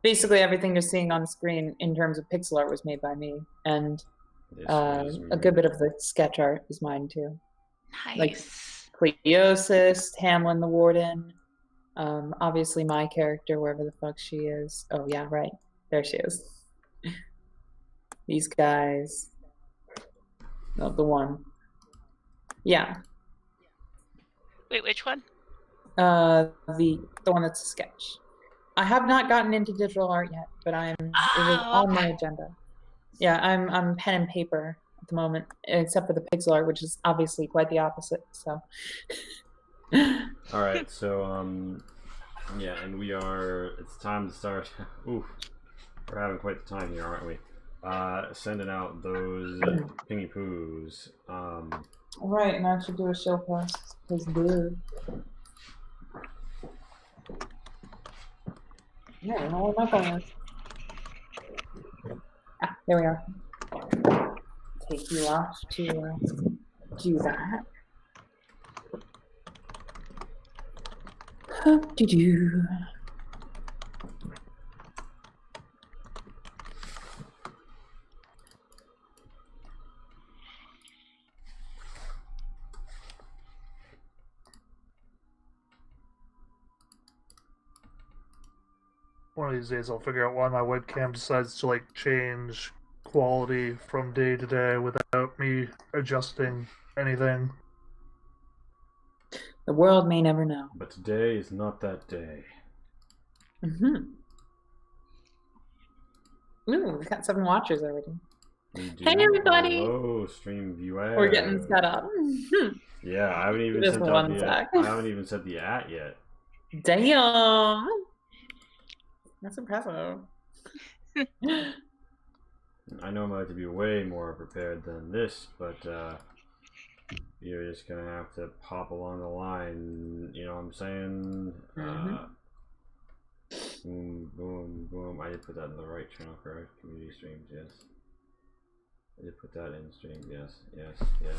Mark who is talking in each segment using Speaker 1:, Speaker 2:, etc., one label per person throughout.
Speaker 1: Basically, everything you're seeing on screen in terms of pixel art was made by me, and
Speaker 2: This was
Speaker 1: a good bit of
Speaker 2: me.
Speaker 1: the sketch art is mine too. Like
Speaker 3: Nice.
Speaker 1: Cleosis, Hamlin the Warden, obviously my character, wherever the fuck she is. Oh yeah, right. There she is. These guys. No, the one. Yeah.
Speaker 3: Wait, which one?
Speaker 1: The one that's a sketch. I have not gotten into digital art yet, but it is
Speaker 3: Oh,
Speaker 1: on my
Speaker 3: okay.
Speaker 1: agenda. Yeah, I'm pen and paper at the moment, except for the pixel art, which is obviously quite the opposite. So,
Speaker 2: All right, so yeah, and we are. It's time to start. Oof, we're having quite the time here, aren't we? Sending out those pingy poos.
Speaker 1: all right, and I should do a show post. Cause dude, yeah, I don't know what my phone is. Ah, there we are. Take you off to do that. Do do.
Speaker 4: One of these days I'll figure out why my webcam decides to like change quality from day to day without me adjusting anything.
Speaker 1: The world may never know.
Speaker 2: But today is not that day.
Speaker 1: Mm-hmm. Ooh, we've got 7 watchers already.
Speaker 2: We do.
Speaker 1: Hey everybody!
Speaker 2: Hello, stream viewer.
Speaker 1: We're getting set up.
Speaker 2: Yeah, I haven't even
Speaker 1: Just
Speaker 2: sent out
Speaker 1: one
Speaker 2: the.
Speaker 1: sec.
Speaker 2: I haven't even sent the at yet.
Speaker 1: Damn! That's impressive.
Speaker 2: I know I'm going to be way more prepared than this, but you're just gonna have to pop along the line. You know what I'm saying? Boom, boom, boom. I did put that in the right channel, correct? Community streams, yes. I did put that in streams, yes, yes, yes.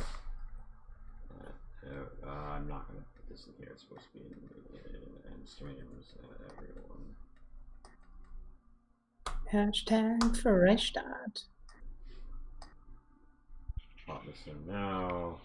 Speaker 2: I'm not gonna put this in here. It's supposed to be in streams. Everyone.
Speaker 1: Hashtag Freistadt.
Speaker 2: Pop this in now.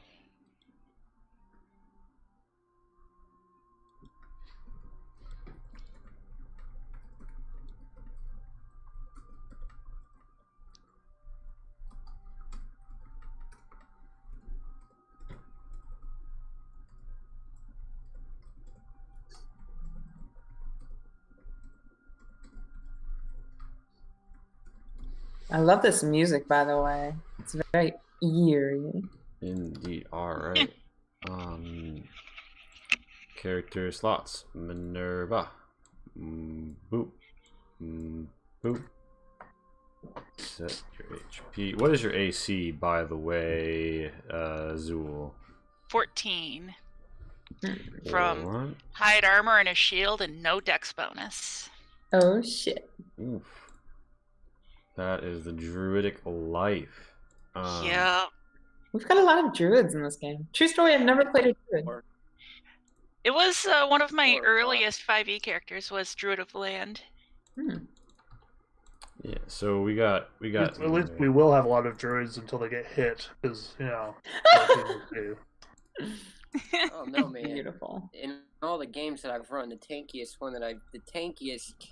Speaker 1: I love this music, by the way. It's very eerie.
Speaker 2: Indeed. Alright. Character slots. Minerva. Boop. Boop. Set your HP. What is your AC, by the way, Zool?
Speaker 3: 14. From hide armor and a shield and no dex bonus.
Speaker 1: Oh shit.
Speaker 2: Oof. That is the druidic life.
Speaker 3: Yeah.
Speaker 1: We've got a lot of druids in this game. True story, I've never played a druid.
Speaker 3: It was one of my earliest 5e characters was Druid of the Land.
Speaker 2: Yeah, so we got.
Speaker 4: At least we will have a lot of druids until they get hit, because you know.
Speaker 5: Oh no, man!
Speaker 1: Beautiful.
Speaker 5: In all the games that I've run, the tankiest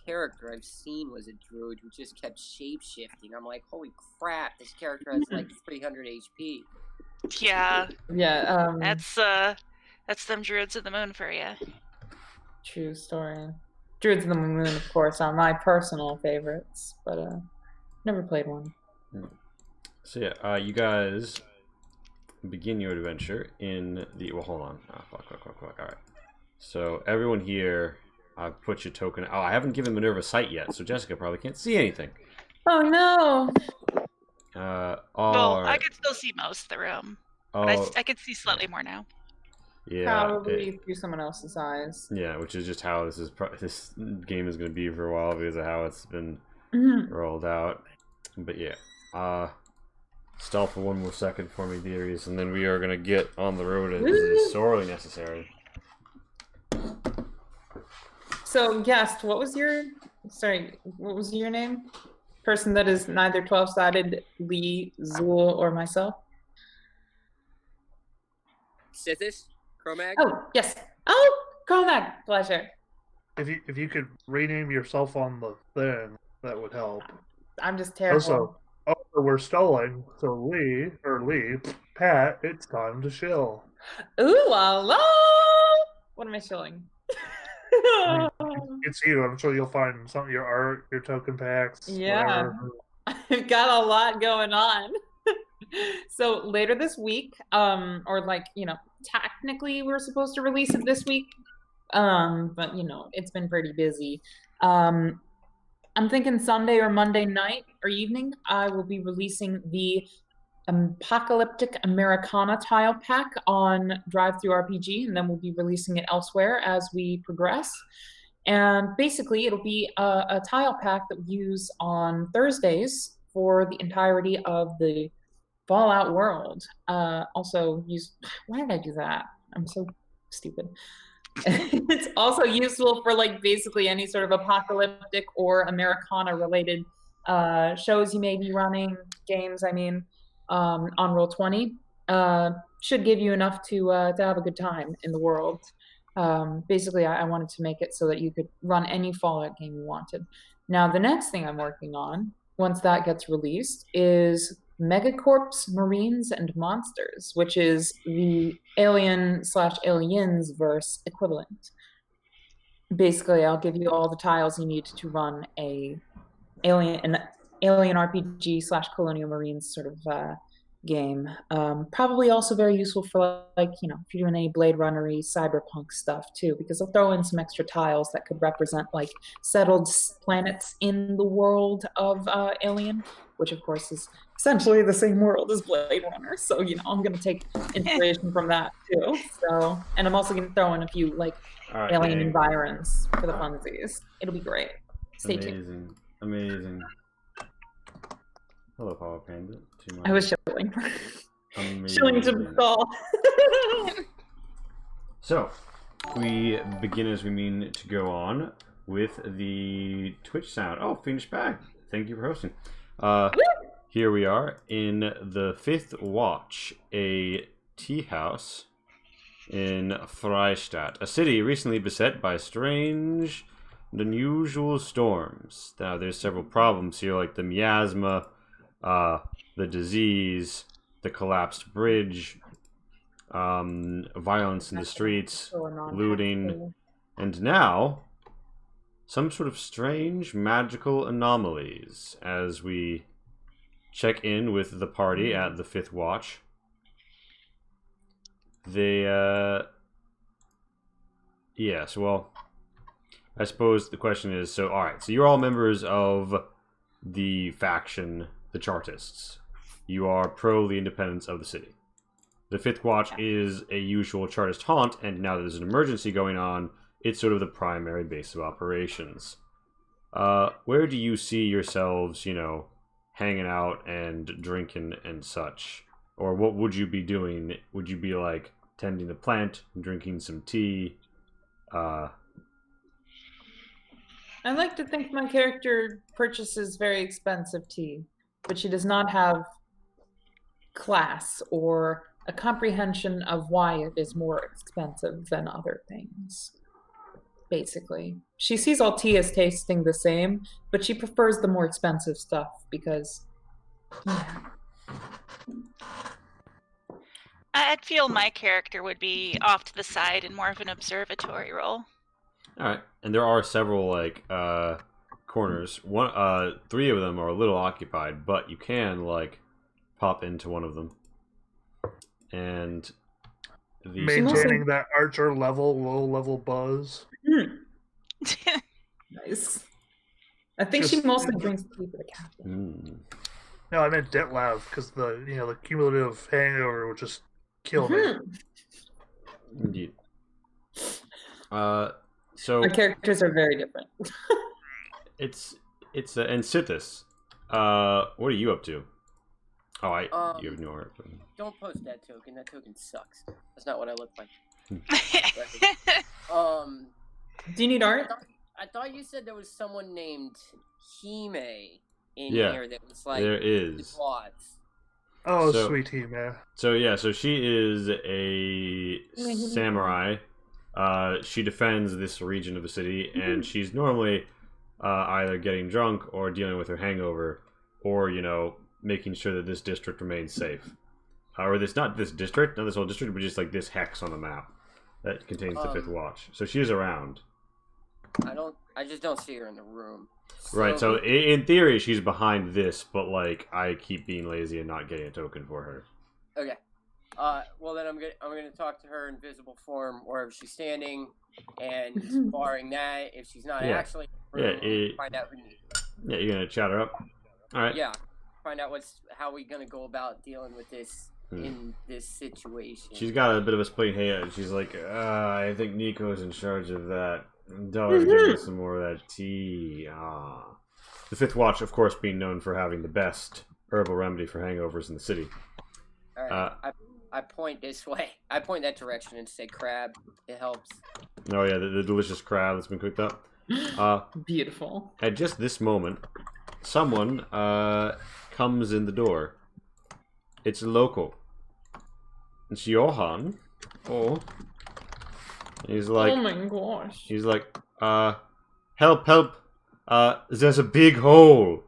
Speaker 5: character I've seen was a druid who just kept shape shifting. I'm like, holy crap! This character has like 300 HP.
Speaker 3: Yeah.
Speaker 1: Yeah.
Speaker 3: That's them druids of the moon for you.
Speaker 1: True story. Druids of the Moon, of course, are my personal favorites, but never played one.
Speaker 2: So yeah, you guys begin your adventure in the. Well, hold on. Fuck. All right. So everyone here, I've put your token. Oh, I haven't given Minerva sight yet, so Jessica probably can't see anything.
Speaker 1: Oh no.
Speaker 3: Well, I could still see most of the room. But I could see slightly more now.
Speaker 2: Yeah,
Speaker 1: probably through someone else's eyes.
Speaker 2: Yeah, which is just how this game is going to be for a while because of how it's been rolled out. But yeah, stall for one more second for me, dearies, and then we are going to get on the road as is sorely necessary.
Speaker 1: So, guest, what was your name? Person that is neither 12-sided, Lee, Zool, or myself?
Speaker 5: Sithis? Chromag?
Speaker 1: Oh, yes. Oh, Cormac, pleasure.
Speaker 4: If you could rename yourself on the thing, that would help.
Speaker 1: I'm just terrible.
Speaker 4: Also, we're stalling, so Lee, Pat, it's time to shill.
Speaker 1: Ooh, la la! What am I showing?
Speaker 4: I mean, it's you. I'm sure you'll find some of your art, your token packs,
Speaker 1: Yeah.
Speaker 4: whatever.
Speaker 1: I've got a lot going on. So later this week, or like, technically we're supposed to release it this week. But it's been pretty busy. I'm thinking Sunday or Monday night or evening, I will be releasing the Apocalyptic Americana tile pack on Drive-Thru RPG, and then we'll be releasing it elsewhere as we progress. And basically, it'll be a tile pack that we use on Thursdays for the entirety of the Fallout world. Why did I do that? I'm so stupid. It's also useful for like basically any sort of apocalyptic or Americana related shows you may be running, games, I mean, on Roll20. Should give you enough to have a good time in the world. Basically, I wanted to make it so that you could run any Fallout game you wanted. Now, the next thing I'm working on, once that gets released, is Megacorps Marines and Monsters, which is the Alien/Aliens verse equivalent. Basically, I'll give you all the tiles you need to run an Alien RPG/Colonial Marines sort of game. Probably also very useful for if you're doing any Blade Runner-y cyberpunk stuff too, because I'll throw in some extra tiles that could represent like settled planets in the world of Alien, which of course is essentially the same world as Blade Runner. So I'm going to take inspiration from that too. So, and I'm also going to throw in a few Alien environs for the funsies. It'll be great. Stay tuned.
Speaker 2: Amazing. Hello, Power Panda.
Speaker 1: I was shilling. Shilling to the stall.
Speaker 2: So, we begin as we mean to go on with the Twitch sound. Oh, finished back. Thank you for hosting. Here we are in the Fifth Watch, a tea house in Freistadt, a city recently beset by strange and unusual storms. Now, there's several problems here, like the miasma, the disease, the collapsed bridge, violence in the streets, looting, and now some sort of strange magical anomalies as we check in with the party at the Fifth Watch. Yes, well, I suppose the question is, so alright, so you're all members of the faction, the Chartists. You are pro the independence of the city. The Fifth Watch is a usual Chartist haunt, and now that there's an emergency going on, it's sort of the primary base of operations. Where do you see yourselves, hanging out and drinking and such? Or what would you be doing? Would you be like tending the plant, drinking some tea?
Speaker 1: I like to think my character purchases very expensive tea, but she does not have class or a comprehension of why it is more expensive than other things. Basically, she sees all tea as tasting the same, but she prefers the more expensive stuff because
Speaker 3: I'd feel my character would be off to the side in more of an observatory role.
Speaker 2: All right, and there are several corners. Three of them are a little occupied, but you can pop into one of them. And
Speaker 4: maintaining that archer level, low level buzz.
Speaker 1: Nice. I think she mostly drinks tea for the captain.
Speaker 4: No, I meant Detlav because the cumulative hangover would just kill me.
Speaker 2: Indeed. So
Speaker 1: our characters are very different.
Speaker 2: it's and Sithis, what are you up to? Oh, you have no art.
Speaker 5: Don't post that token. That token sucks. That's not what I look like.
Speaker 1: Do you need art?
Speaker 5: I thought you said there was someone named Hime in
Speaker 2: Yeah,
Speaker 5: here that was like
Speaker 2: there is.
Speaker 5: Watts.
Speaker 4: Oh,
Speaker 2: So-
Speaker 4: sweet tea, man.
Speaker 2: So she is a samurai. She defends this region of the city, and she's normally either getting drunk or dealing with her hangover, or making sure that this district remains safe. Or not this district, not this whole district, but just like this hex on the map that contains the Fifth Watch. So she is around.
Speaker 5: I just don't see her in the room.
Speaker 2: Right. So in theory, she's behind this, but like I keep being lazy and not getting a token for her.
Speaker 5: Okay. Well then I'm gonna talk to her in visible form wherever she's standing, and barring that, if she's not actually in the room, find out who needs her.
Speaker 2: Yeah, you're gonna chat her up. All right.
Speaker 5: Yeah. Find out how we gonna go about dealing with this in this situation.
Speaker 2: She's got a bit of a spleen head. She's like, I think Nico's in charge of that. Dog, give me some more of that tea. The Fifth Watch, of course, being known for having the best herbal remedy for hangovers in the city.
Speaker 5: All right. I point this way. I point that direction and say crab. It helps.
Speaker 2: Oh yeah, the delicious crab that's been cooked up.
Speaker 1: Beautiful.
Speaker 2: At just this moment, someone comes in the door. It's local. It's Johan. Oh. He's like,
Speaker 1: oh my gosh.
Speaker 2: He's like, help, help. There's a big hole.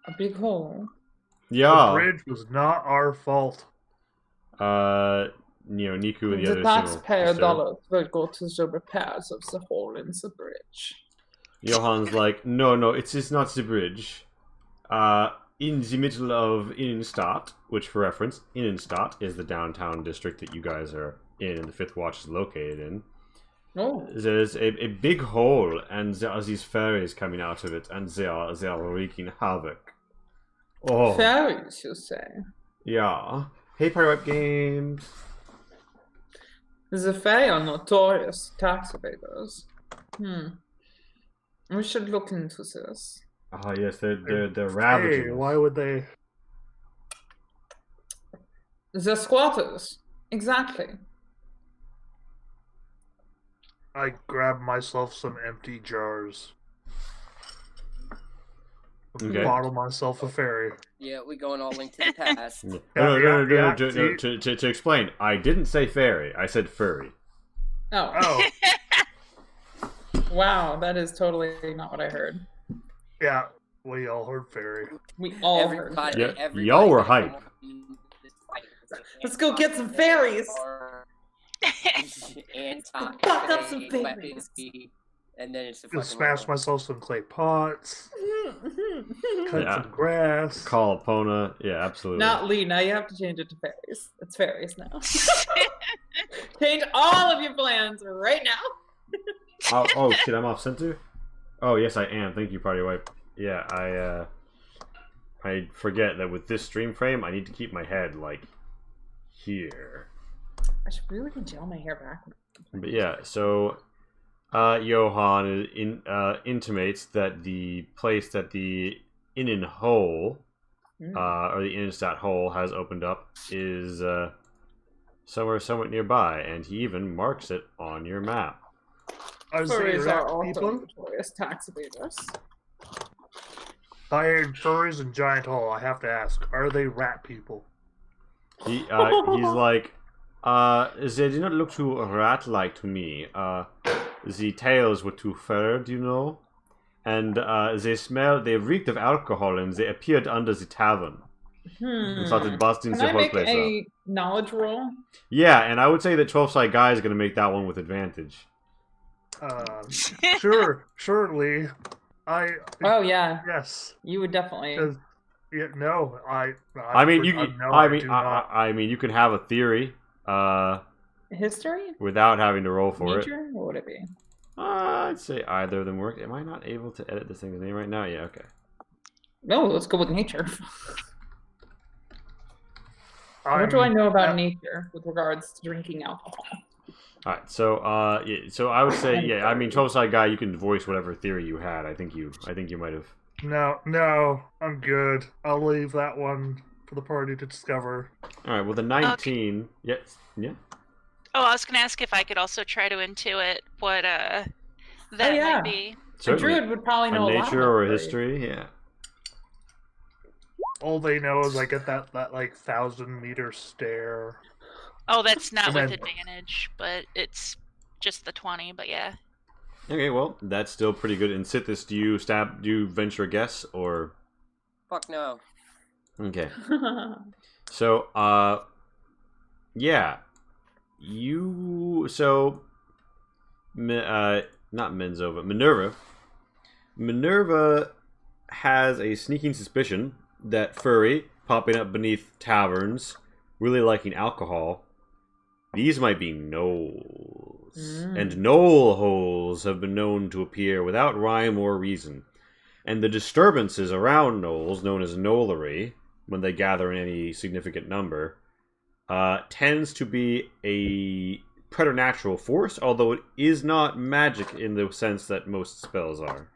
Speaker 1: A big hole.
Speaker 2: Yeah.
Speaker 4: The bridge was not our fault.
Speaker 2: Niku and the
Speaker 1: The
Speaker 2: other
Speaker 1: taxpayer
Speaker 2: sister.
Speaker 1: dollars will go to the repairs of the hole in the bridge.
Speaker 2: Johan's like, no, it's not the bridge. In the middle of Innenstadt, which for reference, Innenstadt is the downtown district that you guys are in and the Fifth Watch is located in.
Speaker 1: Oh.
Speaker 2: There's a big hole, and there are these fairies coming out of it, and they are wreaking havoc. Oh,
Speaker 1: Fairies, you say?
Speaker 2: yeah. Hey, Pirate Games.
Speaker 1: The Fae are notorious tax evaders. We should look into this.
Speaker 2: Oh yes, they're ravaging.
Speaker 4: Hey,
Speaker 2: us.
Speaker 4: why would they?
Speaker 1: The squatters. Exactly.
Speaker 4: I grabbed myself some empty jars.
Speaker 2: Okay.
Speaker 4: Bottle myself a fairy.
Speaker 5: Yeah, we going all linked to the past.
Speaker 2: No.
Speaker 4: See?
Speaker 2: To explain, I didn't say fairy. I said furry.
Speaker 1: Oh.
Speaker 4: Oh,
Speaker 1: Wow, that is totally not what I heard.
Speaker 4: yeah. We all heard fairy.
Speaker 1: We all heard.
Speaker 2: Yeah,
Speaker 5: everybody
Speaker 2: y'all were
Speaker 5: that
Speaker 2: hype.
Speaker 5: won this fight was
Speaker 1: Let's go get some fairies.
Speaker 5: Anti.
Speaker 1: Fuck up some fairies.
Speaker 5: And then it's a
Speaker 4: Just
Speaker 5: fucking
Speaker 4: smash
Speaker 5: war.
Speaker 4: myself some clay pots. Cut
Speaker 2: Yeah.
Speaker 4: some grass.
Speaker 2: Call Epona. Yeah, absolutely.
Speaker 1: Not Lee, now you have to change it to fairies. It's fairies now. Change all of your plans right now.
Speaker 2: Oh shit, I'm off center? Oh yes I am. Thank you, Party Wipe. Yeah, I forget that with this stream frame I need to keep my head like here.
Speaker 1: I should really gel my hair back.
Speaker 2: But yeah, so Johan intimates that the place that the Innen hole or the Innenstadt hole has opened up is somewhere somewhat nearby, and he even marks it on your map.
Speaker 4: Are they
Speaker 1: Furries are
Speaker 4: rat
Speaker 1: also
Speaker 4: people?
Speaker 1: notorious tax evaders.
Speaker 4: I heard furries and giant hole. I have to ask, are they rat people?
Speaker 2: He's like, they do not look too rat-like to me. The tails were too furred, and they reeked of alcohol, and they appeared under the tavern and started busting
Speaker 1: Can
Speaker 2: the
Speaker 1: I
Speaker 2: whole
Speaker 1: make
Speaker 2: place up.
Speaker 1: a knowledge roll?
Speaker 2: Yeah, and I would say that 12-side guy is going to make that one with advantage.
Speaker 4: Surely.
Speaker 1: Oh yeah,
Speaker 4: Yes.
Speaker 1: you would definitely.
Speaker 4: 'Cause- yeah, no, I
Speaker 2: mean, you can have a theory
Speaker 1: History?
Speaker 2: without having to roll for it.
Speaker 1: Nature? What would it be?
Speaker 2: I'd say either of them work. Am I not able to edit this thing's name right now? Yeah, okay.
Speaker 1: No, let's go with nature. What do I know about nature with regards to drinking alcohol?
Speaker 2: All right, so so I would say, yeah, I mean, 12-side guy, you can voice whatever theory you had. I think you might have.
Speaker 4: No, I'm good. I'll leave that one for the party to discover.
Speaker 2: All right, well, the 19, yes, yeah.
Speaker 3: Oh, I was gonna ask if I could also try to intuit what that
Speaker 1: yeah.
Speaker 3: might be.
Speaker 1: A
Speaker 2: Certainly.
Speaker 1: druid would probably know
Speaker 2: A
Speaker 1: a lot
Speaker 2: nature
Speaker 1: about
Speaker 2: or a
Speaker 1: furries.
Speaker 2: history, yeah.
Speaker 4: All they know is I get that like 1,000-meter stare.
Speaker 3: Oh, that's not
Speaker 4: And
Speaker 3: with
Speaker 4: then-
Speaker 3: advantage, but it's just the 20. But yeah.
Speaker 2: Okay, well, that's still pretty good. And Sithis, do you venture a guess, or...
Speaker 5: Fuck no.
Speaker 2: Okay. So, yeah. Not Menzo, but Minerva has a sneaking suspicion that furry, popping up beneath taverns, really liking alcohol, these might be gnolls. And gnoll holes have been known to appear without rhyme or reason. And the disturbances around gnolls, known as gnollery, when they gather in any significant number, tends to be a preternatural force, although it is not magic in the sense that most spells are.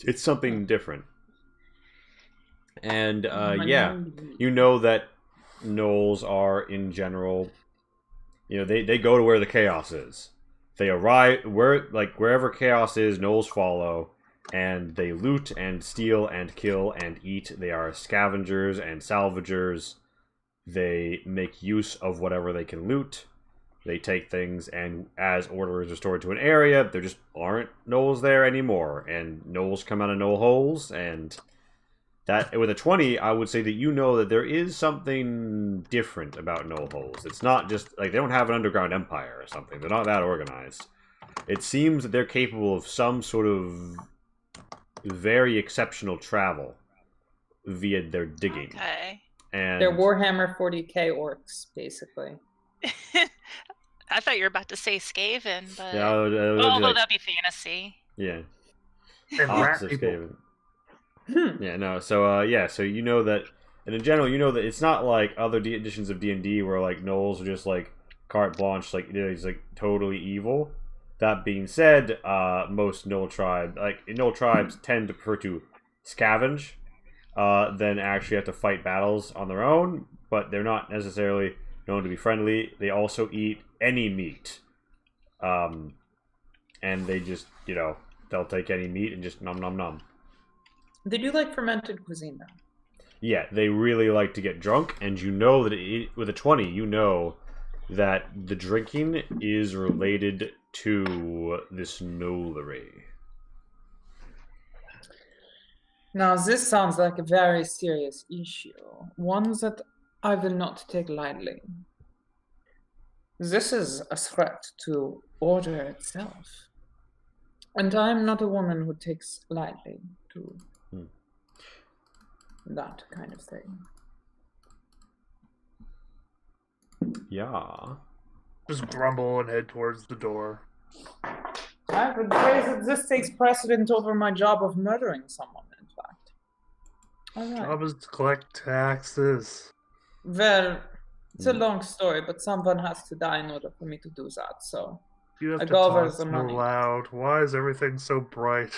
Speaker 2: It's something different. And, yeah, you know that gnolls are, in general, you know, they go to where the chaos is. They arrive, wherever chaos is, gnolls follow, and they loot and steal and kill and eat. They are scavengers and salvagers. They make use of whatever they can loot. They take things, and as order is restored to an area, there just aren't gnolls there anymore. And gnolls come out of gnoll holes, and that with a 20, I would say that you know that there is something different about gnoll holes. It's not just, like, they don't have an underground empire or something. They're not that organized. It seems that they're capable of some sort of very exceptional travel via their digging.
Speaker 3: Okay.
Speaker 2: And
Speaker 1: They're Warhammer 40k orcs, basically.
Speaker 3: I thought you were about to say Skaven, but
Speaker 2: yeah,
Speaker 3: although that'd be fantasy.
Speaker 2: yeah,
Speaker 4: And rat
Speaker 2: opposite
Speaker 4: people.
Speaker 2: Skaven. Yeah, no. So so you know that, and in general, you know that it's not like other editions of D&D where like gnolls are just like carte blanche, like he's like totally evil. That being said, most gnoll tribes tend to prefer to scavenge, than actually have to fight battles on their own. But they're not necessarily known to be friendly. They also eat any meat, and they just they'll take any meat and just nom nom nom.
Speaker 1: They do like fermented cuisine, though.
Speaker 2: Yeah, they really like to get drunk, and you know that with a 20, you know that the drinking is related to this gnollery.
Speaker 1: Now, this sounds like a very serious issue, one that I will not take lightly. This is a threat to order itself, and I'm not a woman who takes lightly to that kind of thing.
Speaker 2: Yeah.
Speaker 4: Just grumble and head towards the door.
Speaker 1: I would say that this takes precedent over my job of murdering someone, in fact. All right.
Speaker 4: Job is to collect taxes.
Speaker 1: Well, it's a long story, but someone has to die in order for me to do that, so
Speaker 4: You have
Speaker 1: I
Speaker 4: to
Speaker 1: go over
Speaker 4: talk
Speaker 1: the
Speaker 4: so
Speaker 1: money.
Speaker 4: loud. Why is everything so bright?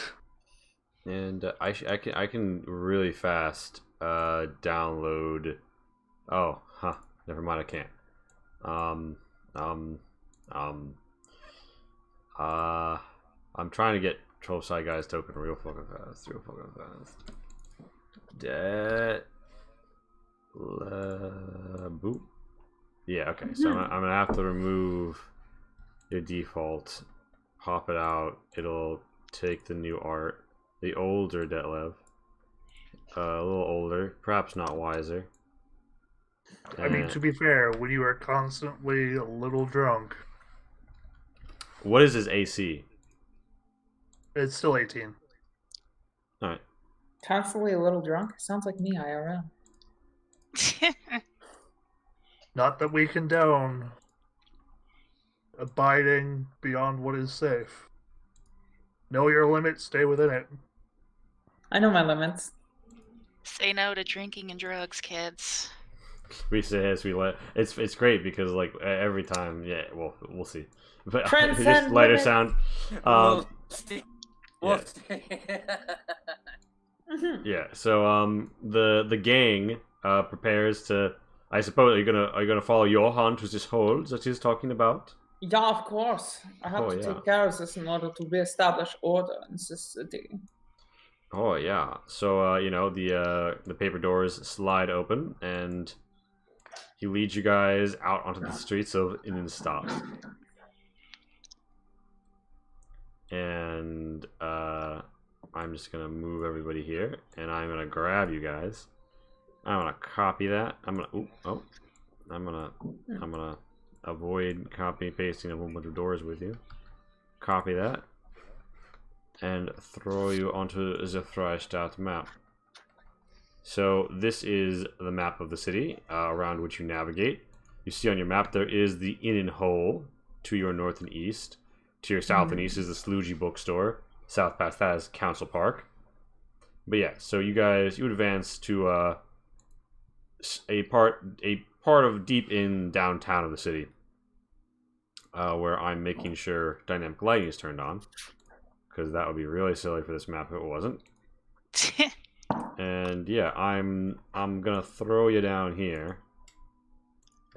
Speaker 2: And I can really fast download. Oh, never mind. I can't. I'm trying to get 12 Side Guys token real fucking fast. Boop. Yeah. Okay. So I'm gonna have to remove the default. Pop it out. It'll take the new art. The older Detlev. A little older. Perhaps not wiser.
Speaker 4: I mean, to be fair, when you are constantly a little drunk,
Speaker 2: what is his AC?
Speaker 4: it's still 18.
Speaker 2: Alright.
Speaker 1: Constantly a little drunk? Sounds like me, IRL.
Speaker 4: Not that we condone abiding beyond what is safe. Know your limits, stay within it.
Speaker 1: I know my limits.
Speaker 3: Say no to drinking and drugs, kids.
Speaker 2: We say as we let. It's great because like every time, yeah. Well, we'll see. But
Speaker 1: Transcend
Speaker 2: just lighter
Speaker 1: limits.
Speaker 2: sound.
Speaker 5: We'll see. We'll see.
Speaker 2: Yeah. So the gang prepares to I suppose are you gonna follow Johann to this hold that he's talking about?
Speaker 1: Yeah, of course. I have
Speaker 2: Oh,
Speaker 1: to
Speaker 2: yeah.
Speaker 1: take care of this in order to reestablish order in this city.
Speaker 2: Oh yeah. So the paper doors slide open and he leads you guys out onto the streets of Innenstadt. And I'm just gonna move everybody here, and I'm gonna grab you guys. I'm gonna copy that. I'm gonna avoid copy pasting a whole bunch of doors with you. Copy that, and throw you onto the Freistadt map. So this is the map of the city around which you navigate. You see on your map there is the Innenhole to your north and east. To your south and east is the Slugy bookstore. South past that is Council Park. But yeah, so you would advance to a part of deep in downtown of the city, where I'm making sure dynamic lighting is turned on, because that would be really silly for this map if it wasn't. And yeah, I'm gonna throw you down here.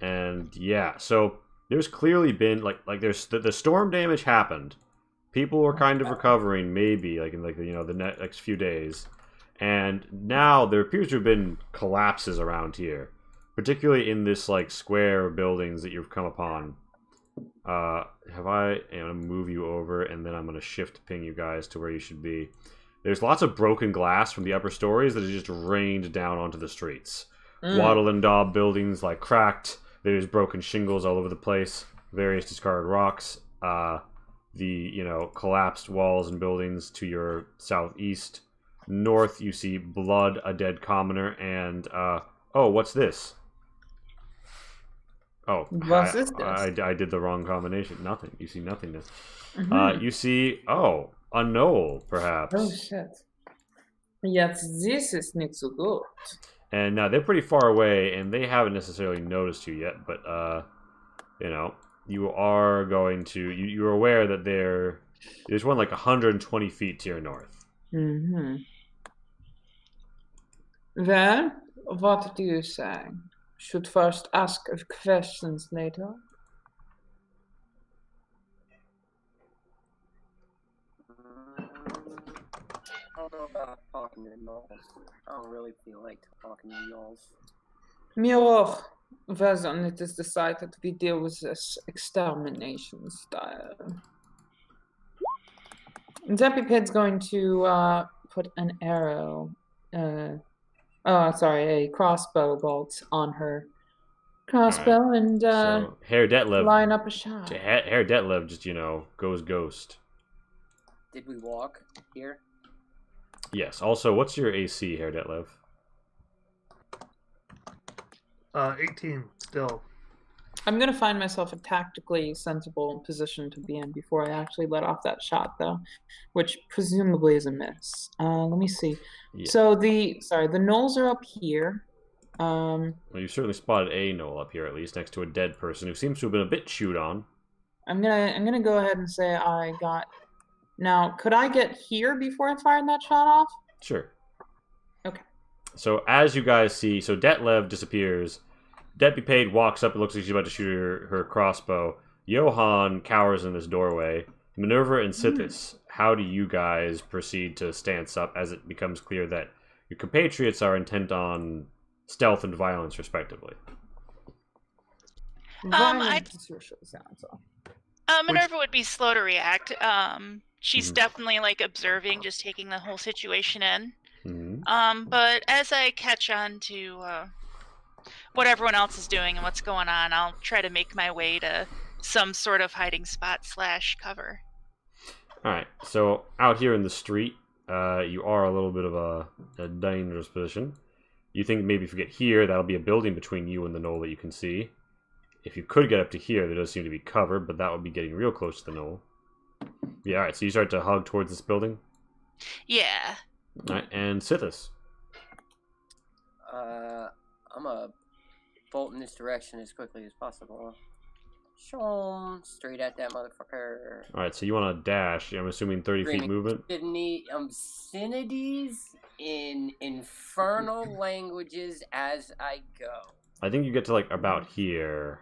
Speaker 2: And yeah, so there's clearly been like there's the storm damage happened. People were kind of recovering, maybe in the next few days, and now there appears to have been collapses around here, particularly in this square of buildings that you've come upon. I'm gonna move you over, and then I'm gonna shift ping you guys to where you should be. There's lots of broken glass from the upper stories that has just rained down onto the streets. Wattle and daub buildings cracked. There's broken shingles all over the place. Various discarded rocks. The collapsed walls and buildings to your southeast. North, you see blood, a dead commoner, and oh, what's this? Oh,
Speaker 1: What's this?
Speaker 2: I did the wrong combination. Nothing. You see nothingness. You see, a knoll, perhaps.
Speaker 1: Oh shit. Yes, this is not so good.
Speaker 2: And they're pretty far away, and they haven't necessarily noticed you yet. But you are going to. You're aware that there's one 120 feet to your north.
Speaker 1: Well, what do you say? Should first ask questions later.
Speaker 5: I don't know about talking to gnolls. I don't really feel like talking to gnolls.
Speaker 1: Mirror, well then it is decided we deal with this extermination style. Zepiped's going to put an arrow, a crossbow bolt on her crossbow, right. And
Speaker 2: so Herr Detlev
Speaker 1: line up a shot.
Speaker 2: Herr Detlev just goes ghost.
Speaker 5: Did we walk here?
Speaker 2: Yes. Also, what's your AC, Herr Detlev?
Speaker 4: 18 still.
Speaker 1: I'm going to find myself a tactically sensible position to be in before I actually let off that shot, though, which presumably is a miss. Let me see. Yeah. So the gnolls are up here.
Speaker 2: Well, you certainly spotted a gnoll up here, at least, next to a dead person who seems to have been a bit chewed on.
Speaker 1: I'm gonna go ahead and say I got. Now, could I get here before I fired that shot off?
Speaker 2: Sure.
Speaker 1: Okay.
Speaker 2: So as you guys see, Detlev disappears. Deputy Paid walks up. It looks like she's about to shoot her crossbow. Johann cowers in this doorway. Minerva and Sithis, how do you guys proceed to stance up as it becomes clear that your compatriots are intent on stealth and violence, respectively?
Speaker 3: Minerva would be slow to react. She's definitely observing, just taking the whole situation in. But as I catch on to what everyone else is doing and what's going on, I'll try to make my way to some sort of hiding spot / cover.
Speaker 2: Alright, so out here in the street, you are a little bit of a dangerous position. You think maybe if you get here, that'll be a building between you and the knoll that you can see. If you could get up to here, there does seem to be cover, but that would be getting real close to the knoll. Yeah, alright, so you start to hug towards this building?
Speaker 3: Yeah.
Speaker 2: Alright, and Sithis.
Speaker 5: I'm gonna bolt in this direction as quickly as possible. Shoom, straight at that motherfucker.
Speaker 2: Alright, so you want to dash. I'm assuming 30 feet movement?
Speaker 5: Obscenities in infernal languages as I go.
Speaker 2: I think you get to like about here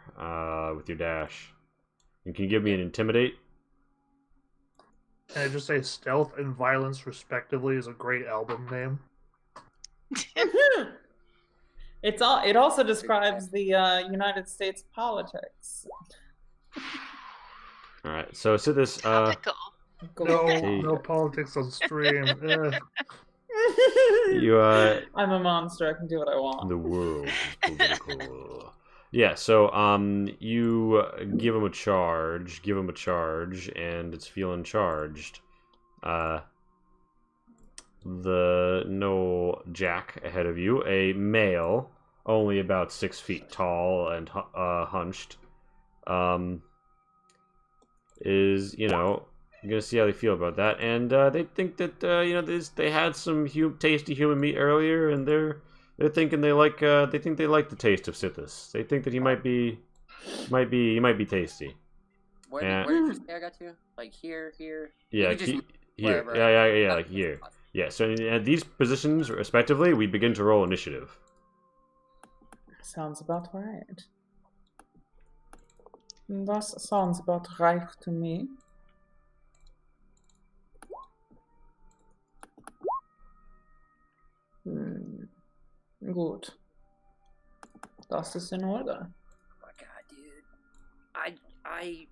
Speaker 2: with your dash. And can you give me an intimidate?
Speaker 4: Can I just say stealth and violence, respectively, is a great album name?
Speaker 1: It also describes the United States politics.
Speaker 2: All right, so this.
Speaker 3: Topical.
Speaker 4: No politics on stream.
Speaker 2: You
Speaker 1: I'm a monster. I can do what I want.
Speaker 2: The world is political. Yeah, so you give him a charge, and it's feeling charged. The Knoll Jack ahead of you, a male, only about 6 feet tall and hunched, is, you know, I'm gonna see how they feel about that, and they think that you know, they had some tasty human meat earlier, and they're thinking they like the taste of Sithis. They think that he might be tasty.
Speaker 5: Where did you say I got to? Like here?
Speaker 2: Yeah,
Speaker 5: here.
Speaker 2: Yeah, like here. Yeah. So at these positions, respectively, we begin to roll initiative.
Speaker 1: Sounds about right. That sounds about right to me. Gut. Das ist in Order.
Speaker 5: Oh my god, dude. I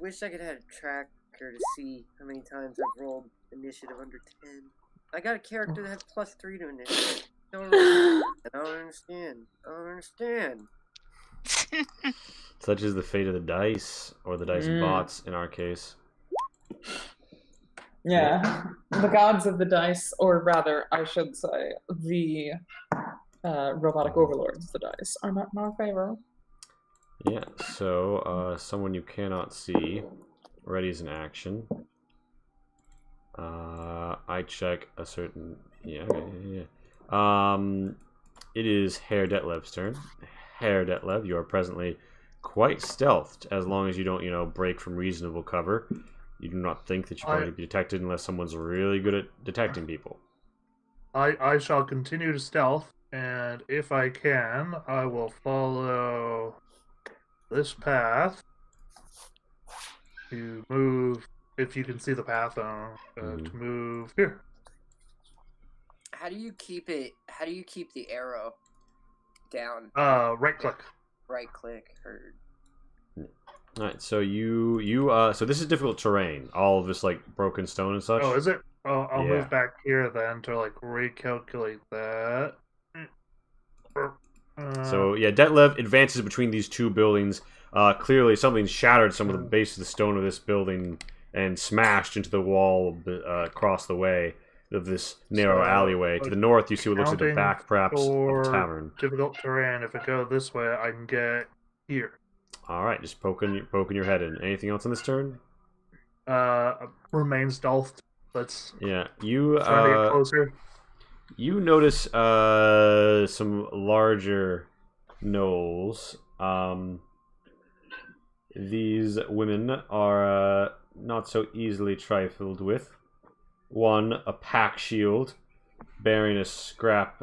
Speaker 5: wish I could have a tracker to see how many times I've rolled initiative under 10. I got a character that has +3 to initiative. I don't understand.
Speaker 2: Such is the fate of the dice, or the dice bots in our case.
Speaker 1: Yeah, the gods of the dice, or rather, I should say, the robotic overlords of the dice are not in our favor.
Speaker 2: Yeah, so someone you cannot see readies an action. I check a certain... Yeah. It is Herr Detlev's turn. Herr Detlev, you are presently quite stealthed, as long as you don't, you know, break from reasonable cover. You do not think that you're going to be detected unless someone's really good at detecting people.
Speaker 4: I shall continue to stealth, and if I can, I will follow this path to move, if you can see the path, to move here.
Speaker 5: How do you keep the arrow down?
Speaker 4: Right click.
Speaker 5: Right click. Heard.
Speaker 2: All right, so so this is difficult terrain. All of this like broken stone and such.
Speaker 4: Oh, is it? Oh, I'll
Speaker 2: Yeah.
Speaker 4: move back here then to like recalculate that.
Speaker 2: So yeah, Detlev advances between these two buildings. Clearly, something shattered some of the base of the stone of this building and smashed into the wall across the way of this narrow alleyway. To the north, you see what looks like the back, perhaps, of a tavern.
Speaker 4: Difficult terrain. If I go this way, I can get here.
Speaker 2: All right, just poking your head in. Anything else on this turn?
Speaker 4: Remain stealthed. Let's.
Speaker 2: Yeah, you
Speaker 4: try to get closer.
Speaker 2: You notice some larger gnolls. These women are not so easily trifled with. One, a pack shield, bearing a scrap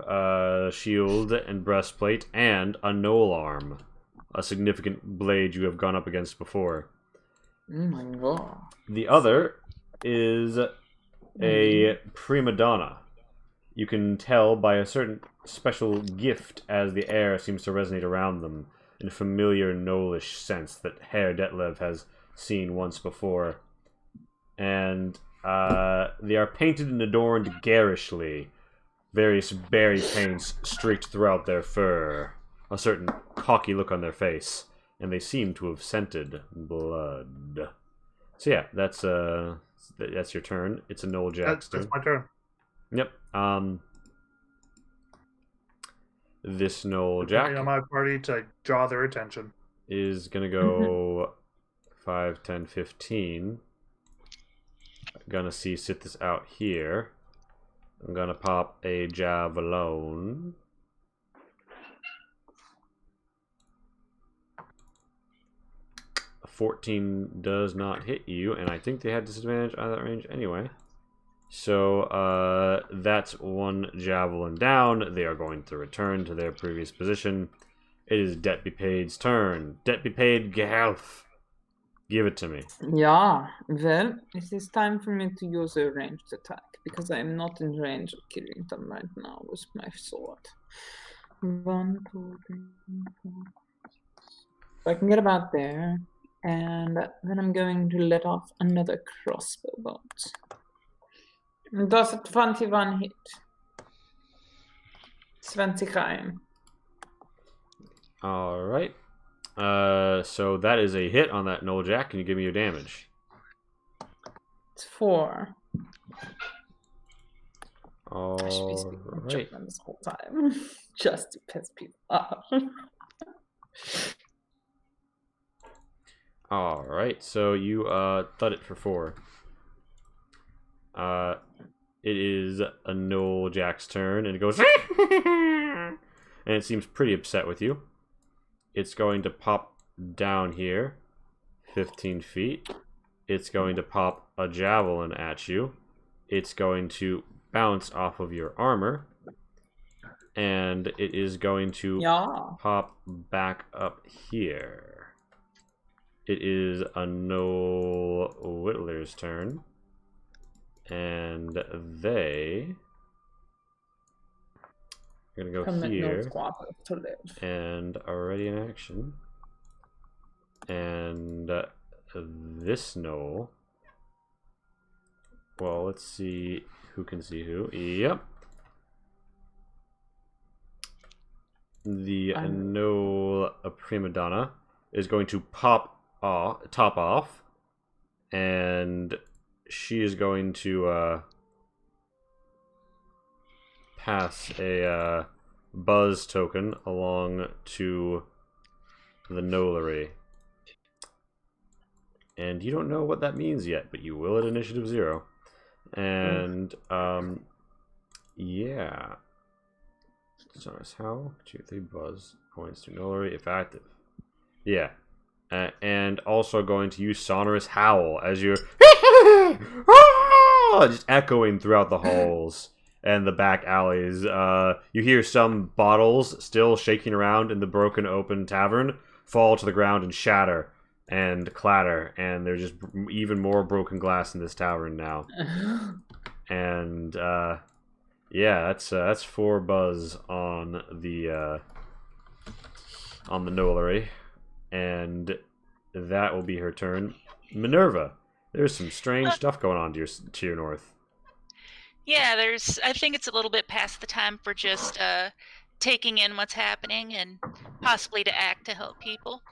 Speaker 2: shield and breastplate, and a gnoll arm, a significant blade you have gone up against before.
Speaker 1: Oh my god.
Speaker 2: The other is a prima donna. You can tell by a certain special gift as the air seems to resonate around them in a familiar gnollish sense that Herr Detlev has seen once before. And they are painted and adorned garishly. Various berry paints streaked throughout their fur. A certain cocky look on their face. And they seem to have scented blood. So yeah, that's your turn. It's a Gnoll Jack's turn.
Speaker 4: That's my turn.
Speaker 2: Yep. This Gnoll Jack
Speaker 4: on my party to draw their attention
Speaker 2: is gonna go 5, 10, 15. Gonna sit this out here. I'm gonna pop a javelin. A 14 does not hit you, and I think they had disadvantage out of that range anyway. So that's one javelin down. They are going to return to their previous position. It is Debt Be Paid's turn. Debt Be Paid, Gelf. Give it to me.
Speaker 1: Yeah, well, it is time for me to use a ranged attack because I am not in range of killing them right now with my sword. 1, 2, 3, 4. So I can get about there, and then I'm going to let off another crossbow bolt. Does a 21 hit? 20.
Speaker 2: Alright. So that is a hit on that Noel Jack. Can you give me your damage?
Speaker 1: It's 4. I should be speaking
Speaker 2: Alright.
Speaker 1: German this whole time, just to piss people off.
Speaker 2: Alright, so you thud it for 4. It is a Noel Jack's turn, and it goes and it seems pretty upset with you. It's going to pop down here 15 feet. It's going to pop a javelin at you. It's going to bounce off of your armor, and it is going to pop back up here. It is a Noel Whittler's turn, and they are going to go here and already in action. And this Noel, well, let's see who can see who. Yep. The Noel Prima Donna is going to top off, and she is going to pass a buzz token along to the Nolery. And you don't know what that means yet, but you will at initiative 0. And yeah. Sonorous Howl, 2, 3 buzz points to Nolery if active. Yeah. And also going to use Sonorous Howl as you're just echoing throughout the halls and the back alleys. You hear some bottles still shaking around in the broken open tavern fall to the ground and shatter and clatter, and there's just even more broken glass in this tavern now. And yeah, that's 4 buzz on the Nolery, and that will be her turn. Minerva, there's some strange stuff going on to your north.
Speaker 3: Yeah, I think it's a little bit past the time for just taking in what's happening and possibly to act to help people.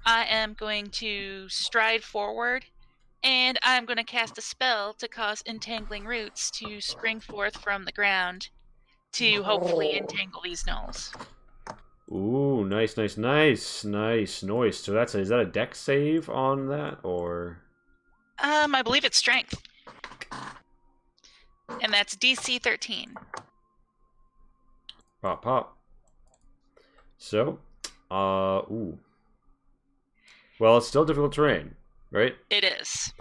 Speaker 3: I am going to stride forward, and I'm going to cast a spell to cause entangling roots to spring forth from the ground to hopefully entangle these gnolls.
Speaker 2: Ooh, nice noise. So is that a dex save on that, or?
Speaker 3: I believe it's strength. And that's DC 13.
Speaker 2: Pop. So, ooh. Well, it's still difficult terrain, right?
Speaker 3: It is.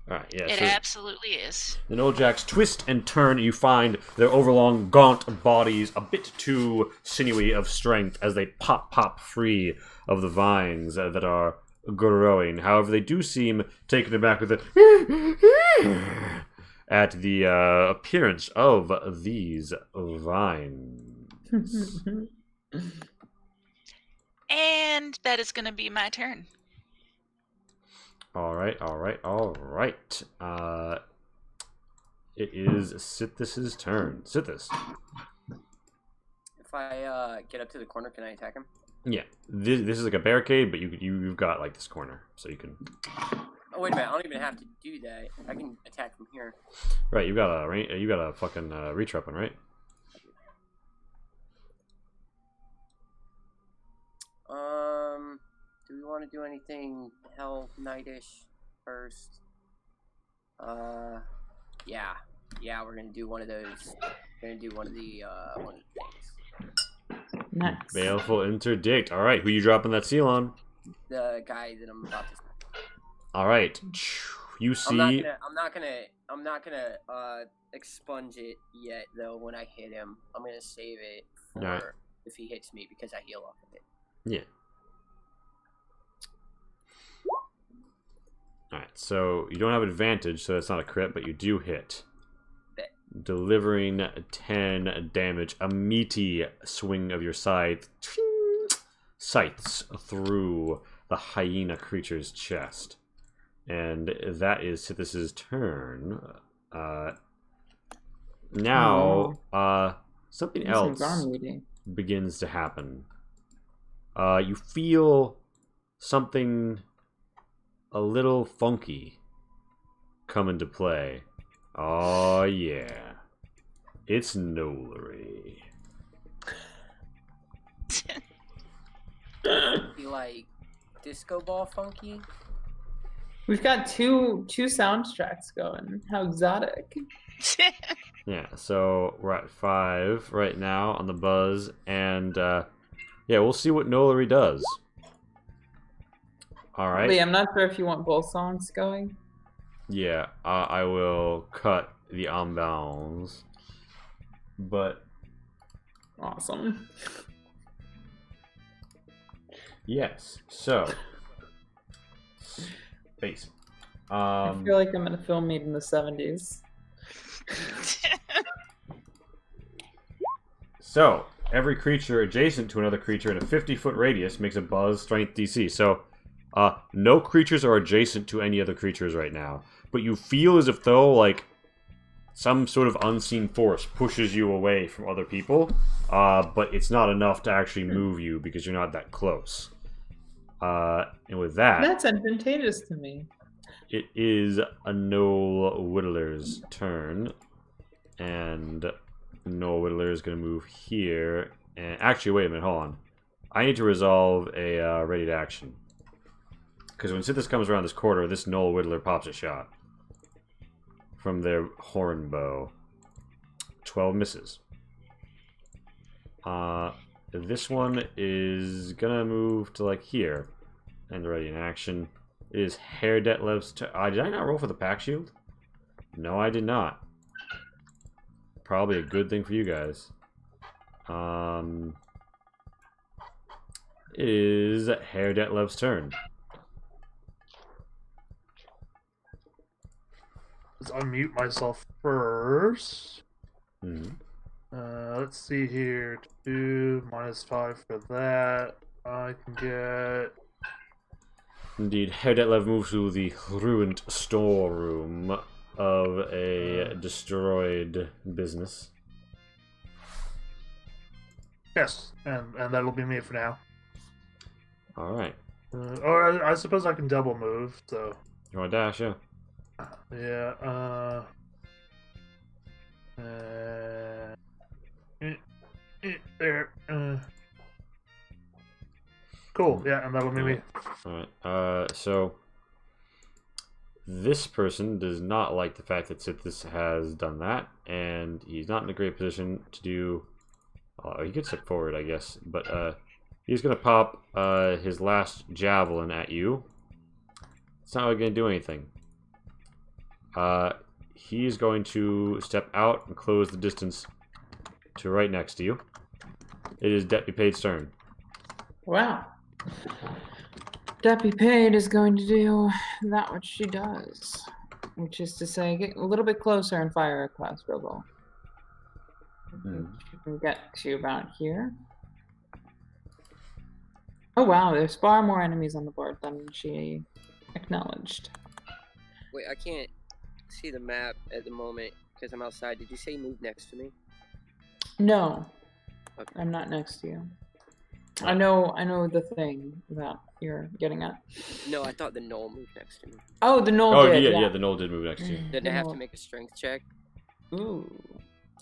Speaker 2: Alright, yeah.
Speaker 3: It absolutely is.
Speaker 2: The Noljacks twist and turn, and you find their overlong, gaunt bodies a bit too sinewy of strength as they pop free of the vines that are growing. However, they do seem taken aback with at the appearance of these vines.
Speaker 3: And that is going to be my turn.
Speaker 2: All right. It is Sithis' turn. Sithis.
Speaker 5: If I get up to the corner, can I attack him?
Speaker 2: Yeah, this is like a barricade, but you've got like this corner, so you can.
Speaker 5: Oh wait a minute! I don't even have to do that. I can attack from here.
Speaker 2: Right, you got a fucking reach weapon, right?
Speaker 5: Do we want to do anything Hell Knight-ish first? Yeah, we're gonna do one of those. We're gonna do one of the things.
Speaker 1: Nice.
Speaker 2: Baleful Interdict. All right, who you dropping that seal on?
Speaker 5: The guy that I'm about to.
Speaker 2: All right, you see.
Speaker 5: I'm not gonna expunge it yet though. When I hit him, I'm gonna save it for if he hits me because I heal off of it.
Speaker 2: Yeah. Alright, so you don't have advantage, so that's not a crit, but you do hit. Delivering 10 damage. A meaty swing of your scythe scythes through the hyena creature's chest. And that is Sithis' turn. Now, something else begins to happen. You feel something a little funky come into play. Oh yeah, it's Nolery.
Speaker 5: Be like disco ball funky.
Speaker 1: We've got two soundtracks going. How exotic.
Speaker 2: Yeah, so we're at 5 right now on the buzz, and yeah, we'll see what Nolery does. All right.
Speaker 1: Lee, I'm not sure if you want both songs going.
Speaker 2: Yeah, I will cut the ambiance, but
Speaker 1: awesome.
Speaker 2: Yes. So, basic.
Speaker 1: I feel like I'm in a film made in the 70s.
Speaker 2: So, every creature adjacent to another creature in a 50-foot radius makes a buzz strength DC. So, no creatures are adjacent to any other creatures right now. But you feel as if though, like, some sort of unseen force pushes you away from other people. But it's not enough to actually move you because you're not that close. And with that...
Speaker 1: That's advantageous to me.
Speaker 2: It is a Noel Whittler's turn. And Noel Whittler is going to move here. And actually, wait a minute, hold on. I need to resolve a ready to action. Because when Sithis comes around this corner, this Noel Whittler pops a shot. From their horn bow. 12 misses. This one is gonna move to like here. And ready in action. It is Herr Detlev's turn. Did I not roll for the pack shield? No, I did not. Probably a good thing for you guys. It is Herr Detlev's turn.
Speaker 4: Let's unmute myself first.
Speaker 2: Mm-hmm.
Speaker 4: Let's see here. 2 minus 5 for that. I can get...
Speaker 2: Indeed, Herr Detlev moves to the ruined storeroom of a destroyed business.
Speaker 4: Yes, and that'll be me for now.
Speaker 2: Alright.
Speaker 4: Or I suppose I can double move, so...
Speaker 2: You want to dash, yeah?
Speaker 4: Yeah, there. Cool, yeah, and that'll be me.
Speaker 2: Alright, so... This person does not like the fact that Sithis has done that, and he's not in a great position to do... he could step forward, I guess, but he's going to pop his last javelin at you. It's not really going to do anything. He's going to step out and close the distance to right next to you. It is Deputy Paid's turn.
Speaker 1: Wow. Deputy Paid is going to do that which she does, which is to say, get a little bit closer and fire a crossbow bolt. She can get to about here. Oh wow, there's far more enemies on the board than she acknowledged.
Speaker 5: Wait, I can't see the map at the moment because I'm outside. Did you say move next to me?
Speaker 1: No,
Speaker 5: Okay.
Speaker 1: I'm not next to you. I know the thing that you're getting at.
Speaker 5: No, I thought the knoll moved next to me.
Speaker 1: Oh, the knoll did.
Speaker 2: Yeah, the knoll did move next to you.
Speaker 5: Did I have to make a strength check?
Speaker 1: Ooh.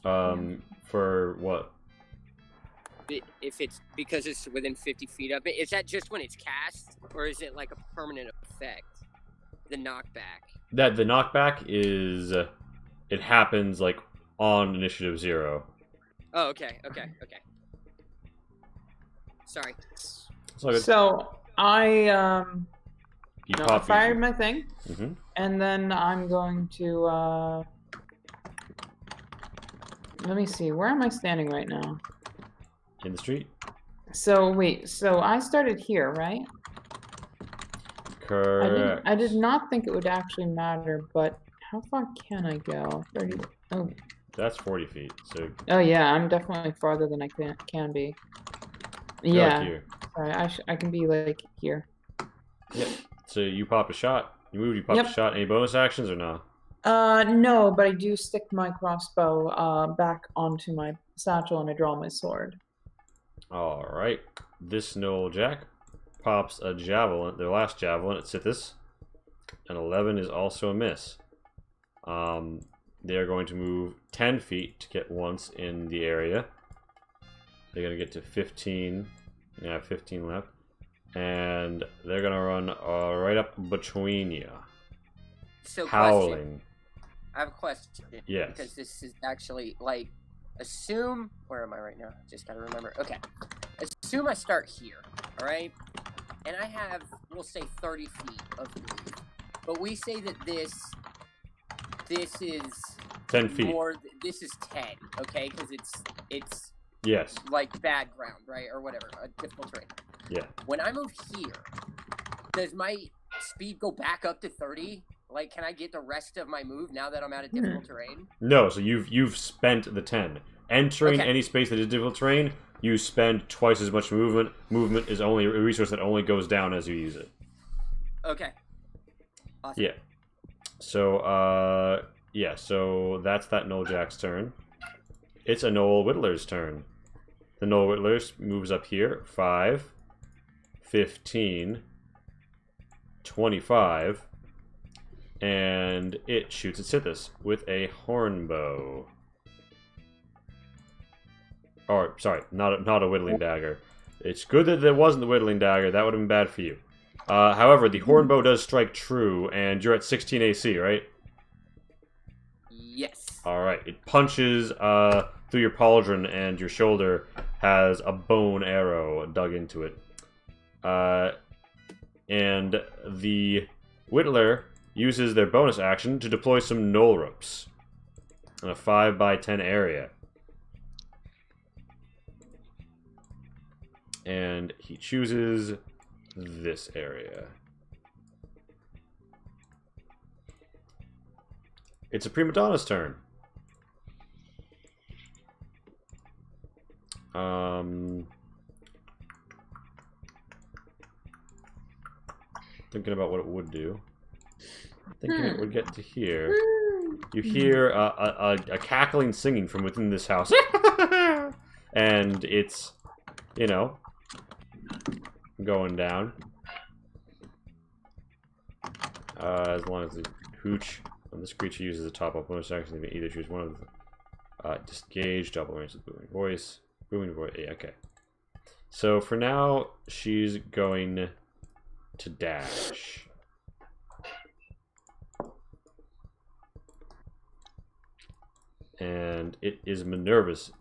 Speaker 2: For what?
Speaker 5: If it's because it's within 50 feet of it, is that just when it's cast, or is it like a permanent effect? The knockback.
Speaker 2: The knockback is it happens like on initiative 0.
Speaker 5: Oh, okay. Sorry.
Speaker 1: So I fired my thing,
Speaker 2: mm-hmm.
Speaker 1: and then I'm going to let me see. Where am I standing right now?
Speaker 2: In the street.
Speaker 1: So wait, so I started here, right?
Speaker 2: Correct.
Speaker 1: I did not think it would actually matter, but how far can I go? 30. Oh.
Speaker 2: That's 40 feet. So.
Speaker 1: Oh yeah, I'm definitely farther than I can be.
Speaker 2: You're
Speaker 1: Yeah.
Speaker 2: like here.
Speaker 1: Sorry, I can be like here.
Speaker 2: Yep. So you popped a shot. You moved. You popped a shot. Any bonus actions or no?
Speaker 1: No, but I do stick my crossbow back onto my satchel and I draw my sword.
Speaker 2: All right. This Noel Jack pops a javelin. Their last javelin at Sithis. An 11 is also a miss. They're going to move 10 feet to get once in the area. They're going to get to 15. Yeah, 15 left. And they're going to run right up between you.
Speaker 5: So,
Speaker 2: howling.
Speaker 5: Question. I have a question.
Speaker 2: Yes.
Speaker 5: Because this is actually, like, assume... Where am I right now? Just gotta remember. Okay. Assume I start here, alright? And I have, we'll say, 30 feet of move. But we say that this is
Speaker 2: 10 feet.
Speaker 5: More. This is 10, okay? Because it's
Speaker 2: yes,
Speaker 5: like bad ground, right, or whatever, a difficult terrain.
Speaker 2: Yeah.
Speaker 5: When I move here, does my speed go back up to 30? Like, can I get the rest of my move now that I'm out of difficult terrain?
Speaker 2: No. So you've spent the 10. Entering any space that is difficult terrain, you spend twice as much movement. Movement is only a resource that only goes down as you use it.
Speaker 5: Okay. Awesome.
Speaker 2: Yeah. So, so that's that Noel Jack's turn. It's a Noel Whittler's turn. The Noel Whittler moves up here. 5, 15, 25, and it shoots at Sithis with a horn bow. Or, sorry, not a whittling dagger. It's good that there wasn't the whittling dagger. That would have been bad for you. However, the horn bow does strike true, and you're at 16 AC, right?
Speaker 5: Yes.
Speaker 2: Alright, it punches through your pauldron, and your shoulder has a bone arrow dug into it. And the Whittler uses their bonus action to deploy some knoll ropes in a 5x10 area. And he chooses this area. It's a prima donna's turn. Thinking about what it would do. Thinking it would get to here. You hear a cackling singing from within this house. And it's, you know, going down. As long as the hooch of this creature uses a top-up bonus action, they can either choose one of the disengage, double range with booming voice. Yeah, okay. So for now, she's going to dash. And it is Minerva's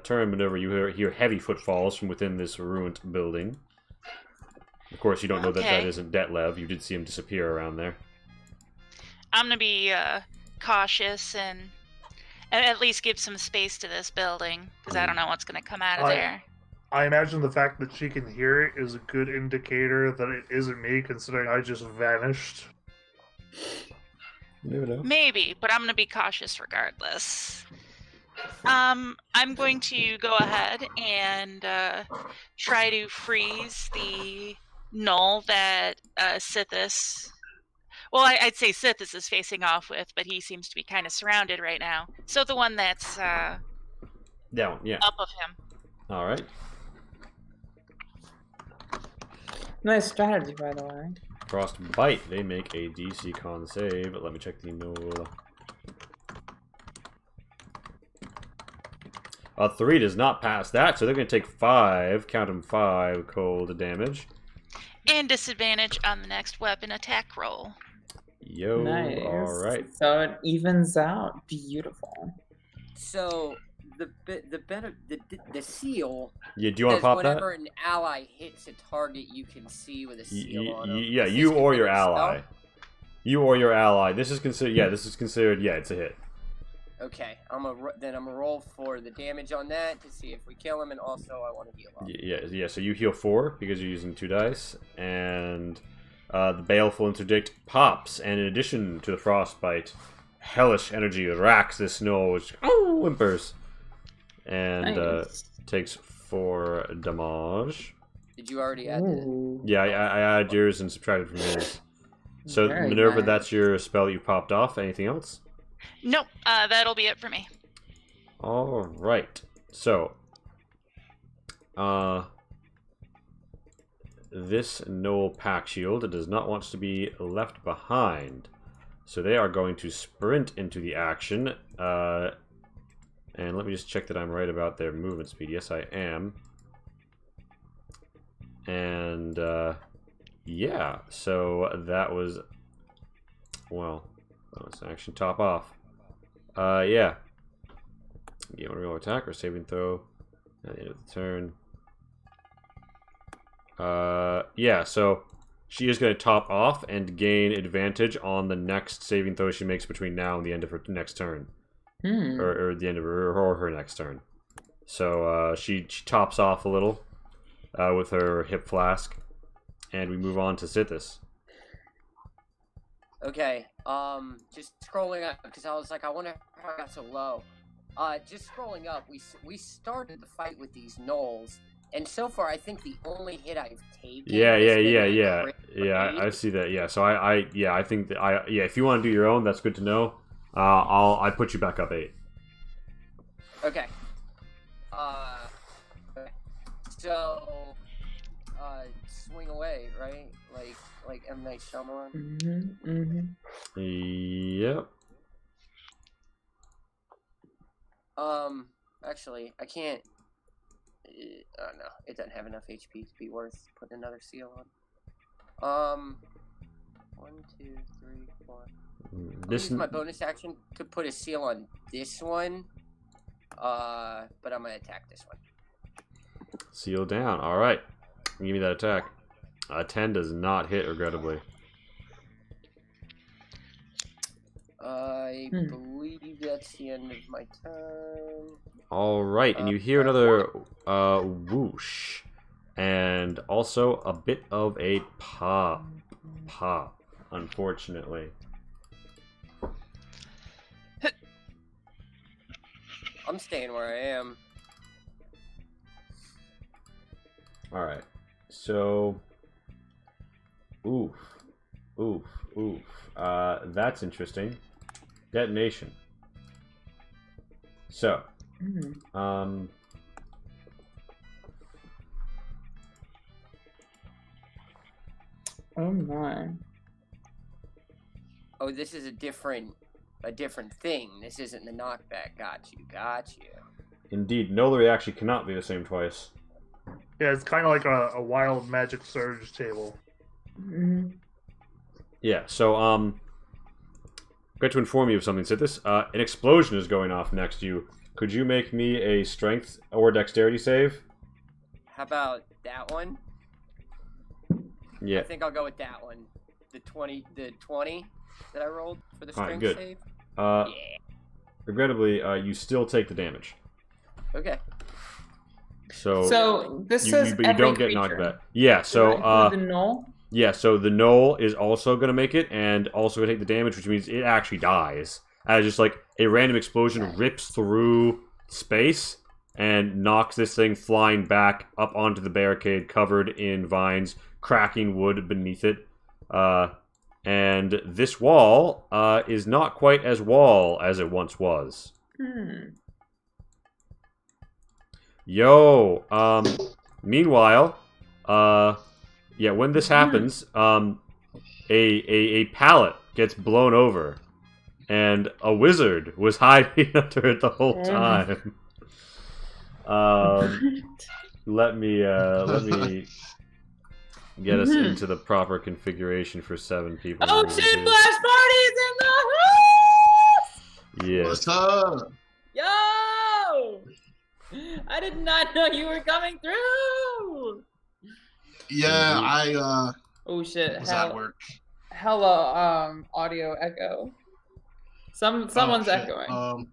Speaker 2: turn. Minerva, you hear heavy footfalls from within this ruined building. Of course, you don't know that that isn't Detlev. You did see him disappear around there.
Speaker 3: I'm going to be cautious and at least give some space to this building, because I don't know what's going to come out of there.
Speaker 4: I imagine the fact that she can hear it is a good indicator that it isn't me, considering I just vanished.
Speaker 2: You never know.
Speaker 3: Maybe, but I'm going to be cautious regardless. I'm going to go ahead and try to freeze the knoll that Sithis... Well, I'd say Sithis is facing off with, but he seems to be kind of surrounded right now. So the one that's
Speaker 2: down, yeah,
Speaker 3: up of him.
Speaker 2: All right.
Speaker 1: Nice strategy, by the way.
Speaker 2: Frostbite. They make a DC con save. Let me check the knoll. 3 does not pass that, so they're going to take 5. Count them 5 cold damage.
Speaker 3: And disadvantage on the next weapon attack roll.
Speaker 2: Yo,
Speaker 1: nice.
Speaker 2: All right.
Speaker 1: So it evens out. Beautiful.
Speaker 5: So the seal.
Speaker 2: Yeah, do you want to pop
Speaker 5: whenever
Speaker 2: that?
Speaker 5: An ally hits a target, you can see with a seal on it.
Speaker 2: Yeah, you or your ally. You or your ally. This is considered. Yeah, this is considered. Yeah, it's a hit.
Speaker 5: Okay, then I'm gonna roll for the damage on that to see if we kill him, and also I want to heal up.
Speaker 2: Yeah. So you heal 4 because you're using 2 dice, and the baleful interdict pops, and in addition to the frostbite, hellish energy racks this snow, which whimpers, and
Speaker 1: Nice.
Speaker 2: takes 4 damage.
Speaker 5: Did you already add that?
Speaker 2: Yeah, I added yours and subtracted from his. So
Speaker 1: Very
Speaker 2: Minerva,
Speaker 1: nice.
Speaker 2: that's your spell that you popped off. Anything else?
Speaker 3: Nope. That'll be it for me.
Speaker 2: All right. So, this Knoll Pack Shield does not want to be left behind, so they are going to sprint into the action. And let me just check that I'm right about their movement speed. Yes, I am. And yeah, so that was, well, bonus action, top off. Yeah. You want to roll attack or saving throw at the end of the turn. Yeah, so she is going to top off and gain advantage on the next saving throw she makes between now and the end of her next turn. Or the end of her next turn. So she tops off a little with her hip flask, and we move on to Sithis.
Speaker 5: Okay, just scrolling up, because I was like, I wonder how I got so low. Just scrolling up, we started the fight with these gnolls, and so far I think the only hit I've taken.
Speaker 2: Yeah.
Speaker 5: Right?
Speaker 2: I see that. Yeah, so I think that if you want to do your own, that's good to know. I put you back up 8.
Speaker 5: Okay. Okay. So, swing away, right? Like M. Night Shyamalan.
Speaker 2: Yep.
Speaker 5: Actually, I can't. Oh no, it doesn't have enough HP to be worth putting another seal on. 1, 2, 3, 4. I'll use my bonus action to put a seal on this one. But I'm gonna attack this one.
Speaker 2: Seal down. All right. Give me that attack. 10 does not hit, regrettably.
Speaker 5: I believe that's the end of my turn.
Speaker 2: All right, and you hear another whoosh, and also a bit of a pop, unfortunately.
Speaker 5: I'm staying where I am.
Speaker 2: All right, so oof. That's interesting. Detonation. So, oh
Speaker 1: my.
Speaker 5: Oh, this is a different thing. This isn't the knockback. Got you.
Speaker 2: Indeed, no, the reaction cannot be the same twice.
Speaker 4: Yeah, it's kind of like a wild magic surge table.
Speaker 2: Yeah, so, got to inform you of something, Sithis. An explosion is going off next to you. Could you make me a strength or dexterity save?
Speaker 5: How about that one?
Speaker 2: Yeah.
Speaker 5: I think I'll go with that one. The 20 that I rolled for the strength
Speaker 2: good.
Speaker 5: save.
Speaker 2: Yeah. Regrettably, you still take the damage.
Speaker 5: Okay.
Speaker 1: So this says
Speaker 2: but you
Speaker 1: every
Speaker 2: don't get knocked
Speaker 1: creature.
Speaker 2: back. Yeah, so
Speaker 1: the gnoll?
Speaker 2: yeah, so the gnoll is also going to make it and also going to take the damage, which means it actually dies. As just like a random explosion rips through space and knocks this thing flying back up onto the barricade covered in vines, cracking wood beneath it. And this wall is not quite as wall as it once was. Yo, meanwhile, yeah, when this happens, a pallet gets blown over, and a wizard was hiding under it the whole time. Let me get us into the proper configuration for 7 people.
Speaker 1: Oh shit! Flash party's in the house!
Speaker 2: Yes.
Speaker 6: What's up?
Speaker 1: Yo! I did not know you were coming through.
Speaker 6: Yeah,
Speaker 1: Oh shit!
Speaker 6: was at work.
Speaker 1: Hella audio echo. Someone's
Speaker 6: Oh, shit.
Speaker 1: echoing.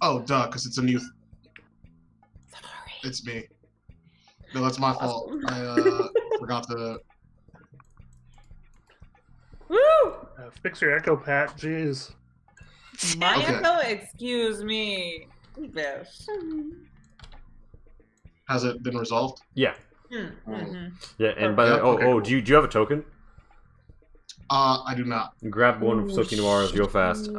Speaker 6: Oh, duh, because it's a new.
Speaker 1: Sorry.
Speaker 6: It's me. No, that's my fault.
Speaker 1: Awesome.
Speaker 6: I forgot to.
Speaker 1: Woo!
Speaker 4: Fix your echo, Pat. Jeez.
Speaker 1: My
Speaker 6: Okay.
Speaker 1: echo, excuse me. Bish.
Speaker 6: Has it been resolved?
Speaker 2: Yeah.
Speaker 1: Mm-hmm.
Speaker 2: Yeah, and by the way,
Speaker 6: Okay, cool.
Speaker 2: do you have a token?
Speaker 6: I do not.
Speaker 2: Grab one of
Speaker 1: Ooh,
Speaker 2: Sokinoara's real fast.
Speaker 1: shit.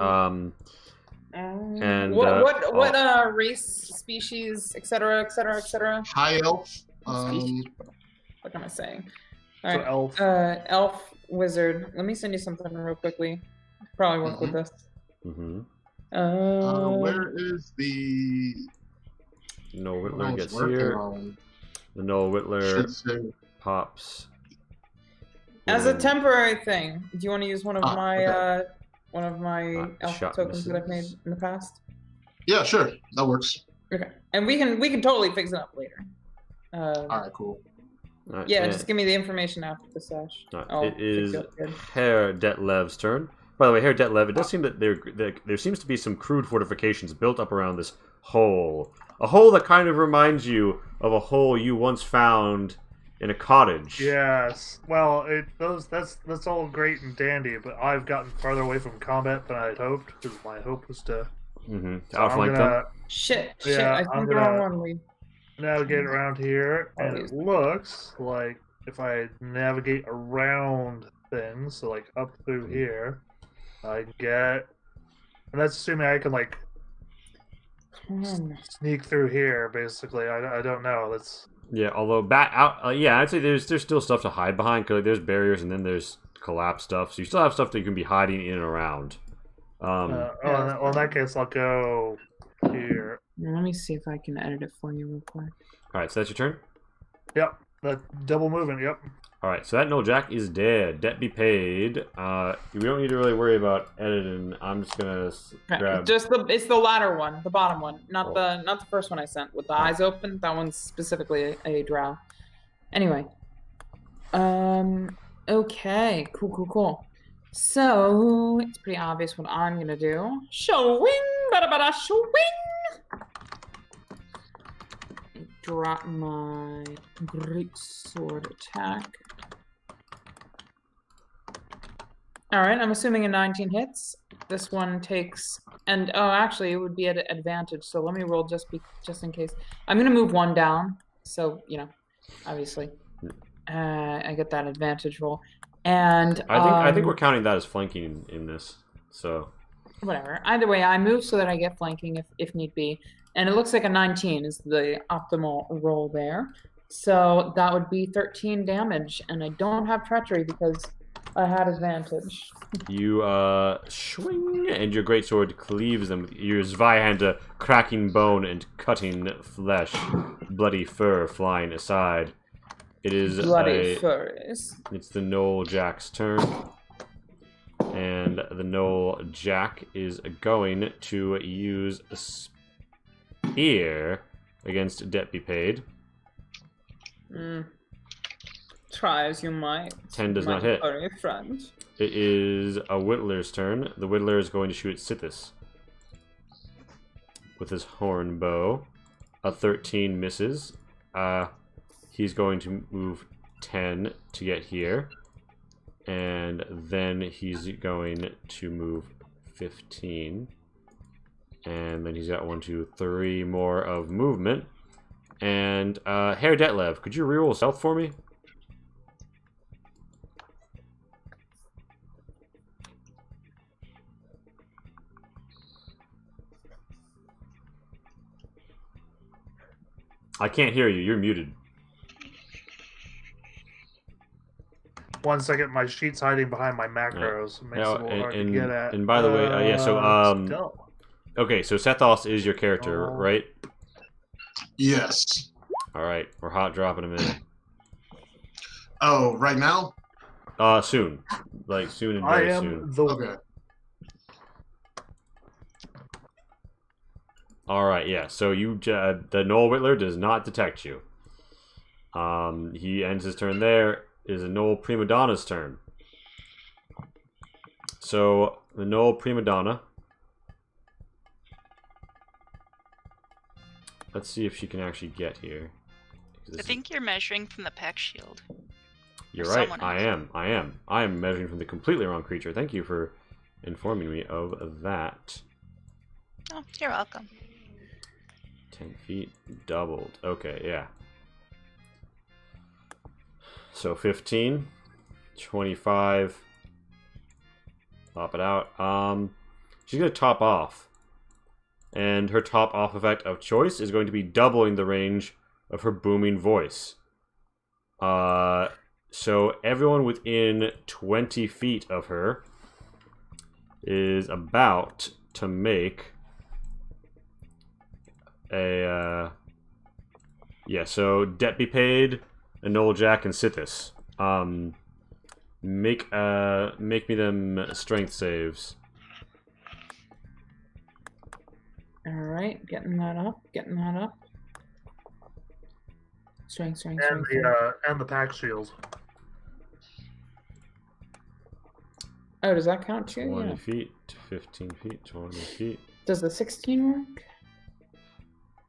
Speaker 2: And
Speaker 1: what race, species, etc., etc., etc.
Speaker 6: High elf.
Speaker 1: Species. What am I saying? All
Speaker 4: So
Speaker 1: right.
Speaker 4: elf.
Speaker 1: Elf wizard. Let me send you something real quickly. Probably work with this.
Speaker 2: Mm-hmm.
Speaker 6: Where is the?
Speaker 2: Noel
Speaker 6: Oh,
Speaker 2: Whittler
Speaker 6: it's
Speaker 2: gets
Speaker 6: working
Speaker 2: here.
Speaker 6: on.
Speaker 2: The Noel Whittler
Speaker 6: Should say.
Speaker 2: pops.
Speaker 1: As a
Speaker 2: Boom.
Speaker 1: temporary thing, do you want to use one of my
Speaker 6: okay.
Speaker 1: elf
Speaker 2: Shot
Speaker 1: tokens that I've made
Speaker 2: misses.
Speaker 1: in the past?
Speaker 6: Yeah, sure. That works.
Speaker 1: Okay, and we can totally fix it up later.
Speaker 6: All right, cool.
Speaker 2: Alright,
Speaker 1: Yeah,
Speaker 2: and-
Speaker 1: just give me the information after the sesh.
Speaker 2: alright,
Speaker 1: I'll
Speaker 2: it is
Speaker 1: fix it good.
Speaker 2: Herr Detlev's turn. By the way, Herr Detlev, it does seem that there seems to be some crude fortifications built up around this hole. A hole that kind of reminds you of a hole you once found in a cottage.
Speaker 4: Yes. Well, that's all great and dandy, but I've gotten farther away from combat than I had hoped because my hope was to
Speaker 2: Mm-hmm.
Speaker 4: so I'm
Speaker 2: Outflank them.
Speaker 4: gonna
Speaker 1: Shit,
Speaker 4: Yeah,
Speaker 1: I
Speaker 4: I'm
Speaker 1: think the wrong
Speaker 4: gonna-
Speaker 1: one. We
Speaker 4: navigate around here, and it looks like if I navigate around things, so like up through here, I can get, and that's assuming I can like sneak through here. Basically, I don't know. That's
Speaker 2: Yeah, although back out, yeah, I'd say there's still stuff to hide behind because there's barriers and then there's collapse stuff. So you still have stuff that you can be hiding in and around.
Speaker 4: well, in that case, I'll go here.
Speaker 1: Let me see if I can edit it for you real quick.
Speaker 2: All right, so that's your turn.
Speaker 4: Yep, that double movement. Yep.
Speaker 2: All right, so that Noel Jack is dead. Debt be paid. We don't need to really worry about editing. I'm just gonna grab.
Speaker 1: Just it's the latter one, the bottom one, not the first one I sent with the eyes open. That one's specifically a drow. Anyway, okay, cool. So it's pretty obvious what I'm gonna do. Showing, bada showing. Drop my great sword attack. All right, I'm assuming a 19 hits. This one takes, and oh, actually, it would be at advantage. So let me roll just in case. I'm gonna move one down, so you know, obviously, I get that advantage roll. And
Speaker 2: I think we're counting that as flanking in this. So
Speaker 1: whatever. Either way, I move so that I get flanking if need be. And it looks like a 19 is the optimal roll there. So that would be 13 damage, and I don't have treachery because I had advantage.
Speaker 2: You swing, and your greatsword cleaves them. Your Zweihand cracking bone and cutting flesh, bloody fur flying aside. It is
Speaker 1: Bloody furries.
Speaker 2: It's the Noel Jack's turn, and the Noel Jack is going to use a spear against Debt Be Paid.
Speaker 1: Try as you might.
Speaker 2: 10 does not hit.
Speaker 1: Furry friend.
Speaker 2: It is a Whittler's turn. The Whittler is going to shoot Sithis with his horn bow. A 13 misses. He's going to move 10 to get here. And then he's going to move 15. And then he's got 1, 2, 3 more of movement. And Herr Detlev, could you reroll stealth for me? I can't hear you. You're muted.
Speaker 4: 1 second, my sheet's hiding behind my macros. It makes it a little hard to get at.
Speaker 2: And by the way, yeah. So
Speaker 4: still.
Speaker 2: okay. So Sethos is your character, right?
Speaker 6: Yes.
Speaker 2: All right. We're hot dropping him in.
Speaker 6: Oh, right now?
Speaker 2: Soon. Like soon and
Speaker 4: I
Speaker 2: very
Speaker 4: am
Speaker 2: soon.
Speaker 4: the
Speaker 6: Okay.
Speaker 2: All right. Yeah. So you, the Noel Whittler does not detect you. He ends his turn there. Is a Noel Prima Donna's turn. So the Noel Prima Donna let's see if she can actually get here.
Speaker 3: I think you're measuring from the pack shield.
Speaker 2: You're right. I am measuring from the completely wrong creature. Thank you for informing me of that.
Speaker 3: Oh, you're welcome.
Speaker 2: 10 feet doubled. Okay, yeah. So 15, 25. Pop it out. She's gonna top off, and her top off effect of choice is going to be doubling the range of her booming voice. So everyone within 20 feet of her is about to make a so debt be paid, Enola Jack, and Sithis. Make me them strength saves.
Speaker 1: Alright, getting that up. Strength.
Speaker 4: And the pack shield.
Speaker 1: Oh, does that count too?
Speaker 2: 20 feet, 15 feet, 20 feet.
Speaker 1: Does the 16 work?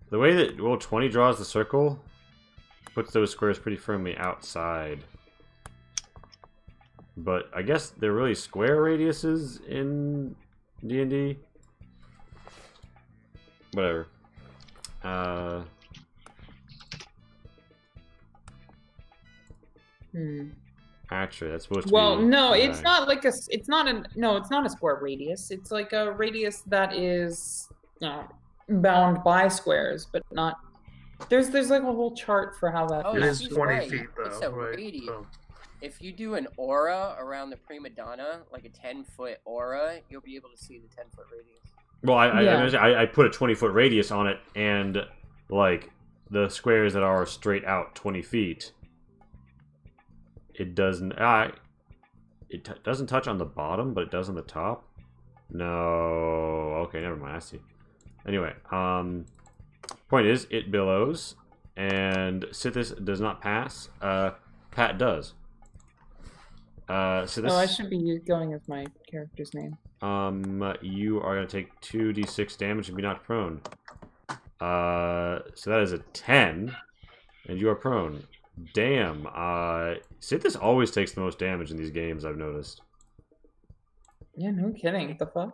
Speaker 2: The way that roll 20 draws the circle puts those squares pretty firmly outside. But I guess they're really square radiuses in D&D. Whatever. Actually, that's supposed to be.
Speaker 1: Well, no, it's not like it's not a square radius. It's like a radius that is bound by squares, but not. There's like a whole chart for how that.
Speaker 4: It is 20
Speaker 5: right.
Speaker 4: feet though.
Speaker 5: It's a radius. So. If you do an aura around the prima donna, like a 10-foot aura, you'll be able to see the 10-foot radius.
Speaker 2: Well, I put a 20-foot radius on it, and like the squares that are straight out 20 feet. It doesn't. It doesn't touch on the bottom, but it does on the top. No. Okay, never mind. I see. Anyway, point is, it billows, and Sithis does not pass. Pat does. So this,
Speaker 1: I should be going as my character's name.
Speaker 2: You are gonna take 2d6 damage and be knocked prone. So that is a 10, and you are prone. Damn. Sithis always takes the most damage in these games, I've noticed.
Speaker 1: Yeah, no kidding. What the fuck?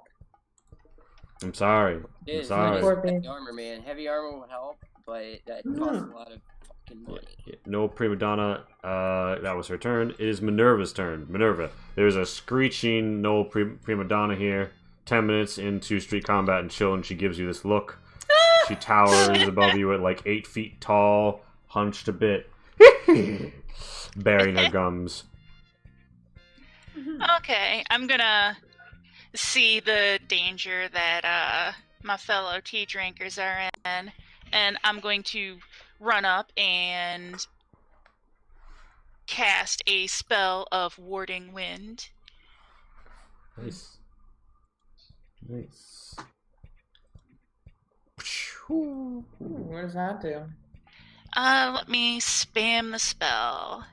Speaker 2: I'm sorry. I'm sorry.
Speaker 5: Heavy armor, man. Heavy armor will help, but that costs a lot of fucking money.
Speaker 2: No prima donna. That was her turn. It is Minerva's turn. Minerva, there's a screeching no prima donna here. 10 minutes into street combat and chill, and she gives you this look. She towers above you at like 8 feet tall, hunched a bit. Baring her gums.
Speaker 3: Okay, I'm gonna see the danger that my fellow tea drinkers are in, and I'm going to run up and cast a spell of warding wind.
Speaker 2: Nice.
Speaker 1: Ooh, what does that do?
Speaker 3: Let me spam the spell.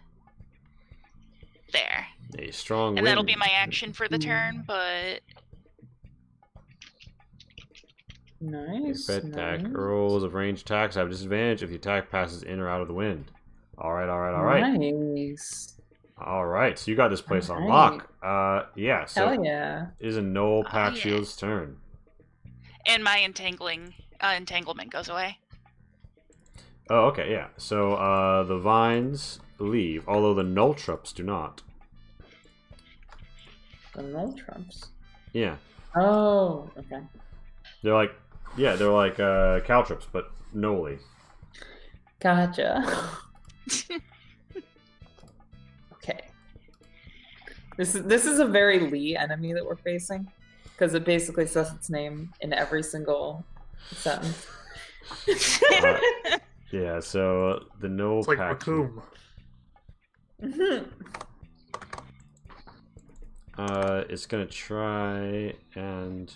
Speaker 3: There.
Speaker 2: A strong
Speaker 3: and
Speaker 2: wind.
Speaker 3: that'll be my action for the turn, but...
Speaker 1: Nice.
Speaker 2: If attack rolls of ranged attacks have disadvantage if the attack passes in or out of the wind. Alright.
Speaker 1: Nice.
Speaker 2: Alright, so you got this place on lock. Yeah, so
Speaker 1: Hell yeah.
Speaker 2: it is a Noel Packshield's turn.
Speaker 3: And my entanglement goes away.
Speaker 2: Oh, okay, yeah. So the vines leave, although the Nultrups do not.
Speaker 1: The Nultrups?
Speaker 2: Yeah.
Speaker 1: Oh, okay.
Speaker 2: They're like caltrops, but Noli.
Speaker 1: Gotcha. Okay. This is a very Lee enemy that we're facing, because it basically says its name in every single sentence.
Speaker 2: Yeah, so the Noel
Speaker 4: It's like
Speaker 2: Packshield's
Speaker 4: Raccoon.
Speaker 2: it's gonna try and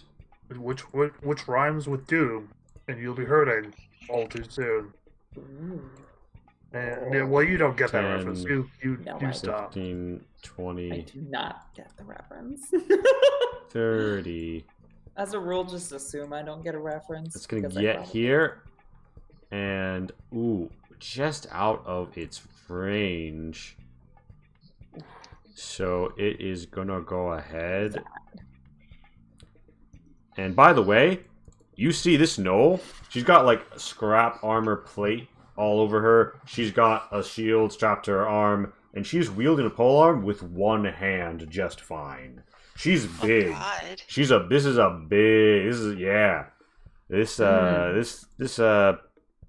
Speaker 4: Which rhymes with doom, and you'll be hurting all too soon. And well, you don't get that
Speaker 2: 10,
Speaker 4: reference. You
Speaker 1: No,
Speaker 4: do
Speaker 1: I
Speaker 4: stop.
Speaker 2: 15,
Speaker 1: I
Speaker 2: 20,
Speaker 1: do not get the reference.
Speaker 2: 30.
Speaker 1: As a rule, just assume I don't get a reference.
Speaker 2: It's gonna
Speaker 1: because I
Speaker 2: get
Speaker 1: probably-
Speaker 2: here And, ooh, just out of its range. So it is gonna go ahead. And by the way, you see this Knoll? She's got like scrap armor plate all over her. She's got a shield strapped to her arm, and she's wielding a polearm with one hand just fine. She's big.
Speaker 3: Oh, God.
Speaker 2: This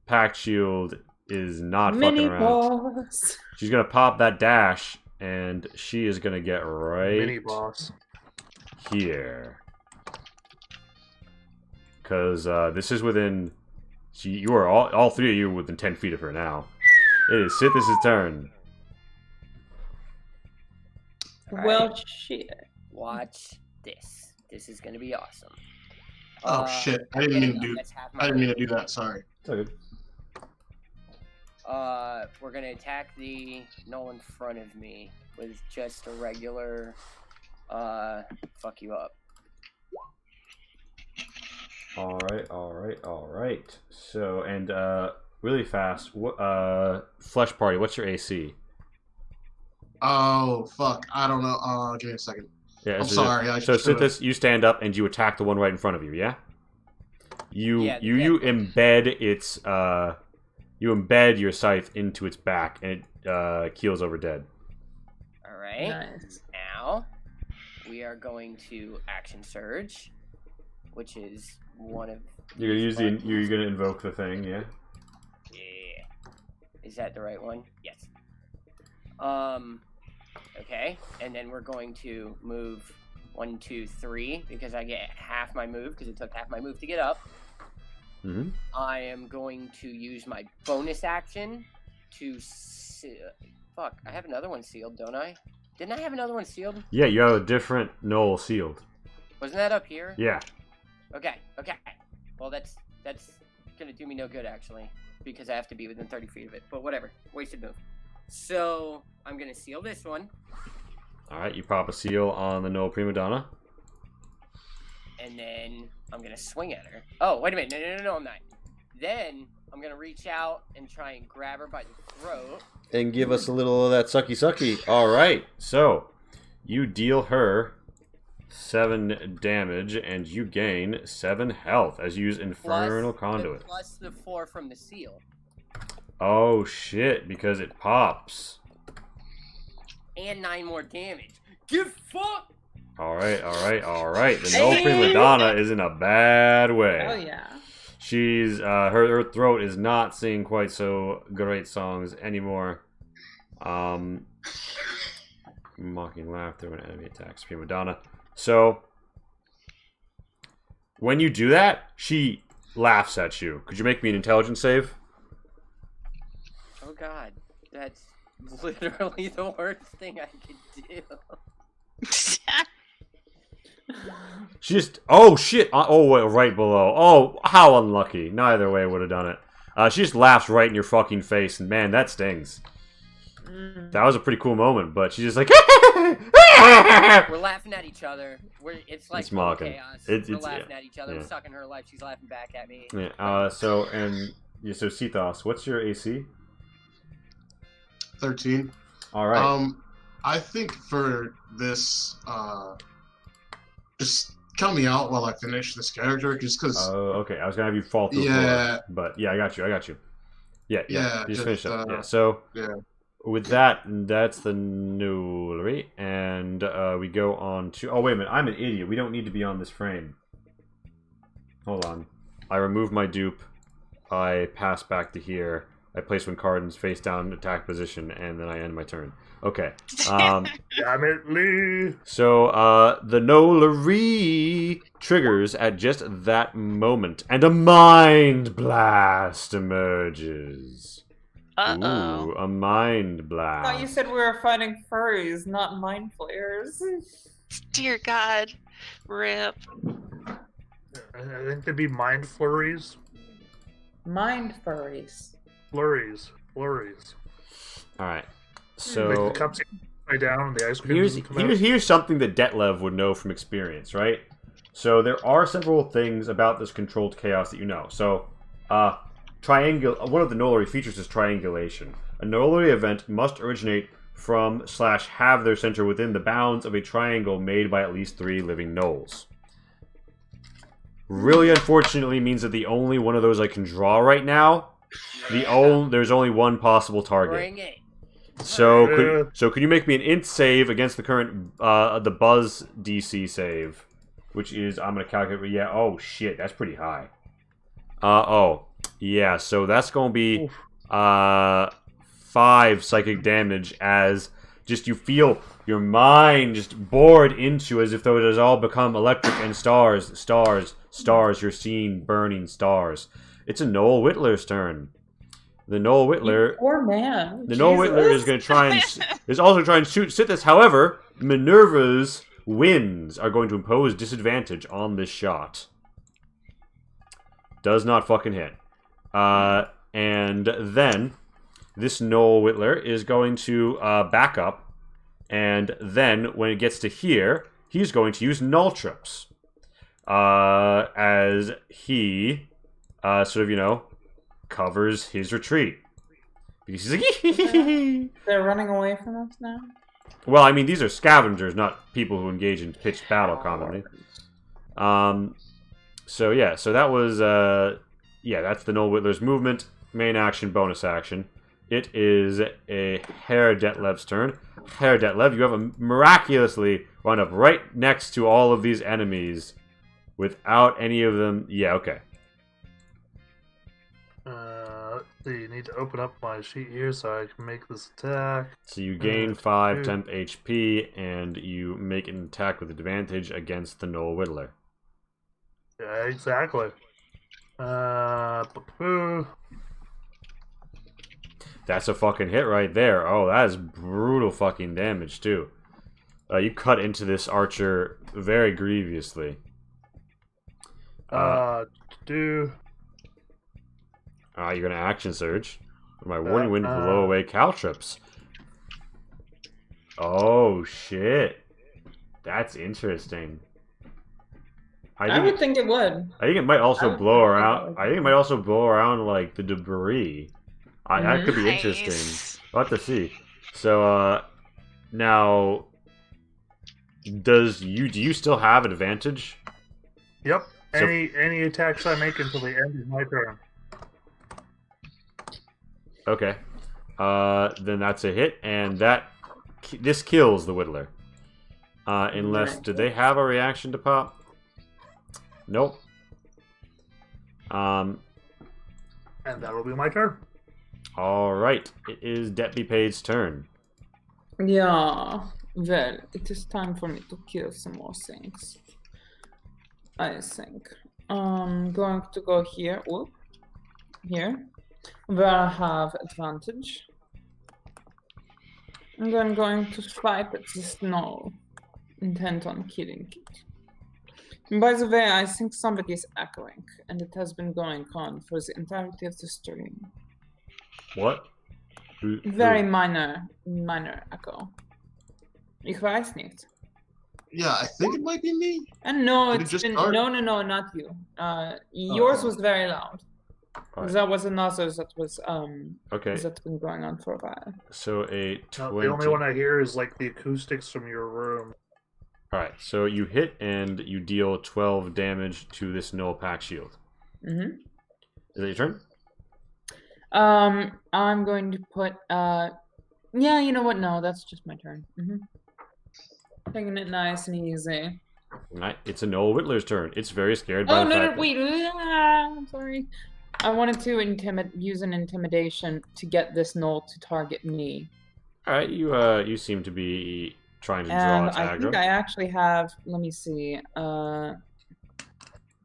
Speaker 2: pack shield is not
Speaker 1: Mini
Speaker 2: fucking around.
Speaker 1: boss.
Speaker 2: She's gonna pop that dash, and she is gonna get right
Speaker 4: Mini boss.
Speaker 2: here. Because this is within... you are all three of you are within 10 feet of her now. It is Sithis' turn.
Speaker 1: Well, shit.
Speaker 5: Watch this. This is gonna be awesome.
Speaker 6: Oh shit! I didn't mean to do. I didn't mean to do that. Sorry.
Speaker 2: It's all good.
Speaker 5: We're gonna attack the Knoll in front of me with just a regular, fuck you up.
Speaker 2: Alright. So, and, really fast, Flesh Party, what's your AC?
Speaker 6: Oh fuck! I don't know. Give me a second.
Speaker 2: Yeah,
Speaker 6: I'm sorry.
Speaker 2: So, Sithis, you stand up and you attack the one right in front of you, yeah? You embed its, you embed your scythe into its back, and it keels over dead.
Speaker 5: Alright.
Speaker 1: Nice.
Speaker 5: Now, we are going to Action Surge, which is one of...
Speaker 2: You're gonna use you're gonna invoke the thing, yeah?
Speaker 5: Yeah. Is that the right one? Yes. Okay, and then we're going to move 1, 2, 3 because I get half my move because it took half my move to get up.
Speaker 2: Mm-hmm.
Speaker 5: I am going to use my bonus action to... Fuck, I have another one sealed, don't I? Didn't I have another one sealed?
Speaker 2: Yeah, you have a different Knoll sealed.
Speaker 5: Wasn't that up here?
Speaker 2: Yeah.
Speaker 5: Okay. Well, that's gonna do me no good, actually, because I have to be within 30 feet of it. But whatever. Wasted move. So, I'm gonna seal this one.
Speaker 2: Alright, you pop a seal on the Knoll Prima Donna.
Speaker 5: And then I'm gonna swing at her. Oh, wait a minute. No, I'm not. Then I'm gonna reach out and try and grab her by the throat.
Speaker 2: And give us a little of that sucky. Alright, so you deal her 7 damage and you gain 7 health as you use Infernal Conduit.
Speaker 5: Plus the 4 from the seal.
Speaker 2: Oh shit, because it pops.
Speaker 5: And 9 more damage. Give fuck!
Speaker 2: Alright. The Knoll Prima Donna is in a bad way.
Speaker 1: Oh yeah.
Speaker 2: She's her throat is not singing quite so great songs anymore. Mocking laughter when enemy attacks Prima Donna. So when you do that, she laughs at you. Could you make me an intelligence save?
Speaker 5: Oh god, that's literally the worst thing I could do.
Speaker 2: She just... Oh, shit. Oh, wait, right below. Oh, how unlucky. Neither way would have done it. She just laughs right in your fucking face, and man, that stings. That was a pretty cool moment, but she's just like...
Speaker 5: We're laughing at each other. It's like
Speaker 2: mocking.
Speaker 5: chaos.
Speaker 2: We're
Speaker 5: laughing at each other.
Speaker 2: yeah.
Speaker 5: We're sucking her life. She's laughing back at me.
Speaker 2: Yeah, so Sithos, what's your AC?
Speaker 6: 13.
Speaker 2: Alright.
Speaker 6: I think for this, just count me out while I finish this character, just because.
Speaker 2: Oh, okay. I was gonna have you fall through the floor, but yeah, I got you. Yeah. Just finish up. Yeah. So.
Speaker 6: Yeah.
Speaker 2: With that, that's the Knollery, and we go on to... Oh, wait a minute. I'm an idiot. We don't need to be on this frame. Hold on. I remove my dupe. I pass back to here. I place one card in face down attack position, and then I end my turn. Okay.
Speaker 4: Damn it, Lee!
Speaker 2: So, the Knollery triggers at just that moment, and a Mind Blast emerges.
Speaker 3: Uh-oh.
Speaker 2: Ooh, a Mind Blast.
Speaker 1: I thought you said we were fighting furries, not mind flayers.
Speaker 3: Dear God. Rip.
Speaker 4: I think they'd be mind flurries.
Speaker 1: Mind furries.
Speaker 4: Flurries.
Speaker 2: Alright.
Speaker 4: Like
Speaker 2: So...
Speaker 4: the cups upside down and the ice cream doesn't come out.
Speaker 2: Here's something that Detlev would know from experience, right? So there are several things about this controlled chaos that you know. So, one of the Nolory features is triangulation. A Nolory event must originate from / have their center within the bounds of a triangle made by at least 3 living Gnolls. Really unfortunately means that the only one of those I can draw right now, there's only one possible target.
Speaker 5: Bring it.
Speaker 2: So could you make me an int save against the current the Buzz DC save, which is I'm gonna calculate. Yeah. Oh shit, that's pretty high. Oh yeah. So that's gonna be 5 psychic damage as just you feel your mind just bored into as if though it has all become electric and stars. You're seeing burning stars. It's a Noel Whittler's turn. The Noel Whittler.
Speaker 1: Poor man.
Speaker 2: The Noel Whittler is going to try and is also trying to sit this. However, Minerva's winds are going to impose disadvantage on this shot. Does not fucking hit. And then this Noel Whittler is going to back up, and then when it gets to here, he's going to use Null Trips as he sort of covers his retreat. Because he's like,
Speaker 1: they're running away from us now?
Speaker 2: Well, I mean, these are scavengers, not people who engage in pitched battle commonly. So yeah, so that was that's the Noel Whittler's movement, main action, bonus action. It is a Herr Detlev's turn. Herr Detlev, you have miraculously wound up right next to all of these enemies without any of them. Yeah, okay.
Speaker 4: Let's see, you need to open up my sheet here so I can make this attack.
Speaker 2: So you gain 5 temp HP, and you make an attack with advantage against the Noel Whittler.
Speaker 4: Yeah, exactly.
Speaker 2: That's a fucking hit right there. Oh, that is brutal fucking damage, too. You cut into this archer very grievously. You're going to action surge. My warning wind will blow away caltrops. Oh, shit. That's interesting.
Speaker 1: I would think it would.
Speaker 2: I think it might also blow around. I think it might also blow around like the debris. That could be interesting. We'll have to see. So now, do you still have advantage?
Speaker 4: Yep. Any attacks I make until the end of my turn.
Speaker 2: Okay. Then that's a hit, and this kills the Whittler. Unless did they have a reaction to pop? Nope.
Speaker 4: And that will be my turn.
Speaker 2: Alright. It is Deputy Page's turn.
Speaker 1: Yeah. Well, it is time for me to kill some more things. I think. I'm going to go here. Whoop. Here. Where I have advantage. And then going to swipe at this Gnoll. Intent on killing it. And by the way, I think somebody is echoing, and it has been going on for the entirety of the stream.
Speaker 2: What?
Speaker 1: Very minor echo. Ich weiß nicht.
Speaker 6: Yeah, I think it might be me.
Speaker 1: And no, it's been no, not you. Yours was very loud. Right. That was another that was
Speaker 2: okay.
Speaker 1: That's been going on for a while.
Speaker 2: So a 20.
Speaker 4: The only one I hear is like the acoustics from your room.
Speaker 2: Alright, so you hit and you deal 12 damage to this Null Pack Shield.
Speaker 1: Mm-hmm.
Speaker 2: Is that your turn?
Speaker 1: I'm going to put yeah, you know what? No, that's just my turn. Taking it nice and easy.
Speaker 2: Right. It's a Noel Whittler's turn. It's very scared by the fact
Speaker 1: wait. I'm sorry. I wanted to use an intimidation to get this Null to target me.
Speaker 2: Alright, you seem to be trying to draw its aggro.
Speaker 1: I think I actually have, let me see,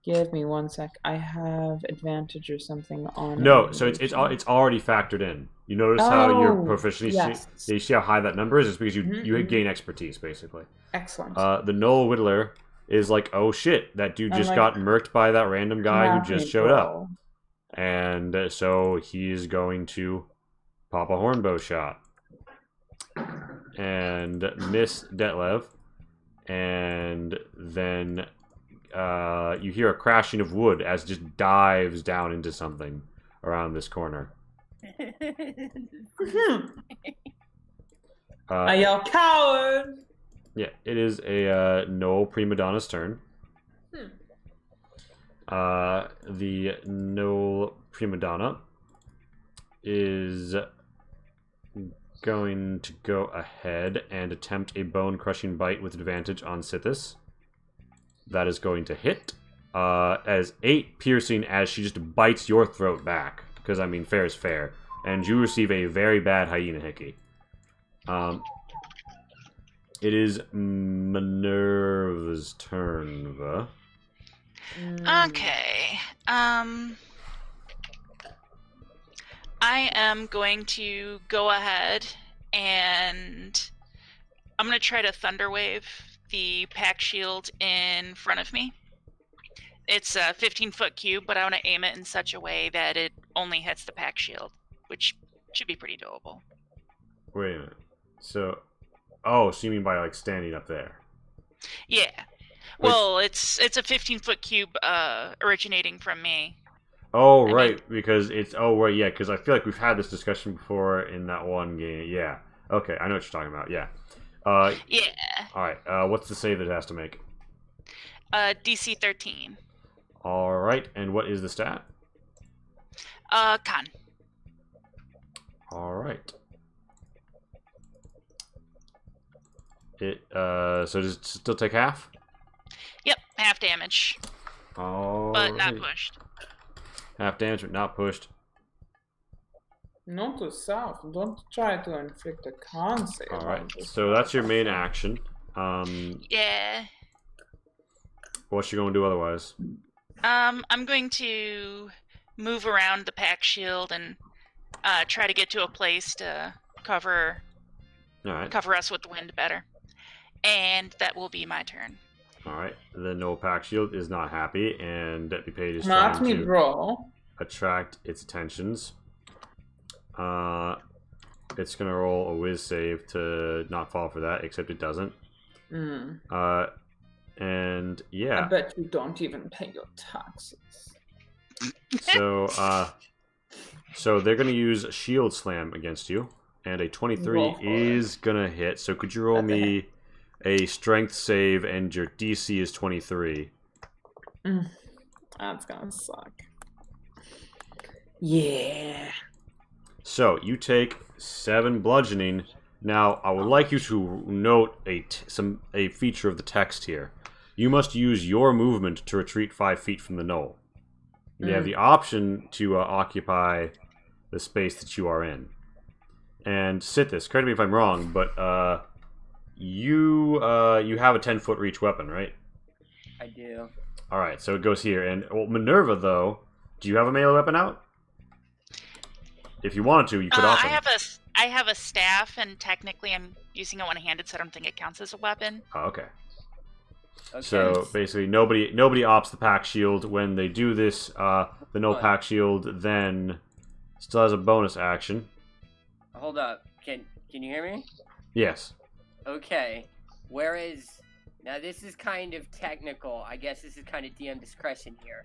Speaker 1: give me one sec. I have advantage or something on.
Speaker 2: No, so it's already factored in. You notice how your proficiency, you see how high that number is? It's because you gain expertise, basically.
Speaker 1: Excellent.
Speaker 2: The Noel Whittler is like, oh shit, that dude just got murked by that random guy who just showed up. And so he's going to pop a hornbow shot. And miss Detlev. And then you hear a crashing of wood as it just dives down into something. around this corner.
Speaker 1: I yell, coward!
Speaker 2: Yeah, it is a Noel prima donna's turn. The Noel prima donna is going to go ahead and attempt a bone-crushing bite with advantage on Sithis. That is going to hit. As 8 piercing as she just bites your throat back. Because, I mean, fair is fair. And you receive a very bad hyena hickey. It is Minerva's turn,
Speaker 3: Okay. I am going to go ahead and I'm going to try to Thunderwave the pack shield in front of me. It's a 15-foot cube, but I want to aim it in such a way that it only hits the pack shield, which should be pretty doable.
Speaker 2: Wait a minute. So, oh, so you mean by, like, standing up there?
Speaker 3: Yeah. Well, it's a 15-foot cube originating from me.
Speaker 2: Oh, right, because it's... Oh, right, yeah, because I feel like we've had this discussion before in that one game. Yeah. Okay, I know what you're talking about, yeah.
Speaker 3: Yeah.
Speaker 2: Alright, what's the save that it has to make?
Speaker 3: DC 13.
Speaker 2: Alright, and what is the stat?
Speaker 3: Con.
Speaker 2: Alright. So does it still take half?
Speaker 3: Yep, half damage.
Speaker 2: Oh,
Speaker 3: but not pushed.
Speaker 2: Half damage, but not pushed.
Speaker 1: Not to self. Don't try to inflict a con save.
Speaker 2: Alright, so that's your main action.
Speaker 3: Yeah.
Speaker 2: What's you going to do otherwise?
Speaker 3: I'm going to move around the pack shield and try to get to a place to cover us with the wind better. And that will be my turn.
Speaker 2: Alright, the no pack shield is not happy, and Deputy Page is
Speaker 1: Not
Speaker 2: trying
Speaker 1: me,
Speaker 2: to
Speaker 1: bro.
Speaker 2: attract its attentions. It's gonna roll a whiz save to not fall for that, except it doesn't. And yeah.
Speaker 1: I bet you don't even pay your taxes.
Speaker 2: So they're gonna use Shield Slam against you, and a 23 is gonna hit. So could you roll me a Strength save, and your DC is 23.
Speaker 1: That's gonna suck. Yeah.
Speaker 2: So you take 7 bludgeoning. Now I would like you to note a feature of the text here. You must use your movement to retreat 5 feet from the knoll. You have the option to occupy the space that you are in. And Sithis, correct me if I'm wrong, but you have a 10-foot reach weapon, right?
Speaker 5: I do.
Speaker 2: All right, so it goes here. And well, Minerva, though, do you have a melee weapon out? If you wanted to, you could offer.
Speaker 3: I have a staff, and technically I'm using it one-handed, so I don't think it counts as a weapon.
Speaker 2: Oh, okay. So basically, nobody opts the pack shield. When they do this, the no pack shield then still has a bonus action.
Speaker 5: Hold up. Can you hear me?
Speaker 2: Yes.
Speaker 5: Okay. Whereas, now this is kind of technical. I guess this is kind of DM discretion here.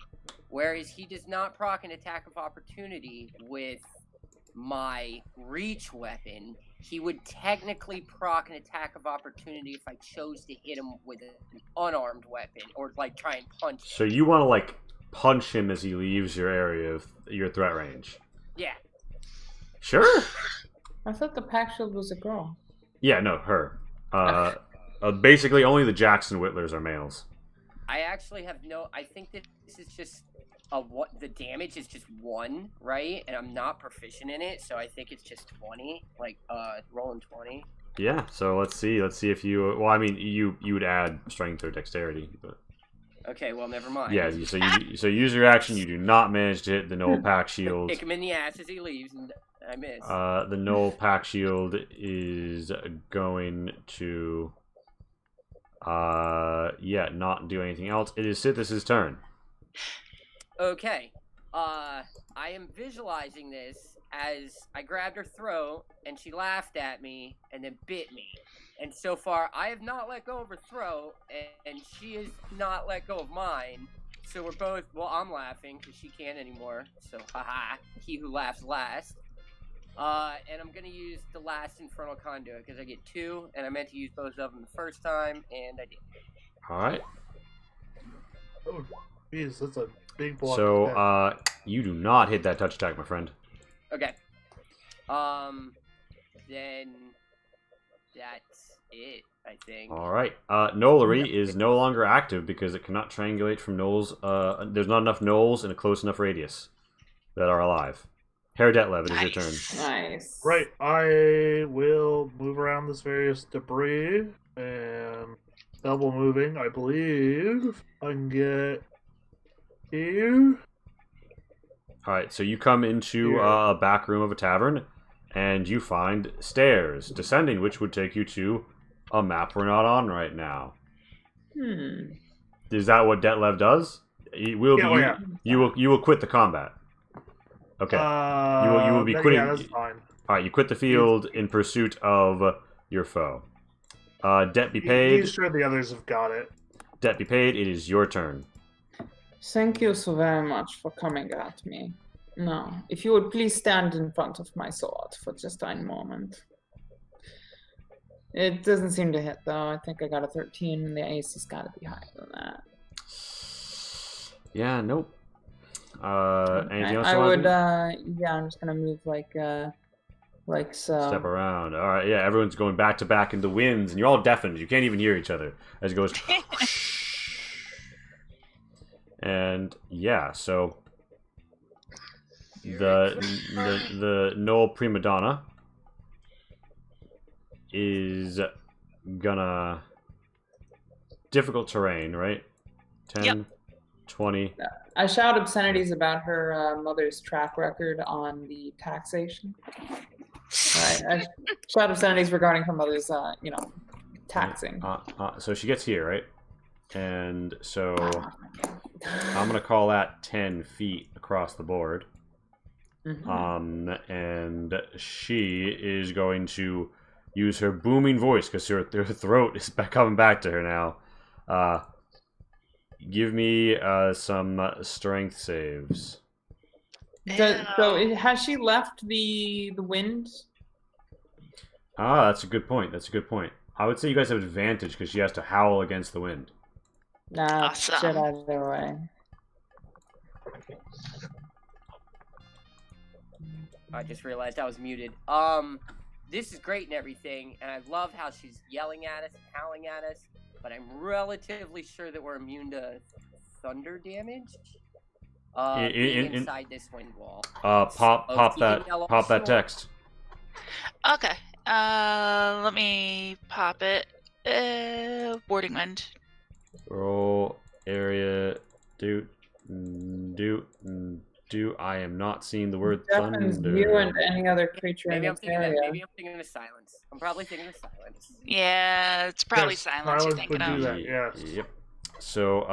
Speaker 5: Whereas he does not proc an attack of opportunity with my reach weapon, he would technically proc an attack of opportunity if I chose to hit him with an unarmed weapon, or like try and punch him.
Speaker 2: So you want to like punch him as he leaves your area of your threat range?
Speaker 5: Yeah.
Speaker 2: Sure.
Speaker 1: I thought the pack shield was a girl.
Speaker 2: Yeah, no, her. Basically, only the Jackson Whittlers are males.
Speaker 5: I actually have no. I think that this is just what the damage is just 1, right? And I'm not proficient in it, so I think it's just 20. Like rolling 20.
Speaker 2: Yeah. So let's see if you. Well, I mean, you would add strength or dexterity, but.
Speaker 5: Okay, well, never mind.
Speaker 2: Yeah. So use your action. You do not manage to hit the Noel pack shield.
Speaker 5: Kick him in the ass as he leaves, and I miss.
Speaker 2: The Noel pack shield is going to. Not do anything else. It is Sithis' turn.
Speaker 5: Okay. I am visualizing this as I grabbed her throat and she laughed at me and then bit me. And so far, I have not let go of her throat and she has not let go of mine. So we're both. Well, I'm laughing because she can't anymore. So haha, he who laughs last. And I'm gonna use the last Infernal Conduit because I get 2, and I meant to use both of them the first time, and I did.
Speaker 2: All right.
Speaker 4: Oh, jeez, that's a big block.
Speaker 2: So, you do not hit that touch attack, my friend.
Speaker 5: Okay. Then that's it, I think.
Speaker 2: All right. Knollery is no longer active because it cannot triangulate from gnolls. There's not enough gnolls in a close enough radius that are alive. Herr Detlev, it is your turn.
Speaker 1: Nice.
Speaker 4: Right, I will move around this various debris and double moving. I believe I can get here.
Speaker 2: All right. So you come into a back room of a tavern, and you find stairs descending, which would take you to a map we're not on right now. Is that what Detlev does? You will quit the combat. Okay. You will be quitting.
Speaker 4: Yeah, that's fine.
Speaker 2: All right. You quit the field in pursuit of your foe. Debt be paid.
Speaker 4: He's sure the others have got it.
Speaker 2: Debt be paid. It is your turn.
Speaker 1: Thank you so very much for coming at me. No, if you would please stand in front of my sword for just a moment. It doesn't seem to hit, though. I think I got a 13, and the ace has got to be higher than that.
Speaker 2: Yeah, nope. Anything else?
Speaker 1: I would, yeah, I'm just gonna move like so.
Speaker 2: Step around. All right, yeah, everyone's going back to back in the winds, and you're all deafened. You can't even hear each other as it goes. And yeah, so the Noel Prima Donna is gonna difficult terrain, right? 10,
Speaker 3: Yep.
Speaker 2: 20.
Speaker 1: I shout obscenities about her mother's track record on the taxation. Right. I shout obscenities regarding her mother's, taxing.
Speaker 2: So she gets here, right? And so I'm gonna call that 10 feet across the board. And she is going to use her booming voice because her throat is coming back to her now. Give me some strength saves.
Speaker 1: So has she left the wind?
Speaker 2: That's a good point. I would say you guys have advantage because she has to howl against the wind.
Speaker 1: Nah,
Speaker 3: Awesome.
Speaker 1: shit either way.
Speaker 5: I just realized I was muted. This is great and everything, and I love how she's yelling at us and howling at us, but I'm relatively sure that we're immune to thunder damage. Being inside this wind wall.
Speaker 2: Pop that text.
Speaker 3: Okay. Let me pop it. Boarding wind.
Speaker 2: Roll area do. I am not seeing the word
Speaker 1: Deafens
Speaker 2: thunder.
Speaker 1: you and any other creature
Speaker 5: Maybe
Speaker 1: in
Speaker 5: I'm
Speaker 1: this
Speaker 5: thinking
Speaker 1: area.
Speaker 5: maybe I'm thinking of silence. I'm probably thinking of silence.
Speaker 3: Yeah, it's probably
Speaker 4: Yes,
Speaker 3: silence you're
Speaker 4: silence
Speaker 3: thinking
Speaker 4: would do
Speaker 3: of.
Speaker 4: that. Yes.
Speaker 2: Yep. So,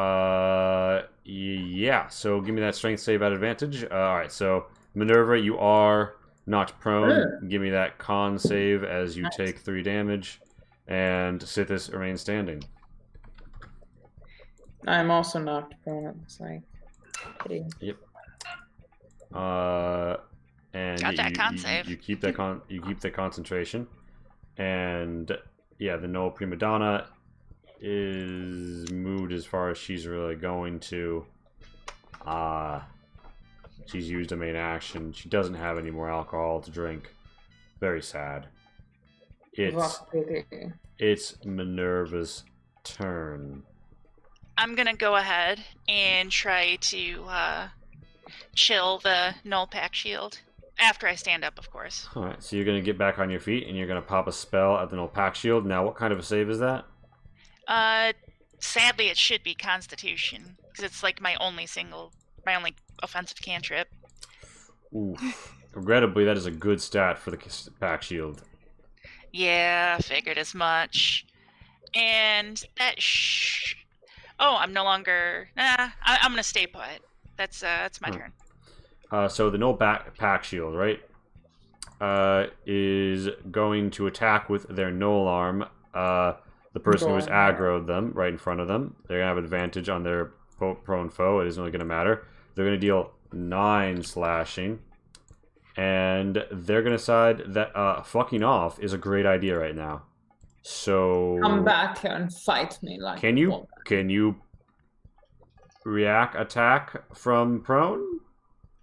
Speaker 2: yeah. So give me that strength save at advantage. All right. So Minerva, you are knocked prone. Give me that con save as you take 3 damage, and Sithis remains standing.
Speaker 1: I'm also knocked prone, it looks like. Pity.
Speaker 2: Yep. And
Speaker 3: Got that con save.
Speaker 2: You keep that concentration, and yeah, the Noel Prima Donna is moved as far as she's really going to. She's used a main action. She doesn't have any more alcohol to drink. Very sad. It's Minerva's turn.
Speaker 3: I'm gonna go ahead and try to chill the null pack shield after I stand up, of course.
Speaker 2: All right, so you're gonna get back on your feet and you're gonna pop a spell at the null pack shield. Now, what kind of a save is that?
Speaker 3: Sadly, it should be Constitution because it's like my only offensive cantrip.
Speaker 2: Ooh, regrettably, that is a good stat for the pack shield.
Speaker 3: Yeah, figured as much. And that oh, I'm no longer. I'm gonna stay put. That's my turn.
Speaker 2: So the null pack shield, right? Is going to attack with their null arm. The person who has aggroed them right in front of them. They're gonna have advantage on their prone foe, it isn't really going to matter. They're going to deal 9 slashing. And they're going to decide that fucking off is a great idea right now. So...
Speaker 1: Come back here and fight me like
Speaker 2: Can you react attack from prone?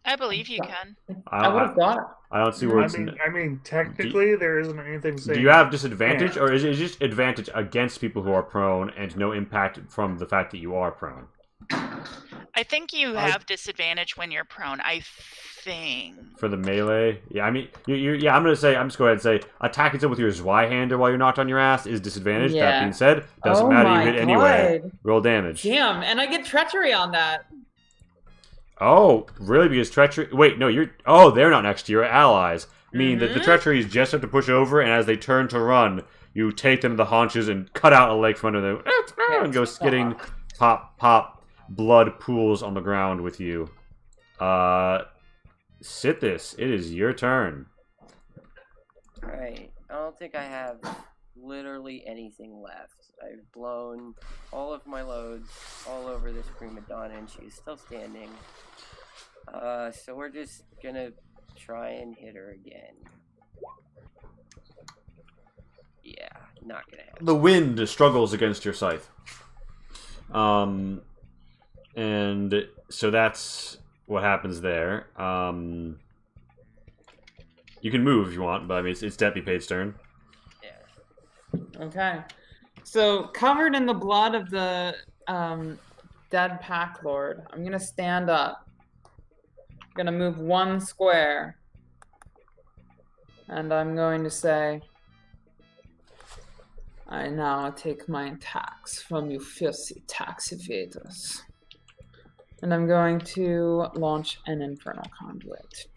Speaker 3: I believe you can.
Speaker 1: I would have thought.
Speaker 2: I don't see where it's...
Speaker 4: I mean, technically, there isn't anything saying...
Speaker 2: Do you have disadvantage, or is it just advantage against people who are prone and no impact from the fact that you are prone?
Speaker 3: I think you have disadvantage when you're prone. I think.
Speaker 2: For the melee? Yeah, I mean, I'm just going to go ahead and say, attacking someone with your Zweihander while you're knocked on your ass is disadvantage.
Speaker 1: Yeah.
Speaker 2: That being said, doesn't matter, you hit anyway. Roll damage.
Speaker 1: Damn, and I get treachery on that.
Speaker 2: Oh, really? Because treachery... Wait, no, you're... Oh, they're not next to your allies. I mean, the treachery is just have to push over, and as they turn to run, you take them to the haunches and cut out a leg from under them and go skidding, pop, pop, blood pools on the ground with you. Sit this. It is your turn.
Speaker 5: Alright, I don't think I have literally anything left. I've blown all of my loads all over this prima donna, and she's still standing. So we're just gonna try and hit her again. Yeah, not gonna happen.
Speaker 2: The wind struggles against your scythe. And so that's what happens there. You can move if you want, but I mean, it's Deputy Page's turn.
Speaker 5: Yeah.
Speaker 1: Okay. So, covered in the blood of the dead pack lord, I'm going to stand up. I'm going to move 1 square. And I'm going to say, I now take my tax from you filthy tax evaders. And I'm going to launch an infernal conduit.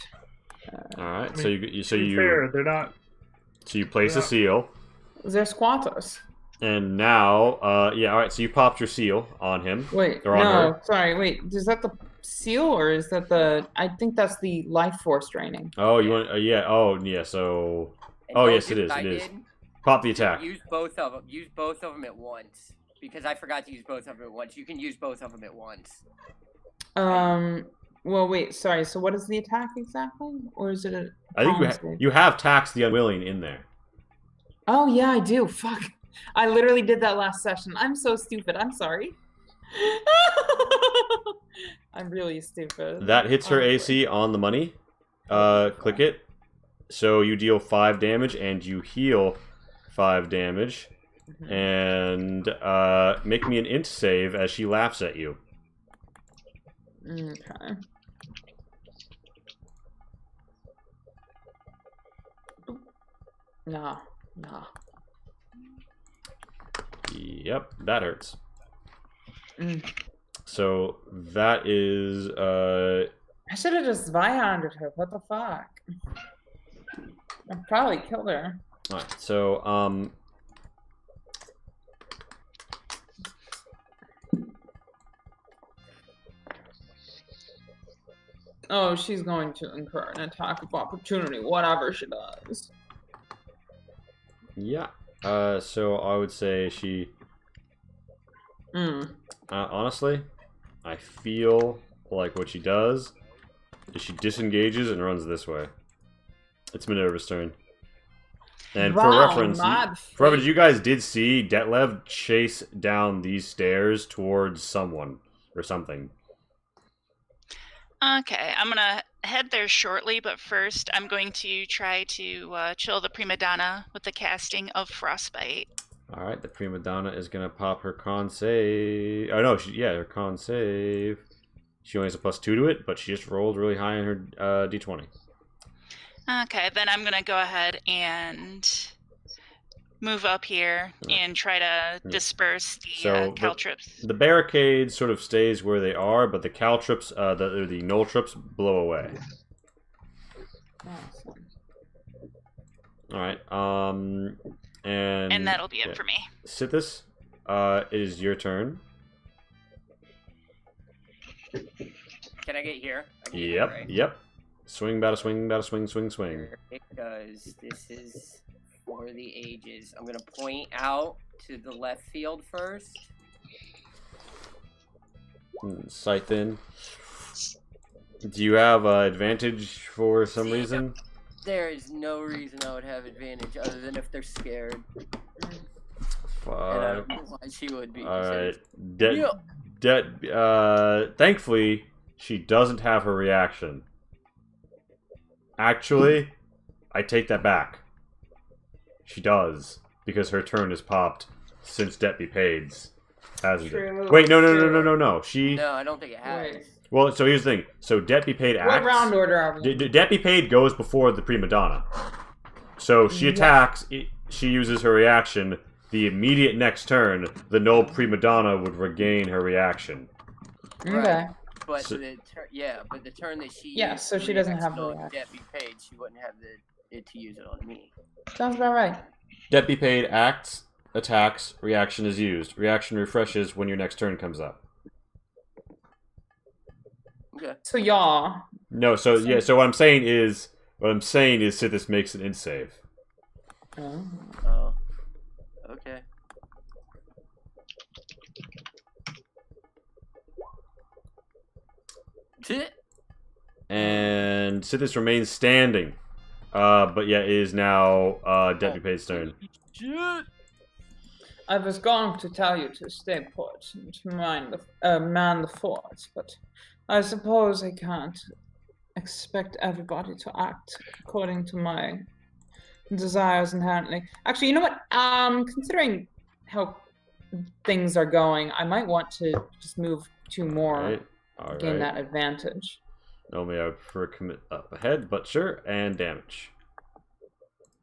Speaker 2: All right.
Speaker 4: I mean, fair, they're not.
Speaker 2: So you place a seal.
Speaker 1: They're squatters.
Speaker 2: And now, yeah, all right. So you popped your seal on him.
Speaker 1: Wait,
Speaker 2: or on
Speaker 1: no,
Speaker 2: her.
Speaker 1: sorry. Wait, is that the seal or is that the? I think that's the life force draining.
Speaker 2: Oh, you want? Yeah. Oh, yeah. So.
Speaker 5: And
Speaker 2: Oh,
Speaker 5: don't
Speaker 2: yes,
Speaker 5: do
Speaker 2: it is.
Speaker 5: what I
Speaker 2: It is.
Speaker 5: did.
Speaker 2: Pop the attack.
Speaker 5: Use both of them. Use both of them at once. Because I forgot to use both of them at once. You can use both of them at once.
Speaker 1: Well, wait. Sorry. So, what is the attack exactly, or is it a?
Speaker 2: I think you have tax the unwilling in there.
Speaker 1: Oh yeah, I do. Fuck. I literally did that last session. I'm so stupid. I'm sorry. I'm really stupid.
Speaker 2: That hits her
Speaker 1: Honestly.
Speaker 2: AC on the money. Click it. So you deal 5 damage and you heal 5 damage. And make me an int save as she laughs at you.
Speaker 1: Okay. No.
Speaker 2: Yep, that hurts.
Speaker 1: Mm.
Speaker 2: So that is
Speaker 1: I should have just Zweihanded her. What the fuck? I probably killed her.
Speaker 2: alright, so
Speaker 1: Oh, she's going to incur an attack of opportunity, whatever she does.
Speaker 2: yeah. So I would say she honestly, I feel like what she does is she disengages and runs this way. It's Minerva's turn. And for reference, you guys did see Detlev chase down these stairs towards someone or something.
Speaker 3: Okay, I'm gonna head there shortly, but first I'm going to try to chill the prima donna with the casting of Frostbite.
Speaker 2: All right, the prima donna is gonna pop her con save. Oh no, her con save. She only has a +2 to it, but she just rolled really high on her d20.
Speaker 3: Okay, then I'm gonna go ahead and move up here and try to disperse the caltrops.
Speaker 2: The barricade sort of stays where they are, but the caltrops, the nulltrops, blow away.
Speaker 1: Awesome.
Speaker 2: All right, and
Speaker 3: that'll be it for me.
Speaker 2: Sithis, it is your turn.
Speaker 5: Can I get here?
Speaker 2: Yep,
Speaker 5: right?
Speaker 2: Yep. Swing, bada swing, bada swing, swing, swing.
Speaker 5: Because this is for the ages. I'm gonna point out to the left field first.
Speaker 2: Scythe. Do you have advantage for some reason?
Speaker 5: There is no reason I would have advantage other than if they're scared.
Speaker 2: Fuck.
Speaker 5: And I don't know why she would be.
Speaker 2: Alright.
Speaker 5: Yeah.
Speaker 2: Thankfully, she doesn't have her reaction. Actually, I take that back. She does, because her turn is popped since debt be paid's. Hasn't it? Wait, no. She.
Speaker 5: No, I don't think it has.
Speaker 1: Wait.
Speaker 2: Well, so here's the thing. So debt be paid acts.
Speaker 1: What round order are we?
Speaker 2: Debt be paid goes before the prima donna. So she attacks. She uses her reaction. The immediate next turn, the null prima donna would regain her reaction.
Speaker 1: Okay.
Speaker 5: Right. But
Speaker 2: So-
Speaker 5: but the turn that she
Speaker 1: Yeah, so she doesn't have the
Speaker 5: no
Speaker 1: reaction.
Speaker 5: debt be paid, she wouldn't have it to use it on me.
Speaker 1: Sounds about right.
Speaker 2: Debt be paid acts, attacks, reaction is used. Reaction refreshes when your next turn comes up.
Speaker 5: Okay.
Speaker 1: So y'all.
Speaker 2: No, so yeah, so what I'm saying is Sithis makes an int save.
Speaker 1: Oh.
Speaker 5: Oh. Okay.
Speaker 2: And Sithis remains standing. But yeah, it is now debt be paid's turn.
Speaker 5: Shit.
Speaker 1: I was going to tell you to stay put and to man the fort, but I suppose I can't expect everybody to act according to my desires inherently. Actually, you know what? Considering how things are going, I might want to just move 2 more,
Speaker 2: Alright.
Speaker 1: gain that advantage.
Speaker 2: Only I prefer commit up ahead, but sure, and damage.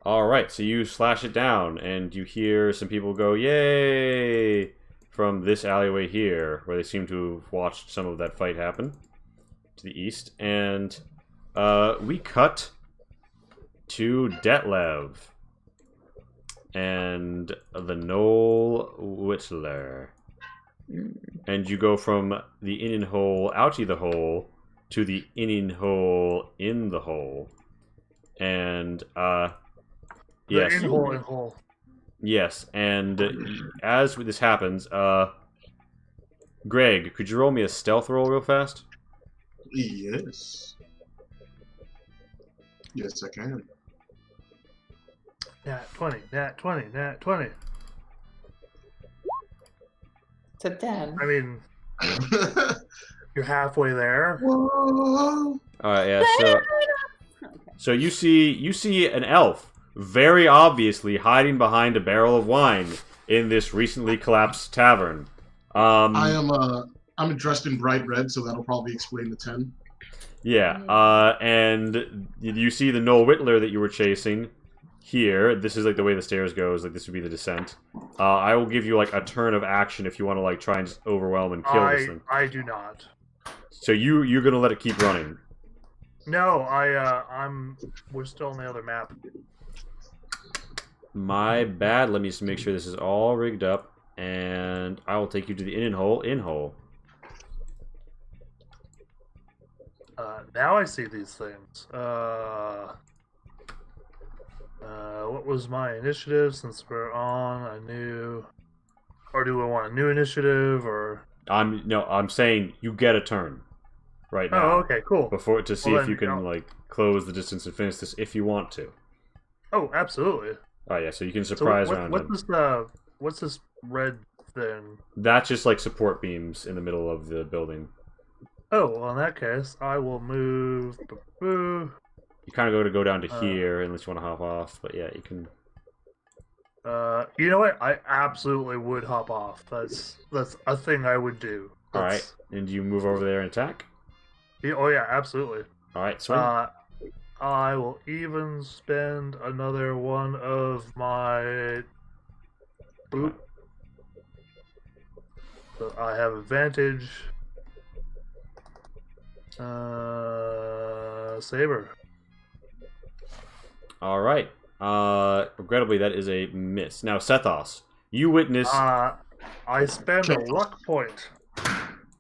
Speaker 2: Alright, so you slash it down, and you hear some people go, yay! From this alleyway here, where they seem to have watched some of that fight happen. To the east. And we cut to Detlev. And the Knoll Whittler. And you go from the in hole out to the hole to the in hole in the hole. And yes.
Speaker 4: In hole.
Speaker 2: Yes, and as this happens, Greg, could you roll me a stealth roll real fast?
Speaker 6: Yes. Yes, I can.
Speaker 4: Nat 20, nat 20, nat 20.
Speaker 1: It's a 10.
Speaker 4: I mean, you're halfway there.
Speaker 6: Whoa.
Speaker 2: Yeah. So you see an elf very obviously hiding behind a barrel of wine in this recently collapsed tavern.
Speaker 6: I'm dressed in bright red, so that'll probably explain the 10.
Speaker 2: Yeah. And you see the Knoll Whittler that you were chasing. Here, this is like the way the stairs goes. Like this would be the descent. I will give you like a turn of action if you want to like try and just overwhelm and kill this thing.
Speaker 4: I do not.
Speaker 2: So you're gonna let it keep running.
Speaker 4: No, we're still on the other map.
Speaker 2: My bad. Let me just make sure this is all rigged up, and I will take you to the in hole.
Speaker 4: Now I see these things. What was my initiative since we're on a new... Or do we want a new initiative, or...
Speaker 2: I'm saying you get a turn right now.
Speaker 4: Oh, okay, cool.
Speaker 2: Before to see
Speaker 4: Well,
Speaker 2: if you
Speaker 4: then,
Speaker 2: can like close the distance and finish this if you want to.
Speaker 4: Oh, absolutely.
Speaker 2: Oh yeah, so you can surprise around him.
Speaker 4: What's this red thing?
Speaker 2: That's just like support beams in the middle of the building.
Speaker 4: Oh, well, in that case, I will move...
Speaker 2: You kind of go down to here unless you want to hop off, but yeah, you can.
Speaker 4: You know what? I absolutely would hop off. That's a thing I would do.
Speaker 2: All right, and you move over there and attack.
Speaker 4: Yeah, oh yeah, absolutely.
Speaker 2: All right, swing.
Speaker 4: I will even spend another one of my boop. So I have advantage. Saber.
Speaker 2: All right. Regrettably, that is a miss. Now, Sethos, you witness.
Speaker 4: I spend a luck point.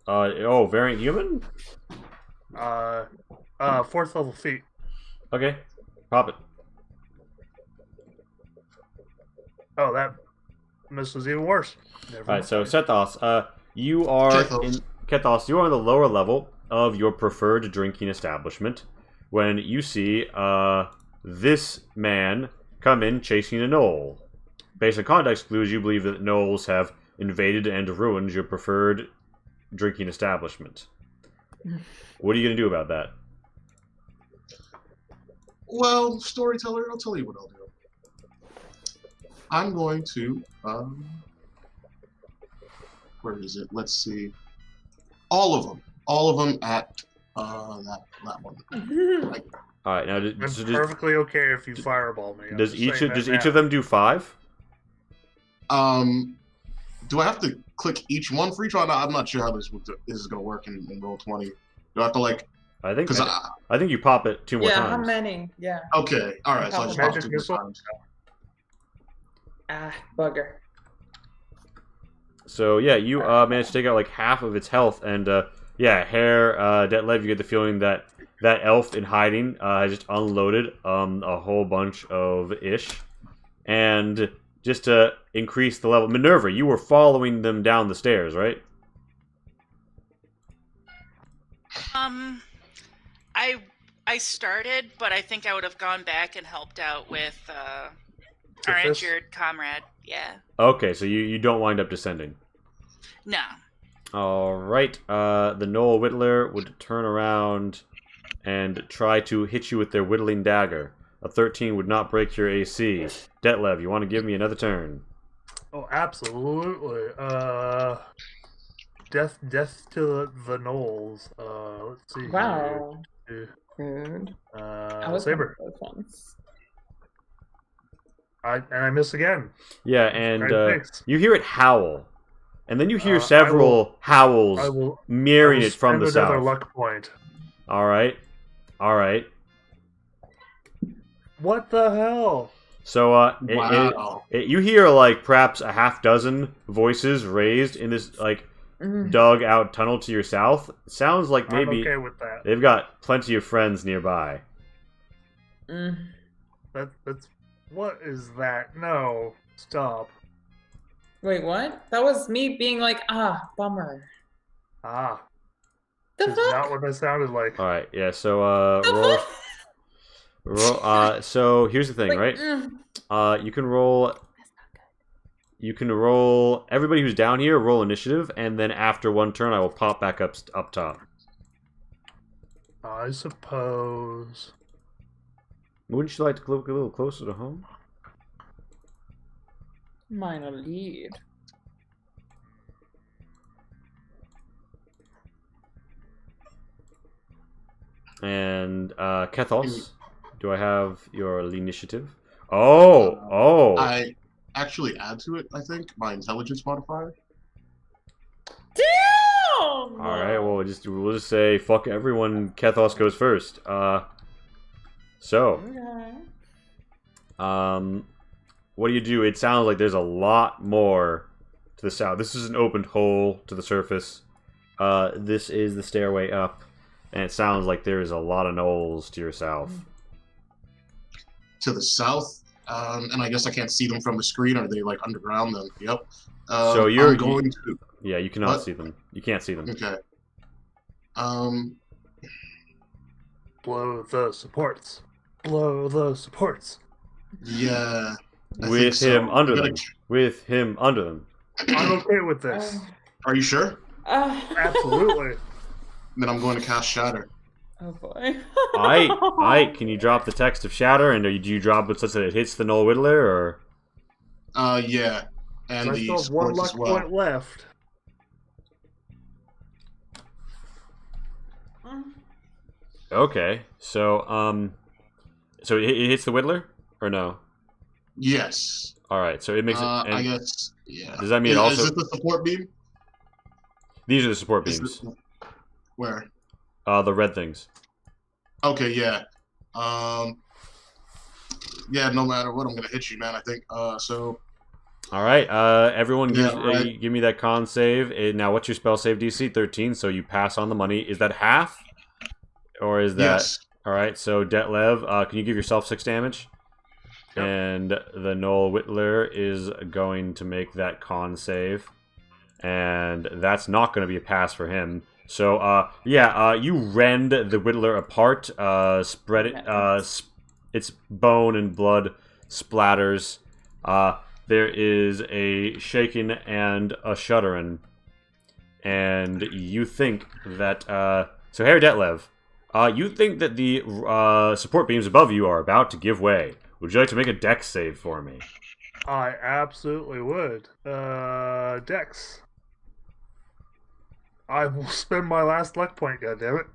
Speaker 2: Variant human.
Speaker 4: 4th level feat.
Speaker 2: Okay, pop it.
Speaker 4: Oh, that miss was even worse.
Speaker 2: All right, so Sethos, you are Kethos, you are on the lower level of your preferred drinking establishment when you see this man come in chasing a gnoll. Based on context clues, you believe that gnolls have invaded and ruined your preferred drinking establishment. What are you going to do about that?
Speaker 6: Well, storyteller, I'll tell you what I'll do. I'm going to, where is it? Let's see. All of them at that one.
Speaker 2: All right, now
Speaker 4: I'm perfectly okay if you fireball me.
Speaker 2: Does each of them do 5?
Speaker 6: Do I have to click each one for each one? I'm not sure how this is going to work in Roll20. Do I have to like?
Speaker 2: I think you pop it 2 more times.
Speaker 1: Yeah, how many? Yeah.
Speaker 6: Okay, all right. So I just pop it 2 more times.
Speaker 1: Ah, bugger.
Speaker 2: So yeah, you managed to take out like half of its health, and yeah, Detlev, you get the feeling that that elf in hiding has just unloaded a whole bunch of ish, and just to increase the level. Minerva, you were following them down the stairs, right?
Speaker 3: I started, but I think I would have gone back and helped out with our injured comrade. Yeah.
Speaker 2: Okay, so you don't wind up descending.
Speaker 3: No.
Speaker 2: All right. The Gnoll Whittler would turn around and try to hit you with their whittling dagger. A 13 would not break your AC. Detlev, you want to give me another turn?
Speaker 4: Oh, absolutely. Death to the Knolls. Let's see.
Speaker 1: Wow.
Speaker 4: Rude.
Speaker 1: I was
Speaker 4: Saber.
Speaker 1: those ones.
Speaker 4: I miss again.
Speaker 2: Yeah, and you hear it howl, and then you hear several howls mirroring it from the south.
Speaker 4: Another luck point.
Speaker 2: All right.
Speaker 4: What the hell?
Speaker 2: So,
Speaker 6: wow.
Speaker 2: You hear like perhaps a half dozen voices raised in this like dug out tunnel to your south. Sounds like maybe
Speaker 4: I'm okay with that.
Speaker 2: They've got plenty of friends nearby.
Speaker 4: That's what is that? No, stop.
Speaker 1: Wait, what? That was me being like, bummer.
Speaker 4: The
Speaker 1: fuck?
Speaker 4: Not what that sounded like.
Speaker 2: All right, yeah. So roll. So here's the thing, right? You can roll. You can roll. Everybody who's down here, roll initiative, and then after one turn, I will pop back up top.
Speaker 4: I suppose.
Speaker 2: Wouldn't you like to look a little closer to home?
Speaker 1: Minor lead.
Speaker 2: And Kethos, do I have your initiative? Oh!
Speaker 6: I actually add to it, I think, my intelligence modifier.
Speaker 1: Damn!
Speaker 2: All right, well, we'll just say fuck everyone. Kethos goes first. So, what do you do? It sounds like there's a lot more to the south. This is an opened hole to the surface. This is the stairway up, and it sounds like there's a lot of gnolls to your south.
Speaker 6: To the south, and I guess I can't see them from the screen. Are they like underground? Then, yep.
Speaker 2: So you're
Speaker 6: going to.
Speaker 2: Yeah, you cannot see them. You can't see them.
Speaker 6: Okay.
Speaker 4: Blow the supports. Blow the supports.
Speaker 6: Yeah.
Speaker 2: With him under them. With him under them.
Speaker 4: I'm okay with this.
Speaker 6: Are you sure?
Speaker 4: Absolutely.
Speaker 6: Then I'm going to cast Shatter.
Speaker 1: Oh boy.
Speaker 2: Alright, can you drop the text of Shatter, and do you drop it such that it hits the Gnoll Whittler, or?
Speaker 6: Yeah. And
Speaker 4: so I still have one luck point left.
Speaker 2: Okay, so so it hits the Whittler, or no?
Speaker 6: Yes.
Speaker 2: All right, so it makes it.
Speaker 6: I guess. Yeah.
Speaker 2: Does that mean also?
Speaker 6: Is it the support beam?
Speaker 2: These are the support beams.
Speaker 6: Where?
Speaker 2: The red things.
Speaker 6: Okay. Yeah. Yeah. No matter what, I'm gonna hit you, man. I think. So.
Speaker 2: All right. Everyone, give me that con save. Now, what's your spell save DC? 13. So you pass on the money. Is that half? Or is that...
Speaker 6: Yes.
Speaker 2: All right, so Detlev, can you give yourself 6 damage? Yep. And the Gnoll Whittler is going to make that con save. and that's not going to be a pass for him. So, you rend the Whittler apart, spread it, its bone and blood splatters. There is a shaking and a shuddering. And you think that, so Herr Detlev, you think that the support beams above you are about to give way. Would you like to make a dex save for me?
Speaker 4: I absolutely would. Dex. I will spend my last luck point, goddammit.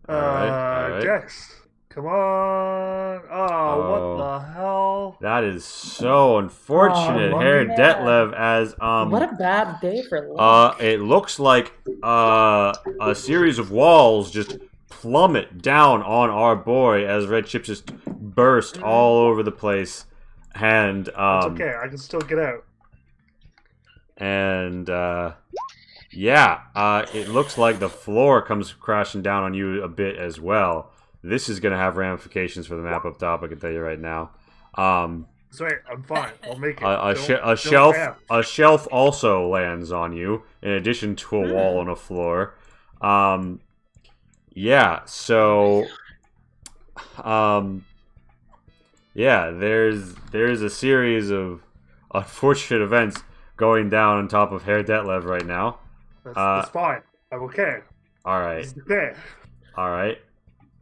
Speaker 2: Alright.
Speaker 4: Dex. Come on. Oh, what the hell?
Speaker 2: That is so unfortunate, Herr Detlev, as
Speaker 1: What a bad day for luck.
Speaker 2: it looks like a series of walls just plummet down on our boy as red chips just burst all over the place. And
Speaker 4: It's okay, I can still get out.
Speaker 2: And it looks like the floor comes crashing down on you a bit as well. This is going to have ramifications for the map up top, I can tell you right now.
Speaker 4: Sorry, I'm fine. I'll make it.
Speaker 2: A shelf also lands on you, in addition to a wall and a floor. There's a series of unfortunate events going down on top of Herr Detlev right now.
Speaker 4: That's fine. I'm okay.
Speaker 2: Alright.
Speaker 4: Okay.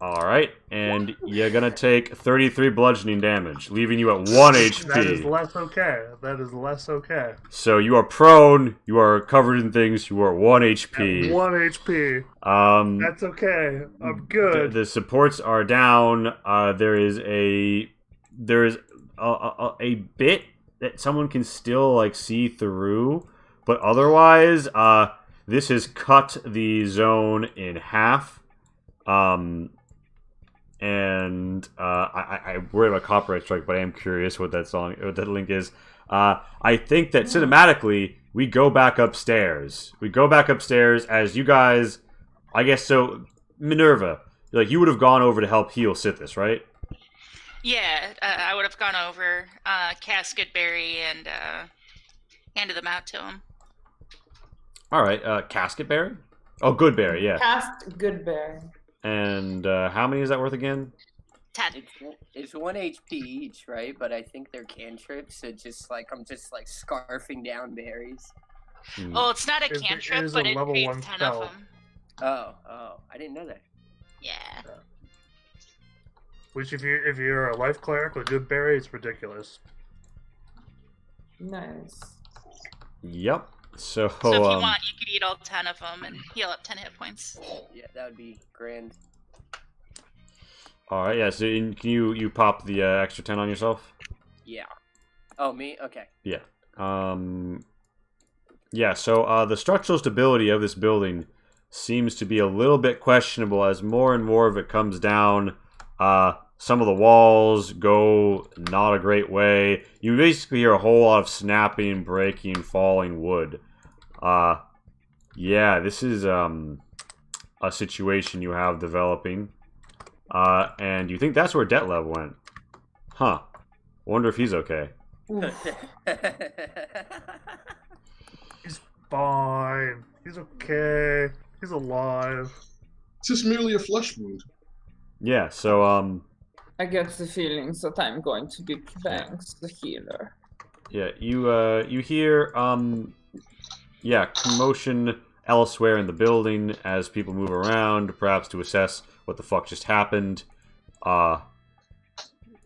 Speaker 2: Alright, and you're gonna take 33 bludgeoning damage, leaving you at 1 HP.
Speaker 4: That is less okay.
Speaker 2: So you are prone, you are covered in things, you are 1 HP.
Speaker 4: At 1 HP. That's okay. I'm good.
Speaker 2: The supports are down. There is a bit that someone can still see through, but otherwise, this has cut the zone in half. I worry about copyright strike, but I am curious what that link is. I think that cinematically, we go back upstairs. As you guys, I guess so. Minerva, you would have gone over to help heal Sithis, right?
Speaker 3: Yeah, I would have gone over, cast Goodberry, and handed them out to him.
Speaker 2: All right, Casketberry? Oh, Goodberry, yeah.
Speaker 1: Cast Goodberry.
Speaker 2: And how many is that worth again?
Speaker 3: 10.
Speaker 5: It's 1 HP each, right? But I think they're cantrips, so I'm just scarfing down berries.
Speaker 3: Oh, it's not a cantrip, but it creates 10 of them.
Speaker 5: Oh, I didn't know that.
Speaker 3: Yeah.
Speaker 4: Which, if you're a life cleric with good berry, it's ridiculous.
Speaker 1: Nice.
Speaker 2: Yep. So if
Speaker 3: you want, you could eat all 10 of them and heal up 10 hit points.
Speaker 5: Yeah, that would be grand.
Speaker 2: All right. Yeah. So can you pop the extra 10 on yourself?
Speaker 5: Yeah. Oh, me? Okay.
Speaker 2: Yeah. Yeah. So the structural stability of this building seems to be a little bit questionable as more and more of it comes down. Some of the walls go not a great way. You basically hear a whole lot of snapping, breaking, falling wood. This is a situation you have developing. And you think that's where Detlev went. Huh. Wonder if he's okay.
Speaker 4: He's fine. He's okay. He's alive.
Speaker 6: It's just merely a flesh wound.
Speaker 2: Yeah, so,
Speaker 1: I get the feeling that I'm going to be playing the healer.
Speaker 2: Yeah, you hear, commotion elsewhere in the building as people move around, perhaps to assess what the fuck just happened.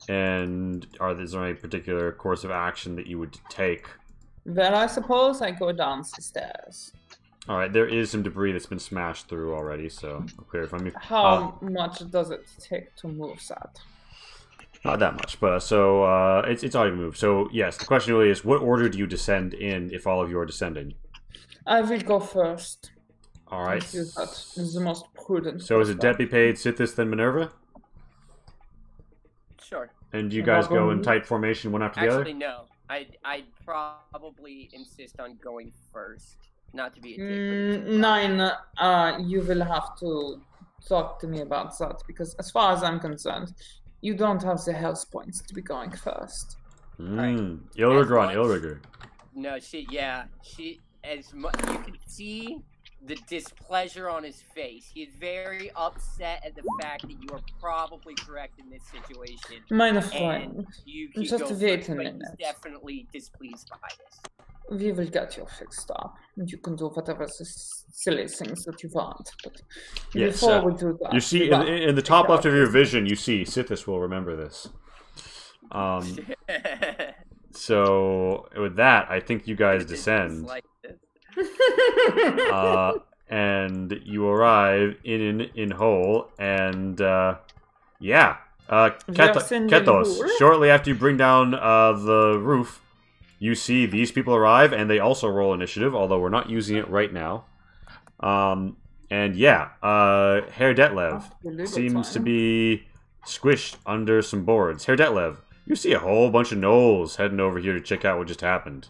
Speaker 2: And is there any particular course of action that you would take?
Speaker 1: Well, I suppose I go down the stairs.
Speaker 2: Alright, there is some debris that's been smashed through already, so I'll clear it from you.
Speaker 1: How much does it take to move that?
Speaker 2: Not that much, but so it's already moved. So yes, the question really is, what order do you descend in if all of you are descending?
Speaker 1: I will go first.
Speaker 2: All right.
Speaker 1: That is the most prudent.
Speaker 2: So is it Deputy Paid, Sithis, then Minerva?
Speaker 5: Sure.
Speaker 2: And do you guys go in tight formation one after the other?
Speaker 5: Actually, no. I'd probably insist on going first, not to be a dick.
Speaker 1: Nine. You will have to talk to me about that because, as far as I'm concerned, you don't have the health points to be going first.
Speaker 2: Illrigger on Illrigger.
Speaker 5: No, she as much. You can see the displeasure on his face. He is very upset at the fact that you are probably correct in this situation.
Speaker 1: Meine
Speaker 5: And
Speaker 1: Freund,
Speaker 5: you can
Speaker 1: just
Speaker 5: go
Speaker 1: wait
Speaker 5: first,
Speaker 1: a
Speaker 5: but
Speaker 1: minute.
Speaker 5: he's definitely displeased by this.
Speaker 1: We will get you fixed up, and you can do whatever silly things that you want. But
Speaker 2: Yes,
Speaker 1: before we do that,
Speaker 2: you see in the top left of your vision, you see Sithis will remember this. So with that, I think you guys descend.
Speaker 5: Like this.
Speaker 2: And you arrive in Hole, and Ketos. Shortly after you bring down the roof, you see these people arrive, and they also roll initiative, although we're not using it right now. And Herr Detlev seems to be squished under some boards. Herr Detlev, you see a whole bunch of gnolls heading over here to check out what just happened.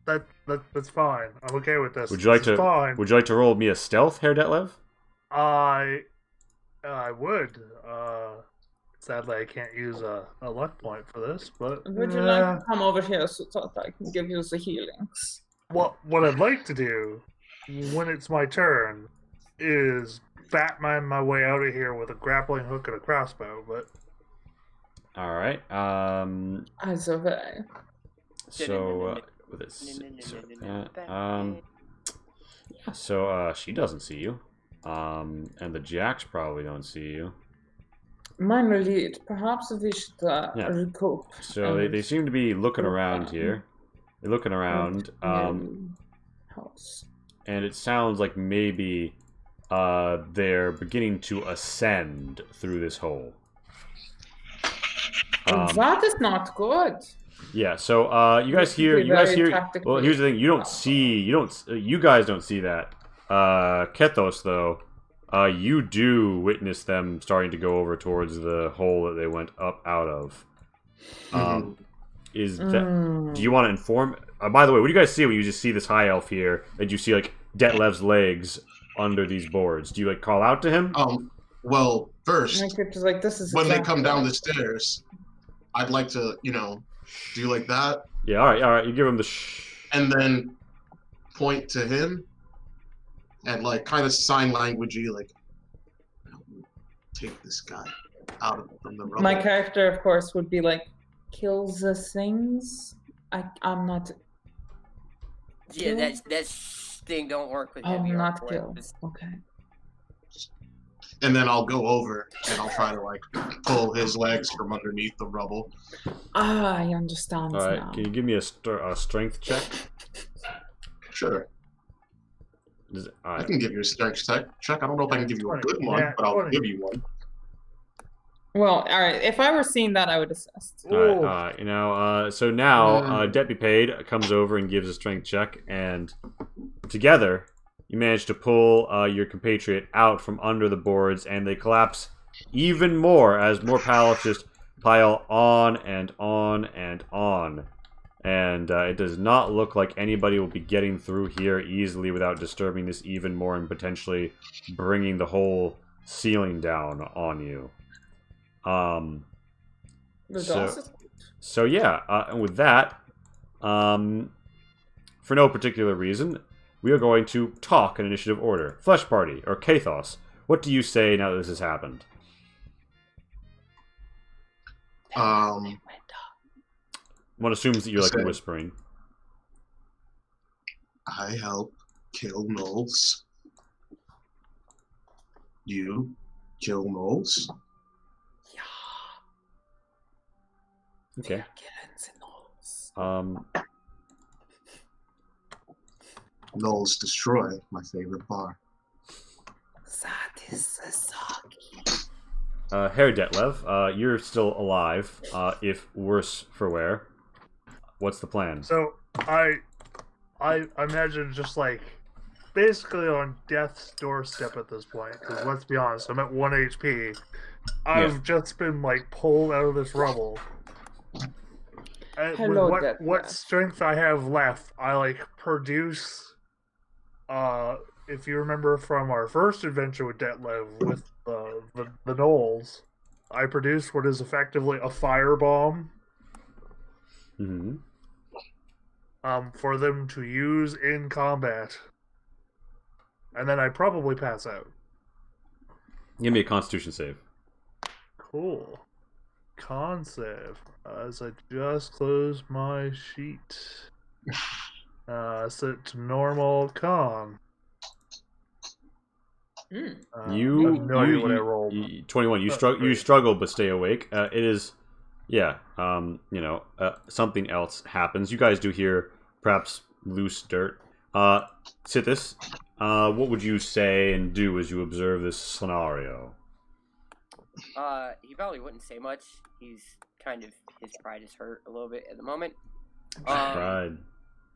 Speaker 4: That's fine. I'm okay with this.
Speaker 2: Would you like
Speaker 4: This is
Speaker 2: to?
Speaker 4: fine.
Speaker 2: Would you like to roll me a stealth, Herr Detlev?
Speaker 4: I would. Sadly, I can't use a luck point for this, but
Speaker 1: Would you like to come over here so that I can give you the healings?
Speaker 4: what I'd like to do when it's my turn is Batman my way out of here with a grappling hook and a crossbow. But
Speaker 2: All right.
Speaker 1: Either way.
Speaker 2: So with this, so she doesn't see you, and the Jacks probably don't see you.
Speaker 1: Meine Lied, perhaps we should recoup.
Speaker 2: So they seem to be looking around here. They're looking around,
Speaker 1: house.
Speaker 2: and it sounds like maybe they're beginning to ascend through this hole.
Speaker 1: That is not good.
Speaker 2: Yeah, so you guys hear. Well, here's the thing: you guys don't see that. Kethos, though, you do witness them starting to go over towards the hole that they went up out of. Is that? Do you want to inform? By the way, what do you guys see when you just see this high elf here? And you see like Detlev's legs under these boards. Do you like call out to him?
Speaker 6: Well, first,
Speaker 1: like, this is
Speaker 6: when they come down the stairs, I'd like to, do like that.
Speaker 2: Yeah, all right. You give him the
Speaker 6: and then point to him and like kind of sign languagey, like take this guy out from the rubble.
Speaker 1: My character, of course, would be like, kill the things. I'm not.
Speaker 5: Yeah, that thing don't work with him.
Speaker 1: Oh, not kill. Okay.
Speaker 6: And then I'll go over and I'll try to like pull his legs from underneath the rubble.
Speaker 1: I understand.
Speaker 2: All right,
Speaker 1: now.
Speaker 2: can you give me a strength check?
Speaker 6: Sure.
Speaker 2: Right.
Speaker 6: I can give you a strength check. I don't know if I can give you a good one, but I'll give you one.
Speaker 1: Well, all right. If I were seeing that, I would assist.
Speaker 2: All right, so now Deputy Paid comes over and gives a strength check, and together you manage to pull your compatriot out from under the boards, and they collapse even more as more pallets just pile on and on and on. And it does not look like anybody will be getting through here easily without disturbing this even more and potentially bringing the whole ceiling down on you. And with that, for no particular reason, we are going to talk in initiative order. Flesh Party, or Kathos, what do you say now that this has happened? One assumes that you're like whispering.
Speaker 6: I help kill gnolls. You kill gnolls?
Speaker 2: Okay.
Speaker 6: Gnolls destroy my favorite bar.
Speaker 1: That is a soggy.
Speaker 2: Herr Detlev, you're still alive, if worse for wear. What's the plan?
Speaker 4: So I imagine just like basically on death's doorstep at this point. Because let's be honest, I'm at 1 HP. I've just been like pulled out of this rubble.
Speaker 1: Hello,
Speaker 4: with what strength I have left, I like produce. If you remember from our first adventure with Detlev with the gnolls, I produced what is effectively a firebomb.
Speaker 2: Mm-hmm.
Speaker 4: for them to use in combat. And then I probably pass out.
Speaker 2: Give me a Constitution save.
Speaker 4: Cool. Con save. As I just closed my sheet. Set to normal con.
Speaker 1: Mm.
Speaker 4: I have no idea what I rolled.
Speaker 2: 21. You struggle, but stay awake. It is, yeah. Something else happens. You guys do hear perhaps loose dirt. Sithis, what would you say and do as you observe this scenario?
Speaker 5: He probably wouldn't say much. He's kind of, his pride is hurt a little bit at the moment.
Speaker 2: Pride.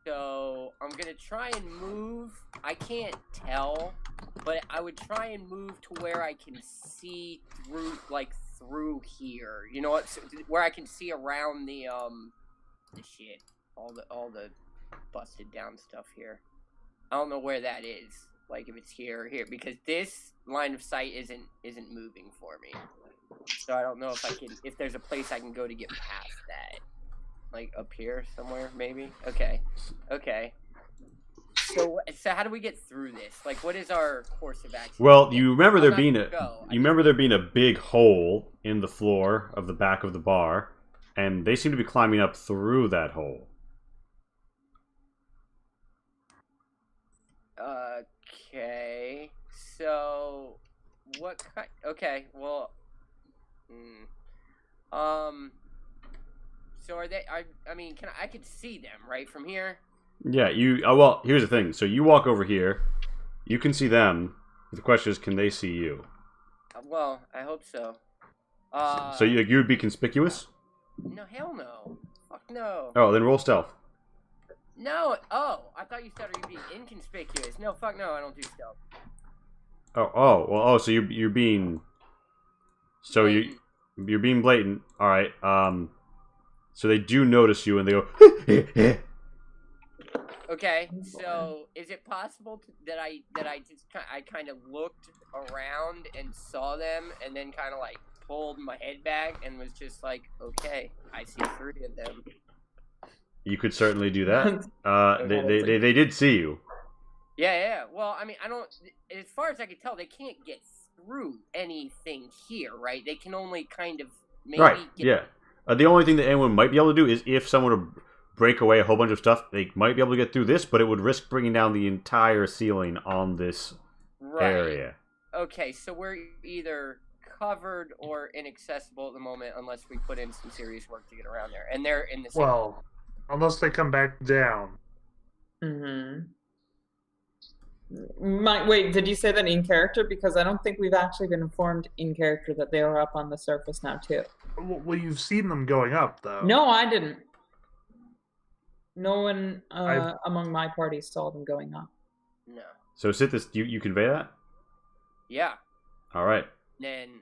Speaker 5: So I'm gonna try and move. I can't tell, but I would try and move to where I can see through here. You know what? So, where I can see around the shit, all the busted down stuff here. I don't know where that is. Like if it's here or here, because this line of sight isn't moving for me. So I don't know if there's a place I can go to get past that. Like up here somewhere, maybe? Okay. So how do we get through this? Like, what is our course of action?
Speaker 2: Well, you remember there being a big hole in the floor of the back of the bar, and they seem to be climbing up through that hole.
Speaker 5: Okay. So what kind? Okay. Well. So are they? I mean, I could see them right from here.
Speaker 2: Yeah, well, here's the thing. So you walk over here, you can see them. The question is, can they see you?
Speaker 5: Well, I hope so.
Speaker 2: So you would be conspicuous?
Speaker 5: No, hell no. Fuck no.
Speaker 2: Oh, then roll stealth.
Speaker 5: No. Oh, I thought you said you'd be inconspicuous. No, fuck no. I don't do stealth.
Speaker 2: So you're being. So
Speaker 5: Blatant.
Speaker 2: you're being blatant. All right. So they do notice you, and they go.
Speaker 5: Okay, so is it possible that I kind of looked around and saw them, and then kind of like pulled my head back and was just like, okay, I see 3 of them.
Speaker 2: You could certainly do that. They did see you.
Speaker 5: Yeah. Well, I mean, I don't. As far as I can tell, they can't get through anything here, right? They can only kind of maybe.
Speaker 2: Right. Yeah. The only thing that anyone might be able to do is if someone would break away a whole bunch of stuff, they might be able to get through this, but it would risk bringing down the entire ceiling on this area.
Speaker 5: Okay, so we're either covered or inaccessible at the moment unless we put in some serious work to get around there. And they're in the same.
Speaker 4: Well, unless they come back down.
Speaker 1: Mm-hmm. Wait, did you say that in character? Because I don't think we've actually been informed in character that they are up on the surface now, too.
Speaker 4: Well, you've seen them going up, though.
Speaker 1: No, I didn't. No one among my party saw them going up.
Speaker 5: No.
Speaker 2: So, Sithis, you convey that?
Speaker 5: Yeah.
Speaker 2: All right.
Speaker 5: Then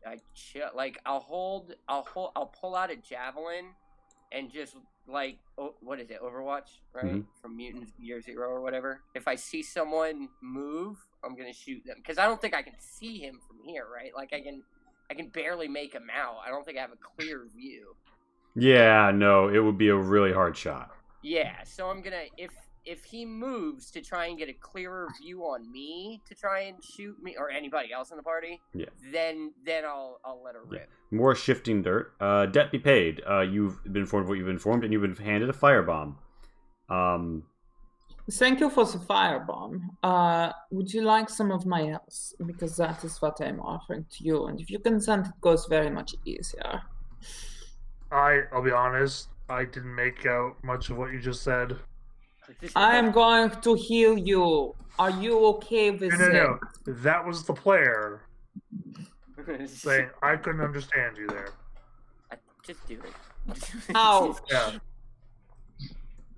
Speaker 5: I chill. Like I'll pull out a javelin, and just like what is it? Overwatch, right?
Speaker 2: Mm-hmm.
Speaker 5: From Mutant Year Zero or whatever. If I see someone move, I'm gonna shoot them because I don't think I can see him from here, right? Like I can barely make him out. I don't think I have a clear view.
Speaker 2: Yeah, no, it would be a really hard shot.
Speaker 5: Yeah, so I'm gonna if he moves to try and get a clearer view on me to try and shoot me or anybody else in the party,
Speaker 2: yeah,
Speaker 5: then I'll let her rip.
Speaker 2: Yeah. More shifting dirt. Debt be paid. You've been informed what you've been informed, and you've been handed a firebomb.
Speaker 1: Thank you for the firebomb. Would you like some of my else? Because that is what I'm offering to you, and if you consent, it goes very much easier.
Speaker 4: I'll be honest, I didn't make out much of what you just said.
Speaker 1: I am going to heal you. Are you okay with it?
Speaker 4: No. That was the player saying I couldn't understand you there.
Speaker 5: Just do it.
Speaker 1: Ouch.
Speaker 4: Yeah.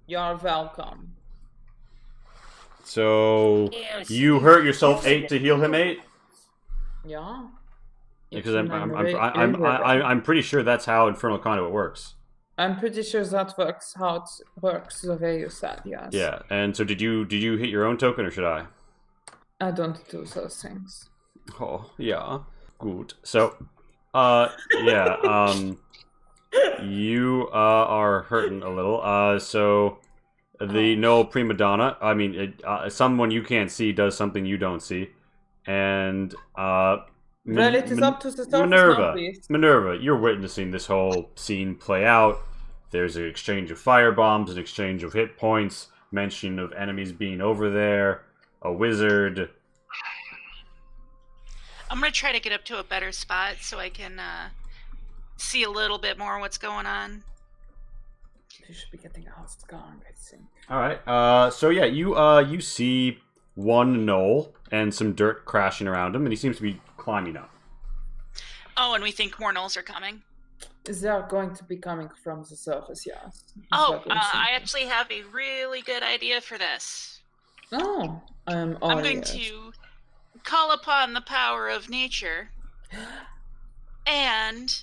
Speaker 1: You're welcome.
Speaker 2: So you hurt yourself 8 to heal him 8?
Speaker 1: Yeah.
Speaker 2: Because I'm pretty sure that's how Infernal Conduit works.
Speaker 1: I'm pretty sure that works how it works the way you said, yes.
Speaker 2: Yeah, and so did you hit your own token or should I?
Speaker 1: I don't do those things.
Speaker 2: Oh, yeah. Good. So, you are hurting a little. So The no prima donna. I mean, someone you can't see does something you don't see, and
Speaker 1: Well, it is up to the surface now,
Speaker 2: Minerva.
Speaker 1: please.
Speaker 2: Minerva, you're witnessing this whole scene play out. There's an exchange of firebombs, an exchange of hit points, mention of enemies being over there, a wizard.
Speaker 3: I'm gonna try to get up to a better spot so I can see a little bit more what's going on.
Speaker 1: You should be getting a house going, I think.
Speaker 2: All right. So yeah, you see one knoll and some dirt crashing around him, and he seems to be climbing up.
Speaker 3: Oh, and we think more gnolls are coming.
Speaker 1: They are going to be coming from the surface, yes.
Speaker 3: Oh, I actually have a really good idea for this.
Speaker 1: Oh, I'm
Speaker 3: going to call upon the power of nature and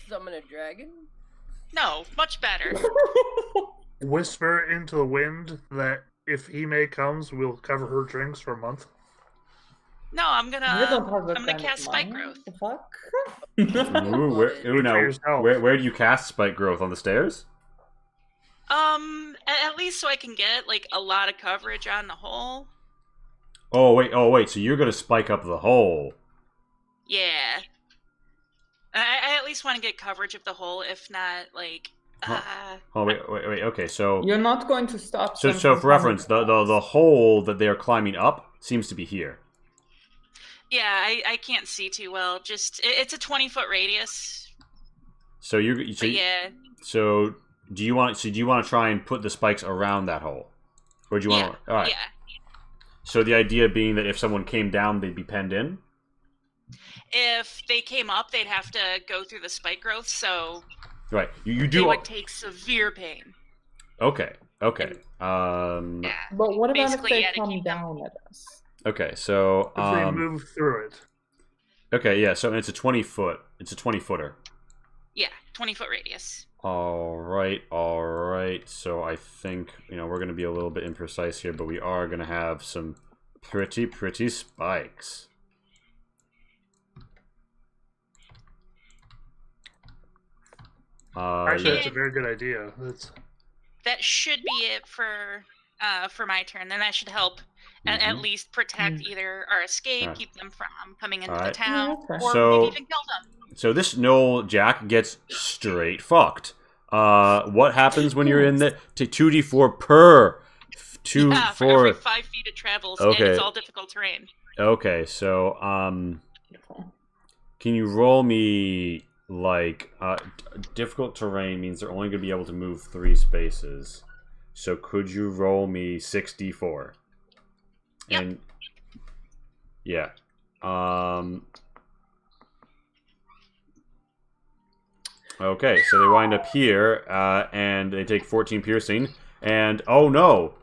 Speaker 5: summon a dragon?
Speaker 3: No, much better.
Speaker 4: Whisper into the wind that if Hime comes, we'll cover her drinks for a month.
Speaker 3: No, I'm gonna cast spike growth.
Speaker 1: The fuck?
Speaker 2: Where do you cast spike growth? On the stairs?
Speaker 3: At least so I can get like a lot of coverage on the hole.
Speaker 2: Oh wait. So you're gonna spike up the hole?
Speaker 3: Yeah. I at least want to get coverage of the hole, if not like.
Speaker 2: Oh wait. Okay, so
Speaker 1: you're not going to stop.
Speaker 2: So for reference, the hole that they are climbing up seems to be here.
Speaker 3: Yeah, I can't see too well. Just it's a 20-foot radius.
Speaker 2: So
Speaker 3: yeah.
Speaker 2: So do you want to try and put the spikes around that hole, or do you want? All right.
Speaker 3: Yeah.
Speaker 2: So the idea being that if someone came down, they'd be penned in.
Speaker 3: If they came up, they'd have to go through the spike growth. So.
Speaker 2: Right. You do.
Speaker 3: They would take severe pain.
Speaker 2: Okay.
Speaker 3: Yeah.
Speaker 1: But what about if
Speaker 3: Basically,
Speaker 1: they come down at us?
Speaker 2: Okay, so
Speaker 4: if they move through it.
Speaker 2: Okay, yeah, so it's a 20-foot. It's a 20-footer.
Speaker 3: Yeah, 20-foot radius.
Speaker 2: All right. So I think, we're going to be a little bit imprecise here, but we are going to have some pretty spikes.
Speaker 4: Actually, that's a very good idea.
Speaker 3: That should be it for my turn. Then that should help at least protect either our escape, keep them from coming into the town, or maybe even kill them.
Speaker 2: So this Knoll Jack gets straight fucked. What happens when you're in the 2d4 per
Speaker 3: for every 5 feet it travels, and it's all difficult terrain.
Speaker 2: Okay, so can you roll me difficult terrain means they're only going to be able to move 3 spaces. So could you roll me 6d4?
Speaker 3: Yep.
Speaker 2: And yeah. Okay, so they wind up here, and they take 14 piercing, and oh no,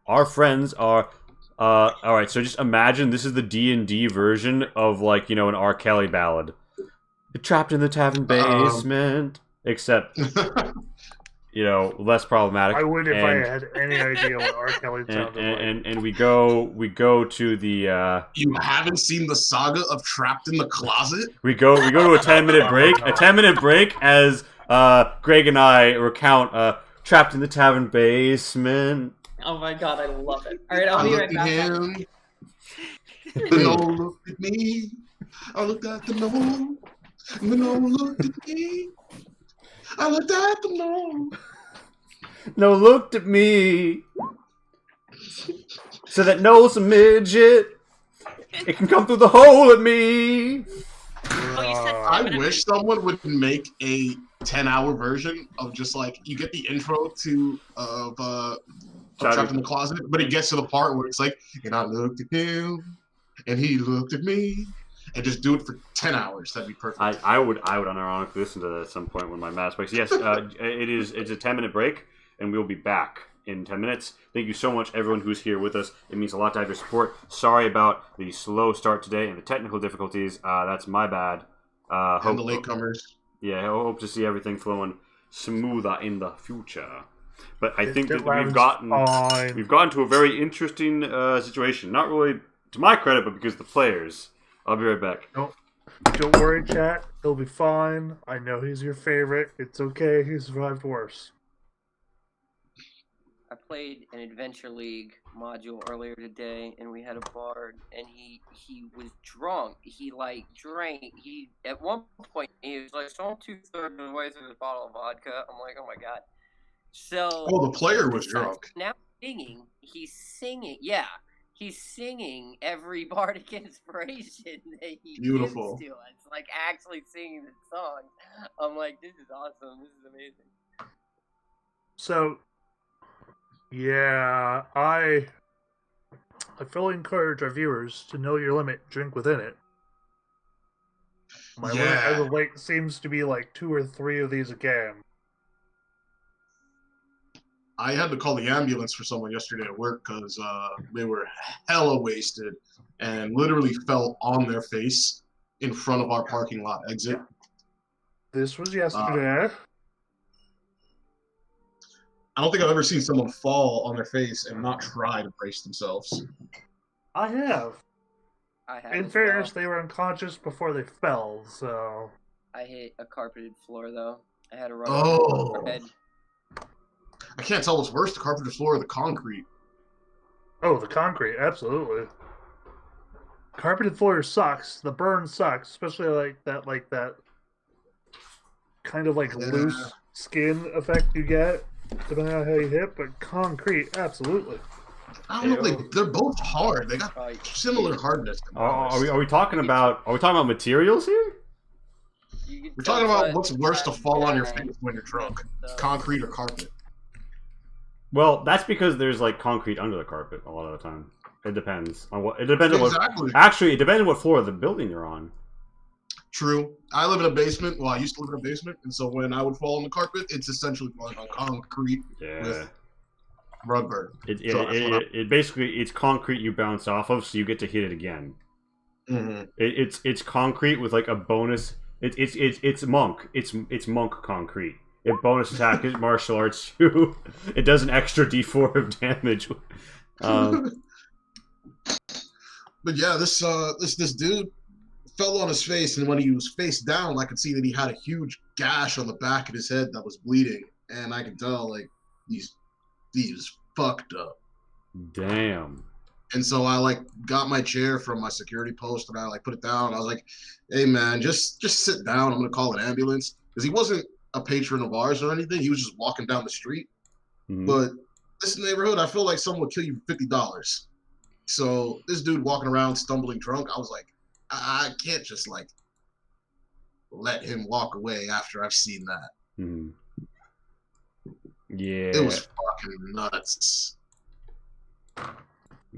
Speaker 2: our friends are. All right, so just imagine this is the D&D version of an R. Kelly ballad. Trapped in the tavern basement, except less problematic.
Speaker 4: I would if I had any idea what R. Kelly sounded like.
Speaker 2: And we go to the.
Speaker 6: You haven't seen the saga of Trapped in the Closet?
Speaker 2: We go to a 10-minute break. A 10-minute break as Greg and I recount Trapped in the Tavern Basement.
Speaker 1: Oh my god, I love it. All right, I'll be right back.
Speaker 6: The gnome looked at me. I looked at the gnome. The gnome looked at me. I looked at the gnome.
Speaker 2: No looked at me. So that Noel's a midget. It can come through the hole at me.
Speaker 6: I wish someone would make a 10-hour version of just you get the intro to of Trapped in the Closet, but it gets to the part where it's and I looked at him, and he looked at me, and just do it for 10 hours. That'd be perfect.
Speaker 2: I would unironically listen to that at some point when my math breaks. Yes, it's a 10-minute break, and we'll be back in 10 minutes. Thank you so much, everyone who's here with us. It means a lot to have your support. Sorry about the slow start today and the technical difficulties. That's my bad.
Speaker 6: And the latecomers.
Speaker 2: Yeah, I hope to see everything flowing smoother in the future. But I think that we've gotten to a very interesting situation. Not really to my credit, but because of the players. I'll be right back.
Speaker 4: Don't worry, chat. He'll be fine. I know he's your favorite. It's okay. He survived worse.
Speaker 5: I played an Adventure League module earlier today, and we had a bard, and he was drunk. He like drank. He at one point he was like, "So I'm 2/3 of the way through this bottle of vodka." I'm like, "Oh my god!" So
Speaker 6: the player was drunk.
Speaker 5: Now singing. He's singing. Yeah, he's singing every bardic inspiration that he gives to us. Like actually singing the songs. I'm like, this is awesome. This is amazing.
Speaker 4: So. Yeah, I fully encourage our viewers to know your limit, drink within it. My limit as of late seems to be like 2 or 3 of these a game.
Speaker 6: I had to call the ambulance for someone yesterday at work because they were hella wasted and literally fell on their face in front of our parking lot exit.
Speaker 4: This was yesterday.
Speaker 6: I don't think I've ever seen someone fall on their face and not try to brace themselves.
Speaker 4: I have. In fairness, they were unconscious before they fell, so...
Speaker 5: I hit a carpeted floor, though. I had a rubber bed.
Speaker 6: I can't tell what's worse, the carpeted floor or the concrete.
Speaker 4: Oh, the concrete, absolutely. Carpeted floor sucks. The burn sucks, especially like that kind of like loose skin effect you get, depending on how you hit, but concrete, absolutely.
Speaker 6: I don't know. They're both hard. They got similar hardness.
Speaker 2: Are we talking about materials here?
Speaker 6: We're talking about what's worse to fall on your face when you're drunk, concrete or carpet.
Speaker 2: Well, that's because there's like concrete under the carpet a lot of the time. It depends on what. It depends on what. Actually, it depends on what floor of the building you're on.
Speaker 6: True. I live in a basement. Well, I used to live in a basement, and so when I would fall on the carpet, it's essentially falling on concrete with rubber.
Speaker 2: It basically it's concrete you bounce off of, so you get to hit it again.
Speaker 6: Mm-hmm.
Speaker 2: It's concrete with like a bonus. It's monk. It's monk concrete. It bonus attack is martial arts too. It does an extra D4 of damage.
Speaker 6: But yeah, this dude fell on his face, and when he was face down, I could see that he had a huge gash on the back of his head that was bleeding, and I could tell like he's fucked up.
Speaker 2: Damn.
Speaker 6: And so I like got my chair from my security post, and I like put it down. I was like, "Hey man, just sit down. I'm gonna call an ambulance," because he wasn't a patron of ours or anything. He was just walking down the street. Mm-hmm. But this neighborhood, I feel like someone would kill you for $50. So this dude walking around stumbling drunk, I was like, I can't just like let him walk away after I've seen that.
Speaker 2: Mm-hmm. Yeah,
Speaker 6: it was fucking nuts.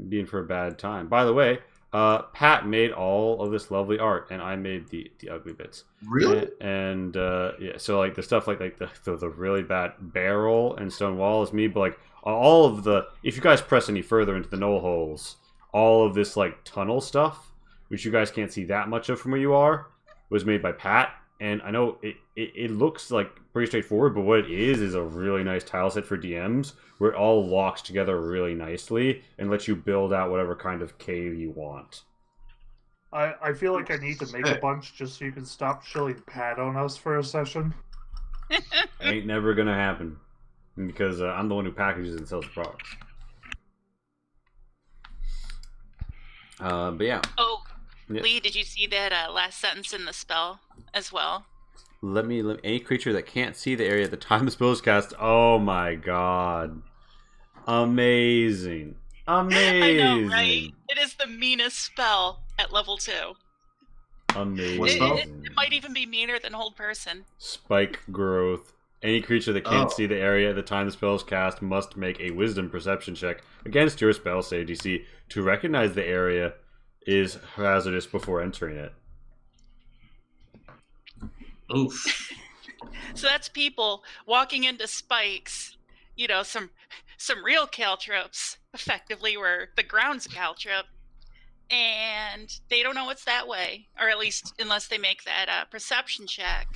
Speaker 2: Being for a bad time. By the way, Pat made all of this lovely art, and I made the ugly bits.
Speaker 6: Really?
Speaker 2: And yeah, so like the stuff like the really bad barrel and stone wall is me, but like all of the, if you guys press any further into the knoll holes, all of this like tunnel stuff, which you guys can't see that much of from where you are, was made by Pat. And I know it looks like pretty straightforward, but what it is a really nice tile set for DMs where it all locks together really nicely and lets you build out whatever kind of cave you want.
Speaker 4: I feel like I need to make a bunch just so you can stop shilling Pat on us for a session.
Speaker 2: Ain't never gonna happen because I'm the one who packages and sells the products. But yeah.
Speaker 3: Oh, yeah. Lee, did you see that last sentence in the spell as well?
Speaker 2: Let me any creature that can't see the area at the time the spell is cast. Oh my god. Amazing. Amazing.
Speaker 3: I know, right? It is the meanest spell at level 2.
Speaker 2: Amazing.
Speaker 3: It might even be meaner than Hold Person.
Speaker 2: Spike growth. Any creature that can't see the area at the time the spell is cast must make a wisdom perception check against your spell save DC to recognize the area is hazardous before entering it.
Speaker 6: Oof.
Speaker 3: So that's people walking into spikes, you know, some real caltrops, effectively, where the ground's a caltrop, and they don't know it's that way, or at least unless they make that perception check.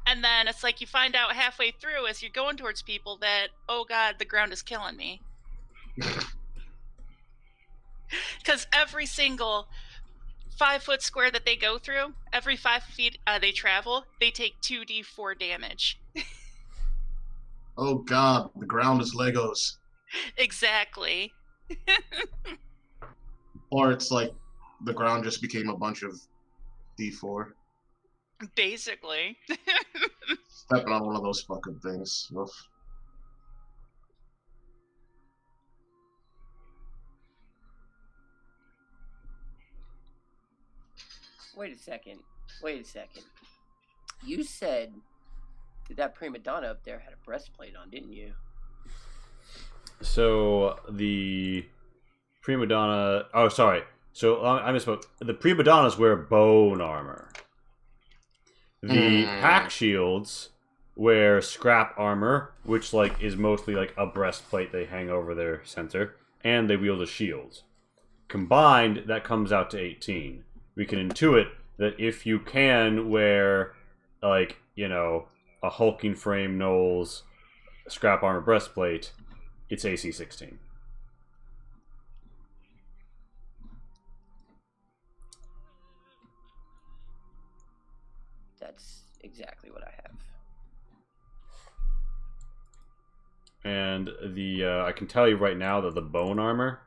Speaker 3: And then it's like you find out halfway through as you're going towards people that, oh god, the ground is killing me. Because every single 5-foot square that they go through, every 5 feet they travel, they take 2d4 damage.
Speaker 6: Oh god, the ground is Legos.
Speaker 3: Exactly.
Speaker 6: Or it's like the ground just became a bunch of D4.
Speaker 3: Basically.
Speaker 6: Stepping on one of those fucking things. Oof.
Speaker 5: Wait a second. You said that prima donna up there had a breastplate on, didn't you?
Speaker 2: So the prima donna. Oh, sorry. So I misspoke. The prima donnas wear bone armor. The pack shields wear scrap armor, which like is mostly like a breastplate they hang over their center, and they wield a shield. Combined, that comes out to 18. We can intuit that if you can wear, like, you know, a hulking frame Knowles scrap armor breastplate, it's AC 16.
Speaker 5: That's exactly what I have.
Speaker 2: And the I can tell you right now that the bone armor,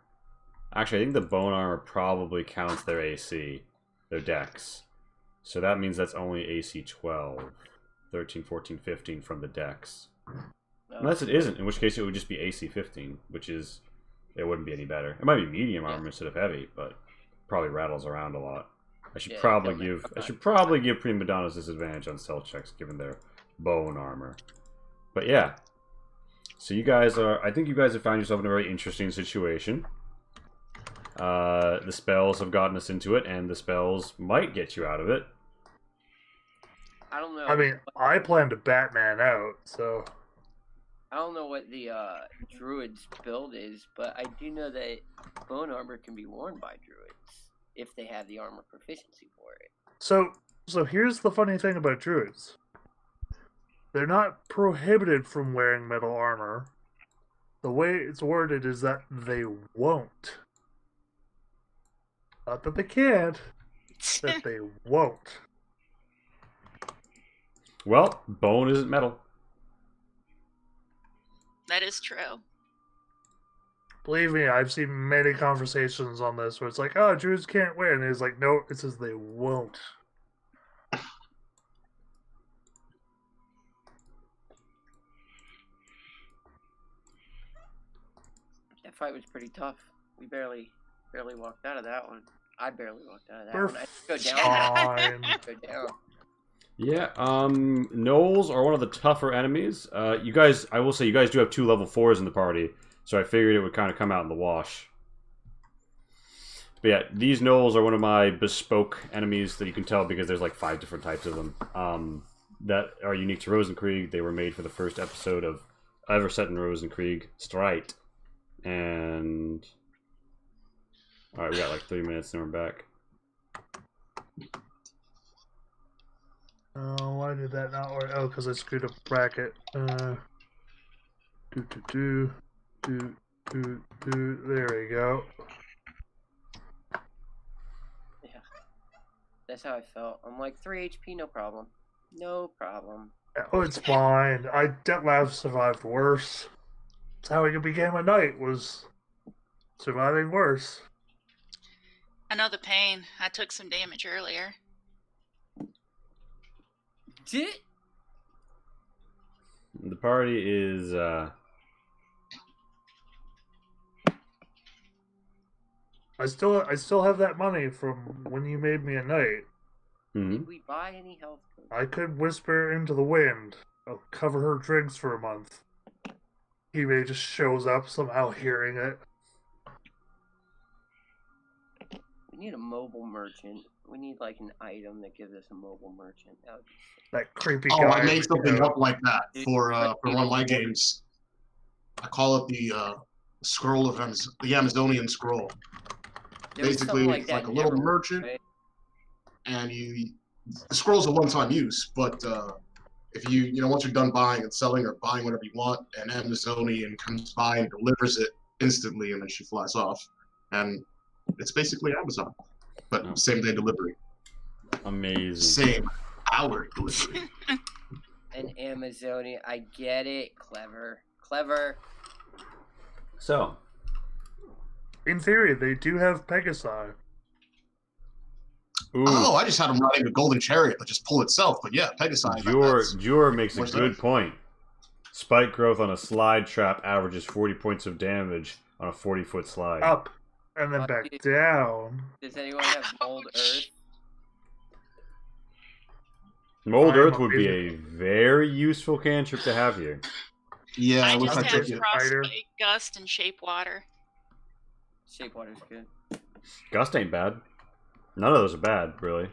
Speaker 2: actually, I think the bone armor probably counts their AC, their dex. So that means that's only AC 12, 13, 14, 15 from the dex. Unless it isn't, in which case it would just be AC 15, which is, it wouldn't be any better. It might be medium armor instead of heavy, but probably rattles around a lot. I should probably give prima donnas disadvantage on stealth checks given their bone armor. But yeah. So you guys I think you guys have found yourself in a very interesting situation. The spells have gotten us into it, and the spells might get you out of it.
Speaker 5: I don't know.
Speaker 4: I mean, I plan to Batman out, so...
Speaker 5: I don't know what the druid's build is, but I do know that bone armor can be worn by druids if they have the armor proficiency for it.
Speaker 4: So here's the funny thing about druids. They're not prohibited from wearing metal armor. The way it's worded is that they won't. Not that they can't, that they won't.
Speaker 2: Well, bone isn't metal.
Speaker 3: That is true.
Speaker 4: Believe me, I've seen many conversations on this where it's like, oh, druids can't wear, and it's like, no, it says they won't.
Speaker 5: That fight was pretty tough. We barely walked out of that one. I barely walked out of that one. I go down. Go down.
Speaker 2: Yeah, Knowles are one of the tougher enemies. You guys, I will say, you guys do have 2 level 4s in the party, so I figured it would kind of come out in the wash. But yeah, these Knowles are one of my bespoke enemies that you can tell because there's like 5 different types of them that are unique to Rosenkrieg. They were made for the first episode of ever set in Rosenkrieg, Strite. And... Alright, we got like 3 minutes and we're back.
Speaker 4: Oh, why did that not work? Oh, because I screwed up bracket. There we go.
Speaker 5: Yeah, that's how I felt. I'm like 3 HP, no problem. No problem.
Speaker 4: Oh, it's fine. Detlef survived worse. That's how he became a knight, was surviving worse.
Speaker 3: I know the pain. I took some damage earlier.
Speaker 5: Did
Speaker 2: the party is
Speaker 4: I still have that money from when you made me a knight.
Speaker 5: Did we buy any health codes?
Speaker 4: I could whisper into the wind. I'll cover her drinks for a month. He may just shows up somehow hearing it.
Speaker 5: We need a mobile merchant. We need like an item that gives us a mobile merchant.
Speaker 4: That creepy
Speaker 6: guy.
Speaker 4: Oh,
Speaker 6: I made something up like that for one of my games. I call it the scroll of the Amazonian scroll. Basically, it's like a little merchant, right? And the scroll's a one-time use, but if you once you're done buying and selling or buying whatever you want, an Amazonian comes by and delivers it instantly, and then she flies off, and it's basically Amazon, but same day delivery.
Speaker 2: Amazing.
Speaker 6: Same hour delivery.
Speaker 5: An Amazonian, I get it. Clever.
Speaker 2: So,
Speaker 4: in theory, they do have Pegasi.
Speaker 2: ooh,
Speaker 6: Oh, I just had him riding a golden chariot that just pull itself. But yeah, Pegasi.
Speaker 2: Jor makes a
Speaker 6: more
Speaker 2: good
Speaker 6: stuff.
Speaker 2: point. Spike growth on a slide trap averages 40 points of damage on a 40-foot slide.
Speaker 4: Up and then back down.
Speaker 5: Does anyone have Mold Earth?
Speaker 2: Mold
Speaker 4: I am
Speaker 2: Earth would be a
Speaker 4: amazing.
Speaker 2: very useful cantrip to have here.
Speaker 6: Yeah,
Speaker 3: I
Speaker 6: I wish
Speaker 3: just
Speaker 6: I
Speaker 3: have
Speaker 6: took it.
Speaker 4: Spider.
Speaker 3: Frostbite, Gust, and Shape Water.
Speaker 5: Shape Water's good.
Speaker 2: Gust ain't bad. None of those are bad, really.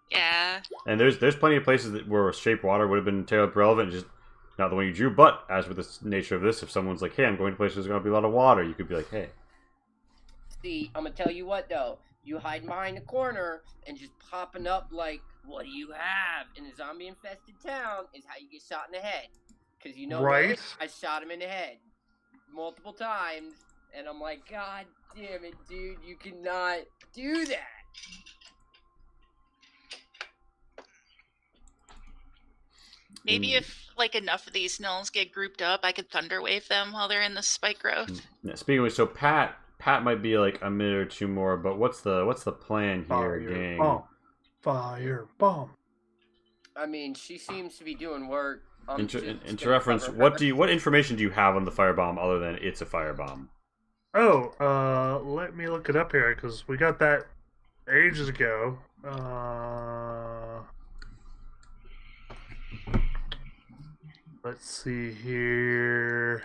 Speaker 3: Yeah.
Speaker 2: And there's plenty of places where Shape Water would have been tailored relevant, just not the one you drew. But as with the nature of this, if someone's like, "Hey, I'm going to places where there's going to be a lot of water," you could be like, "Hey."
Speaker 5: See, I'm gonna tell you what though. You hide behind a corner and just popping up like, "What do you have?" in a zombie-infested town is how you get shot in the head. Cause you know
Speaker 4: Right.
Speaker 5: what? I shot him in the head multiple times, and I'm like, God damn it, dude! You cannot do that.
Speaker 3: Maybe if like enough of these gnolls get grouped up, I could thunderwave them while they're in the spike growth.
Speaker 2: Yeah, speaking of which, so Pat might be like a minute or two more, but what's the plan here, gang?
Speaker 4: Bomb. Fire bomb.
Speaker 5: I mean, she seems to be doing work.
Speaker 2: Into reference, what information do you have on the firebomb other than it's a firebomb?
Speaker 4: Oh, let me look it up here because we got that ages ago. Let's see here.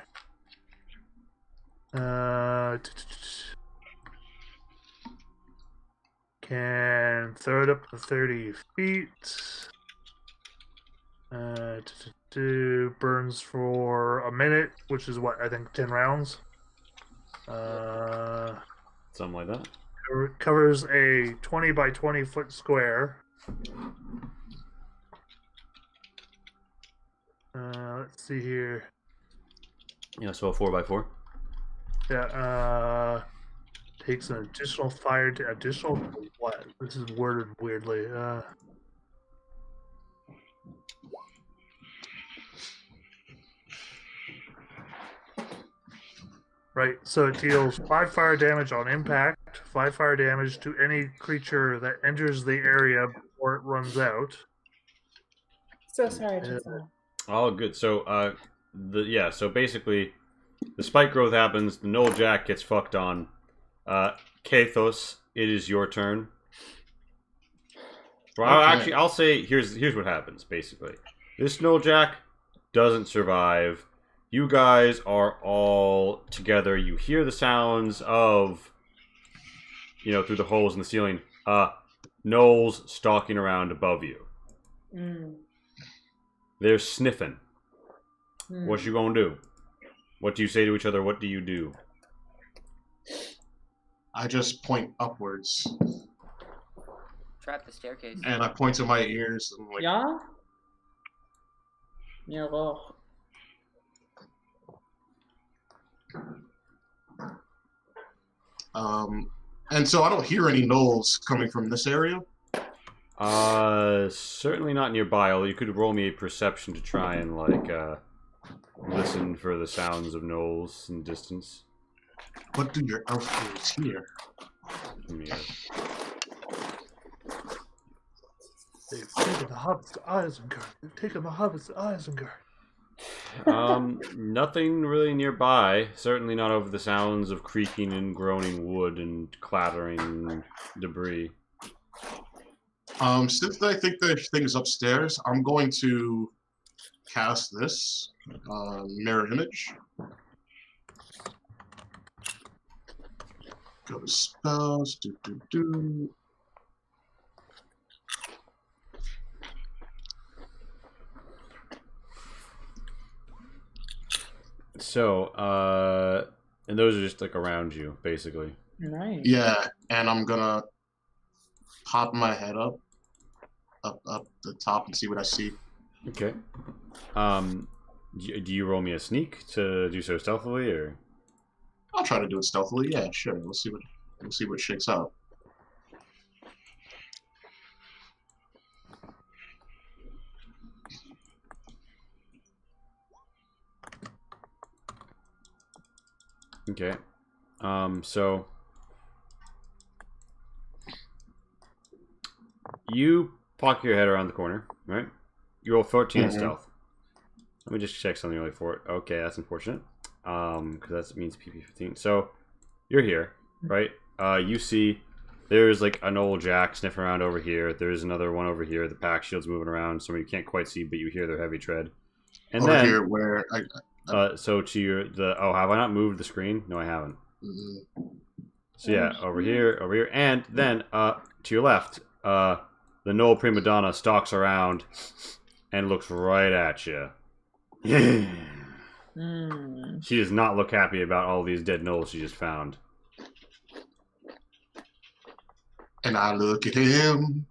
Speaker 4: Can throw it up to 30 feet. Burns for a minute, which is what I think 10 rounds.
Speaker 2: Something like that.
Speaker 4: Covers a 20 by 20 foot square. Let's see here.
Speaker 2: Yeah, so a 4x4.
Speaker 4: Yeah. Takes an additional fire. Additional what? This is worded weirdly. Right, so it deals 5 fire damage on impact, 5 fire damage to any creature that enters the area before it runs out.
Speaker 1: So sorry, Giselle.
Speaker 2: Oh, good. So, so basically, the spike growth happens. The Gnoll Jack gets fucked on. Kathos, it is your turn. Well,
Speaker 6: Okay.
Speaker 2: actually, I'll say here's what happens. Basically, this Gnoll Jack doesn't survive. You guys are all together. You hear the sounds of, through the holes in the ceiling, gnolls stalking around above you.
Speaker 1: Mm.
Speaker 2: They're sniffing.
Speaker 1: Mm.
Speaker 2: What you gonna do? What do you say to each other? What do you do?
Speaker 6: I just point upwards.
Speaker 5: Trap the staircase.
Speaker 6: And I point to my ears and like,
Speaker 1: Ja? Jawohl.
Speaker 6: And so I don't hear any gnolls coming from this area.
Speaker 2: Certainly not nearby. Although you could roll me a perception to try and listen for the sounds of gnolls in distance.
Speaker 6: What do your elf ears hear?
Speaker 2: Yeah.
Speaker 4: They've taken the hobbits to Isengard. They've taken the hobbits to Isengard.
Speaker 2: Nothing really nearby. Certainly not over the sounds of creaking and groaning wood and clattering debris.
Speaker 6: Since I think the thing's upstairs, I'm going to cast this mirror image. Go to spells. Do.
Speaker 2: So, and those are just like around you, basically.
Speaker 1: Nice.
Speaker 6: Yeah, and I'm gonna pop my head up the top and see what I see.
Speaker 2: Okay. Do you roll me a sneak to do so stealthily, or?
Speaker 6: I'll try to do it stealthily. Yeah, sure. We'll see what shakes out.
Speaker 2: Okay. So you poke your head around the corner, right? You roll 14 stealth. Let me just check something really for it. Okay, that's unfortunate. Because that means PP 15. So you're here, right? You see there's like an old jack sniffing around over here. There's another one over here. The pack shield's moving around, so you can't quite see, but you hear their heavy tread. And
Speaker 6: over
Speaker 2: then
Speaker 6: here where
Speaker 2: so to your have I not moved the screen? No, I haven't. So yeah, over here, and then to your left, the Knoll prima donna stalks around and looks right at you. She does not look happy about all these dead gnolls she just found.
Speaker 6: And I look at him.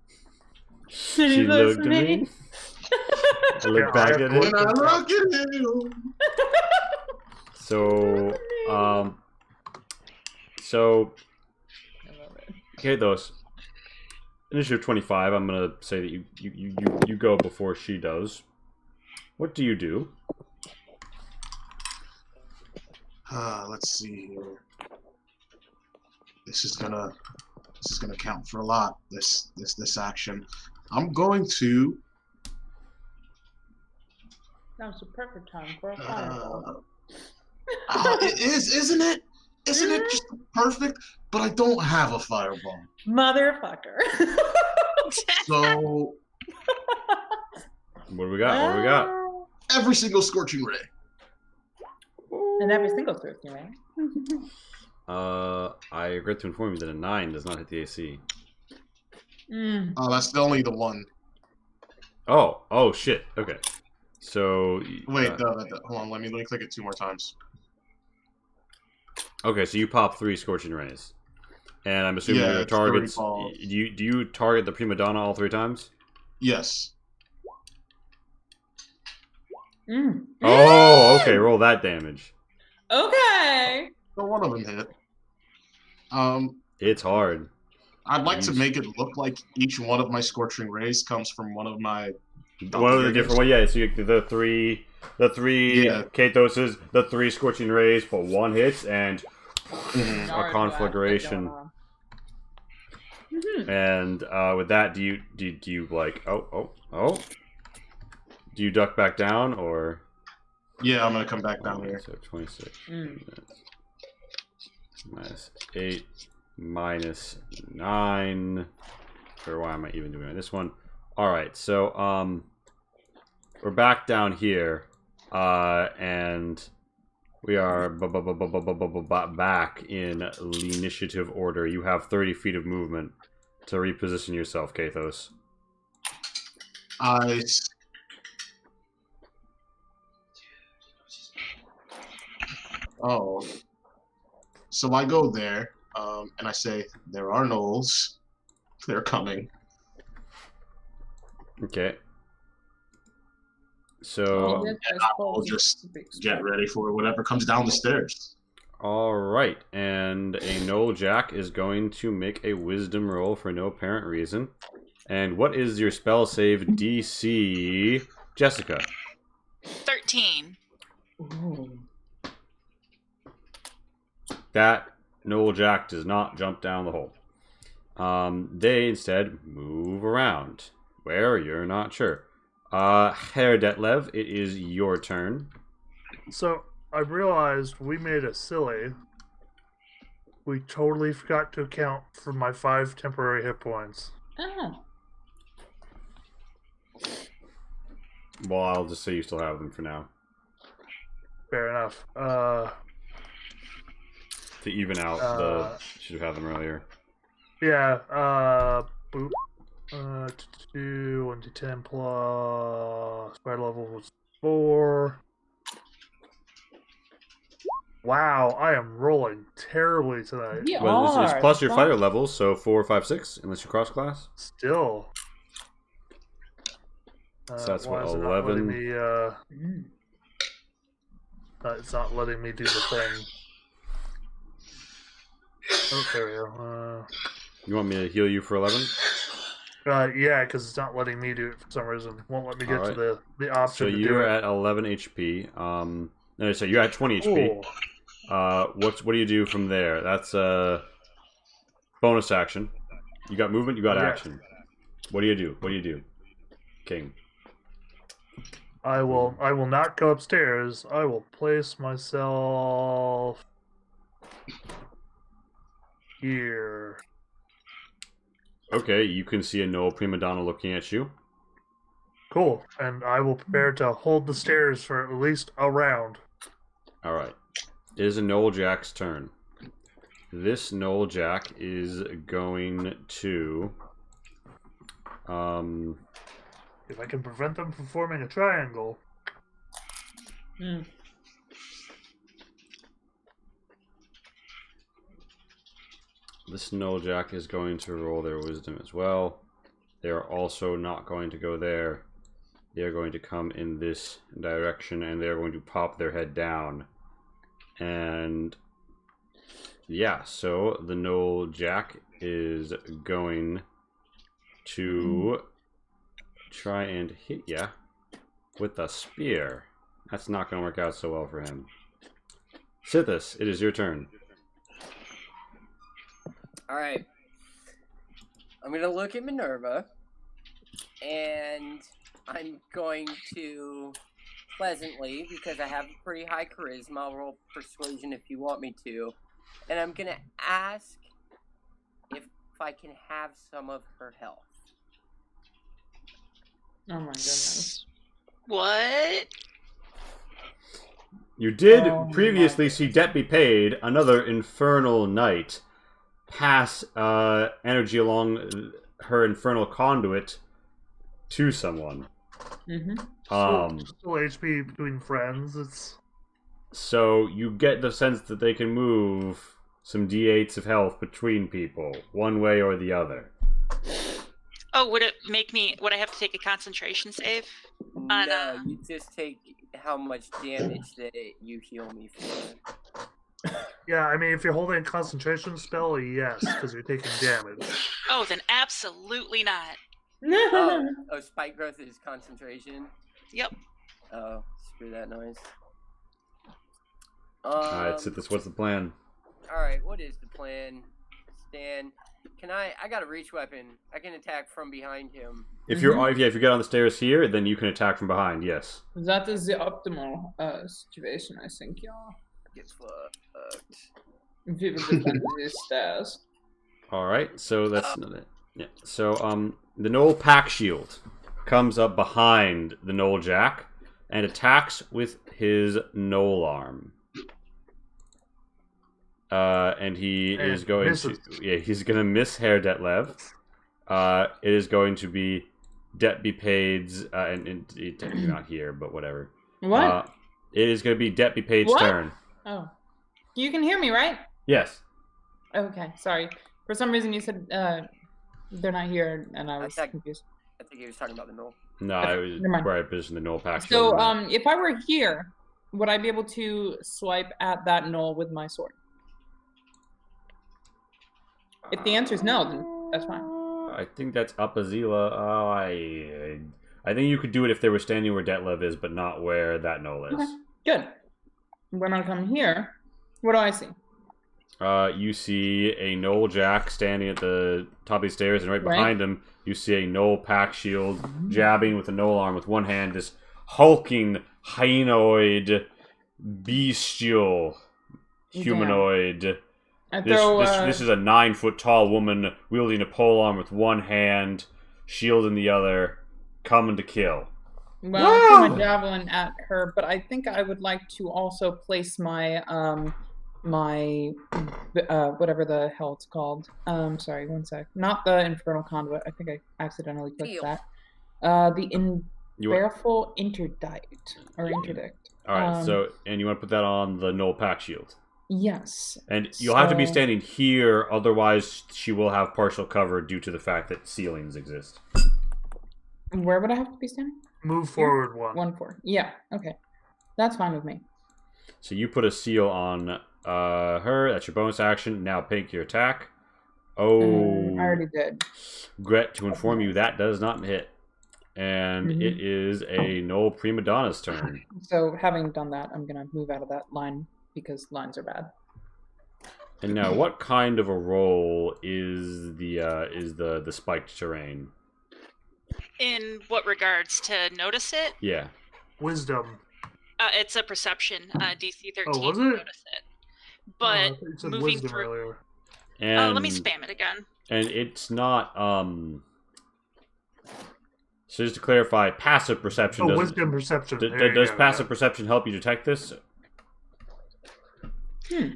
Speaker 2: She looked at me. I look back at it.
Speaker 6: And I look at him.
Speaker 2: So, okay, those initiative 25. I'm gonna say that you go before she does. What do you do?
Speaker 6: Let's see here. This is gonna count for a lot. This action. I'm going to.
Speaker 1: Now's the perfect time for a fireball.
Speaker 6: It is, isn't it? Isn't it just perfect? But I don't have a fireball.
Speaker 1: Motherfucker.
Speaker 6: So.
Speaker 2: What do we got? What do we got?
Speaker 6: Every single scorching ray.
Speaker 1: And every single scorching ray.
Speaker 2: I regret to inform you that a 9 does not hit the AC.
Speaker 6: Oh, that's only the one.
Speaker 2: Oh shit. Okay. So
Speaker 6: wait, hold on. Let me click it 2 more times.
Speaker 2: Okay, so you pop 3 scorching rays, and I'm assuming your targets. Do you target the prima donna all 3 times?
Speaker 6: Yes.
Speaker 2: Oh, okay. Roll that damage.
Speaker 1: Okay.
Speaker 6: So one of them hit.
Speaker 2: It's hard.
Speaker 6: I'd like to make it look like each one of my scorching rays comes from one of my.
Speaker 2: One of the different ones, yeah. So you the three Katoses, the 3 scorching rays, but 1 hits, and a conflagration. And with that, do you like oh? Do you duck back down or?
Speaker 6: Yeah, I'm gonna come back down here.
Speaker 2: So 26 minus 8 minus 9. Or why am I even doing this one? All right, so we're back down here, and we are back in initiative order. You have 30 feet of movement to reposition yourself, Kathos.
Speaker 6: Oh, so I go there, and I say, "There are gnolls. They're coming."
Speaker 2: Okay. So
Speaker 6: I'll just get ready for whatever comes down the stairs.
Speaker 2: All right, and a Gnoll Jack is going to make a Wisdom roll for no apparent reason. And what is your spell save DC, Jessica?
Speaker 3: 13.
Speaker 1: Ooh.
Speaker 2: That Gnoll Jack does not jump down the hole. They instead move around. Where? You're not sure. Herr Detlev, it is your turn.
Speaker 4: So, I realized we made it silly. We totally forgot to account for my 5 temporary hit points.
Speaker 1: Oh.
Speaker 2: Well, I'll just say you still have them for now.
Speaker 4: Fair enough.
Speaker 2: To even out should have had them earlier.
Speaker 4: Yeah, boop. 1d10 plus spider level was 4. Wow, I am rolling terribly tonight.
Speaker 2: Well, it's plus your fighter levels, so 4, 5, 6, unless you cross class.
Speaker 4: Still.
Speaker 2: So that's what,
Speaker 4: is it
Speaker 2: 11?
Speaker 4: Not letting me, it's not letting me do the thing. Oh, there we go.
Speaker 2: You want me to heal you for 11?
Speaker 4: Yeah, because it's not letting me do it for some reason. Won't let me get to the option.
Speaker 2: So you're at 11 HP. No, so you're at 20 HP. What do you do from there? That's a bonus action. You got movement, you got action. What do you do? What do you do, King?
Speaker 4: I will not go upstairs. I will place myself here.
Speaker 2: Okay, you can see a Noel prima donna looking at you.
Speaker 4: Cool. And I will prepare to hold the stairs for at least a round.
Speaker 2: All right. It is a Noel Jack's turn. This Noel Jack is going to...
Speaker 4: If I can prevent them from forming a triangle.
Speaker 2: This Noel Jack is going to roll their wisdom as well. They are also not going to go there. They are going to come in this direction, and they are going to pop their head down. And yeah, so the Noel Jack is going to try and hit ya with a spear. That's not going to work out so well for him. Sithis, it is your turn.
Speaker 5: Alright. I'm going to look at Minerva, and I'm going to pleasantly, because I have a pretty high charisma, I'll roll persuasion if you want me to, and I'm going to ask if I can have some of her health.
Speaker 1: Oh my goodness.
Speaker 3: What?
Speaker 2: You did previously see Debt Be Paid, another infernal knight, pass energy along her infernal conduit to someone.
Speaker 4: Still HP between friends. It's
Speaker 2: so you get the sense that they can move some d8s of health between people, one way or the other.
Speaker 3: Oh, would I have to take a concentration save?
Speaker 5: No, you just take how much damage that you heal me for.
Speaker 4: yeah, I mean, if you're holding a concentration spell, yes, because you're taking damage.
Speaker 3: Oh, then absolutely not.
Speaker 5: Oh, spike growth is concentration?
Speaker 3: Yep.
Speaker 5: Oh, screw that noise.
Speaker 2: Alright, Sithis, what's the plan?
Speaker 5: Alright, what is the plan? Stan, I got a reach weapon. I can attack from behind him.
Speaker 2: If you get on the stairs here, then you can attack from behind, yes.
Speaker 1: That is the optimal situation, I think, yeah.
Speaker 5: Gets fucked.
Speaker 1: We will defend these stairs.
Speaker 2: Alright, so that's it. Yeah. So the Noel Pack Shield comes up behind the Noel Jack and attacks with his Noel arm. And he is going
Speaker 4: misses.
Speaker 2: he's gonna miss Herr Detlev. It is going to be Debt Be Paid's and technically not here, but whatever.
Speaker 1: What?
Speaker 2: It is gonna be Debt Be Paid's turn.
Speaker 1: Oh. You can hear me, right?
Speaker 2: Yes.
Speaker 1: Okay, sorry. For some reason you said they're not here, and I was confused.
Speaker 5: I think he was talking about the Noel.
Speaker 2: No, I was where I positioned the Noel Pack.
Speaker 1: So, if I were here, would I be able to swipe at that Noel with my sword? If the answer is no, then that's fine.
Speaker 2: I think that's up Azila. I think you could do it if they were standing where Detlev is, but not where that Noel is.
Speaker 1: Okay, good. When I come here, what do I see?
Speaker 2: You see a Noel Jack standing at the top of the stairs, and right behind him, you see a Noel Pack Shield jabbing with a Noel arm with one hand. This hulking, hyenoid, bestial, humanoid. This is a 9-foot tall woman wielding a polearm with one hand, shield in the other, coming to kill.
Speaker 1: Well, I threw my javelin at her, but I think I would like to also place my whatever the hell it's called. Sorry, one sec. Not the infernal conduit. I think I accidentally clicked that. The baleful interdict or interdict.
Speaker 2: All right. And you want to put that on the Noel Pack Shield.
Speaker 1: Yes.
Speaker 2: And you'll have to be standing here, otherwise she will have partial cover due to the fact that ceilings exist.
Speaker 1: Where would I have to be standing?
Speaker 4: Move forward one.
Speaker 1: 1-4. Yeah. Okay. That's fine with me.
Speaker 2: So you put a seal on her. That's your bonus action. Now pick your attack. Oh.
Speaker 1: I already did.
Speaker 2: Regret to inform you that does not hit. And it is a Noel Prima Donna's turn.
Speaker 1: So having done that, I'm going to move out of that line because lines are bad.
Speaker 2: And now, what kind of a roll is the spiked terrain?
Speaker 3: In what regards to notice it?
Speaker 2: Yeah.
Speaker 4: Wisdom.
Speaker 3: It's a perception, DC 13
Speaker 4: was
Speaker 3: to
Speaker 4: it?
Speaker 3: notice it. But
Speaker 4: you said
Speaker 3: moving
Speaker 4: wisdom
Speaker 3: through...
Speaker 4: earlier.
Speaker 2: And
Speaker 3: let me spam it again.
Speaker 2: And it's not, So just to clarify, passive perception doesn't...
Speaker 4: wisdom perception.
Speaker 2: Does passive perception help you detect this?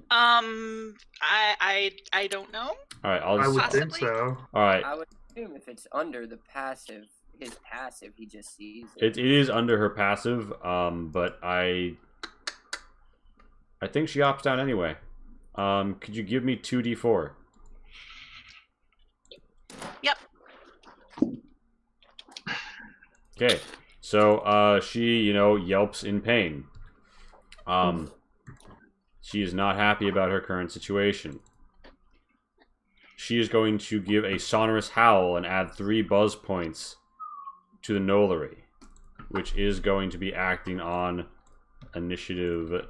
Speaker 3: I don't know.
Speaker 2: Alright,
Speaker 4: I would
Speaker 3: Possibly.
Speaker 4: think so.
Speaker 2: Alright.
Speaker 5: I would assume if it's under the passive, his passive, he just sees it.
Speaker 2: It is under her passive, but I think she opts out anyway. Could you give me 2d4?
Speaker 3: Yep.
Speaker 2: Okay, so she, yelps in pain. She is not happy about her current situation. She is going to give a sonorous howl and add 3 buzz points to the Nollery, which is going to be acting on initiative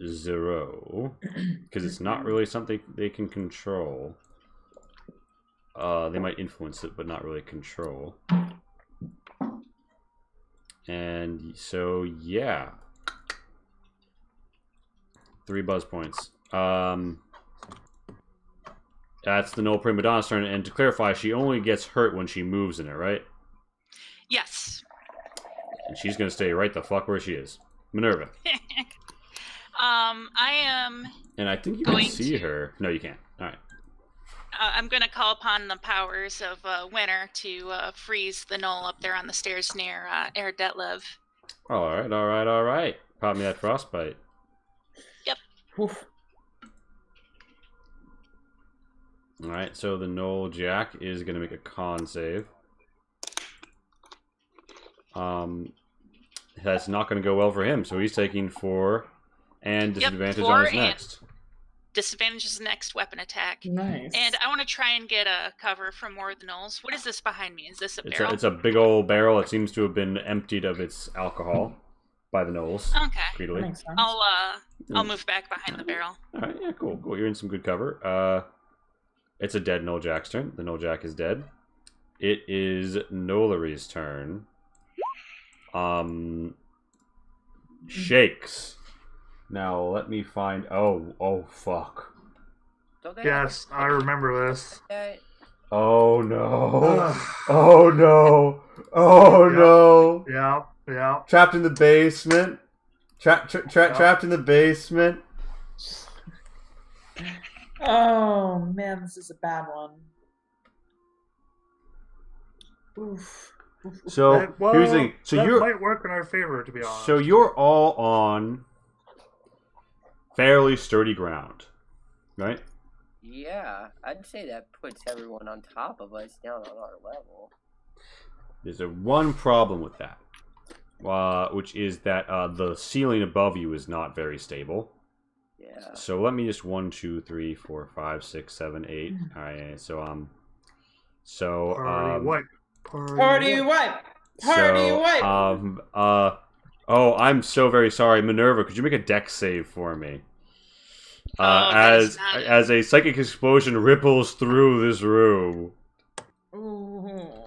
Speaker 2: 0, because it's not really something they can control. They might influence it, but not really control. And so, yeah. 3 buzz points. That's the Null Prima Donna's turn, and to clarify, she only gets hurt when she moves in it, right?
Speaker 3: Yes.
Speaker 2: And she's gonna stay right the fuck where she is. Minerva.
Speaker 3: I am...
Speaker 2: And I think you can see her. No, you can't. Alright.
Speaker 3: I'm going to call upon the powers of Winter to freeze the Null up there on the stairs near Air Detlev.
Speaker 2: Alright. Pop me that frostbite.
Speaker 3: Yep.
Speaker 1: Oof.
Speaker 2: Alright, so the Null Jack is going to make a con save. That's not going to go well for him, so he's taking 4 and disadvantage on his next.
Speaker 3: Disadvantage is the next weapon attack.
Speaker 1: Nice.
Speaker 3: And I want to try and get a cover from more of the Nulls. What is this behind me? Is this a barrel?
Speaker 2: It's a big old barrel. It seems to have been emptied of its alcohol by the Nulls.
Speaker 3: Okay.
Speaker 2: Greedily.
Speaker 1: Makes sense.
Speaker 3: I'll move back behind the barrel.
Speaker 2: Alright, yeah, cool. You're in some good cover. It's a dead Null Jack's turn. The Null Jack is dead. It is Nollery's turn. Shakes. Now let me find. Oh fuck.
Speaker 4: Yes, I remember this.
Speaker 2: Oh no! Oh no! Oh no!
Speaker 4: Yeah.
Speaker 2: Trapped in the basement. Trapped in the basement.
Speaker 1: Oh man, this is a bad one. Oof.
Speaker 2: So here's the thing. So
Speaker 4: that might work in our favor, to be honest.
Speaker 2: So you're all on fairly sturdy ground, right?
Speaker 5: Yeah, I'd say that puts everyone on top of us down on our level.
Speaker 2: There's one problem with that, which is that the ceiling above you is not very stable.
Speaker 5: Yeah.
Speaker 2: So let me just 1, 2, 3, 4, 5, 6, 7, 8. All right. So
Speaker 4: Party wipe.
Speaker 1: Party wipe.
Speaker 2: Oh, I'm so very sorry, Minerva. Could you make a dex save for me? As a psychic explosion ripples through this room.
Speaker 1: Ooh.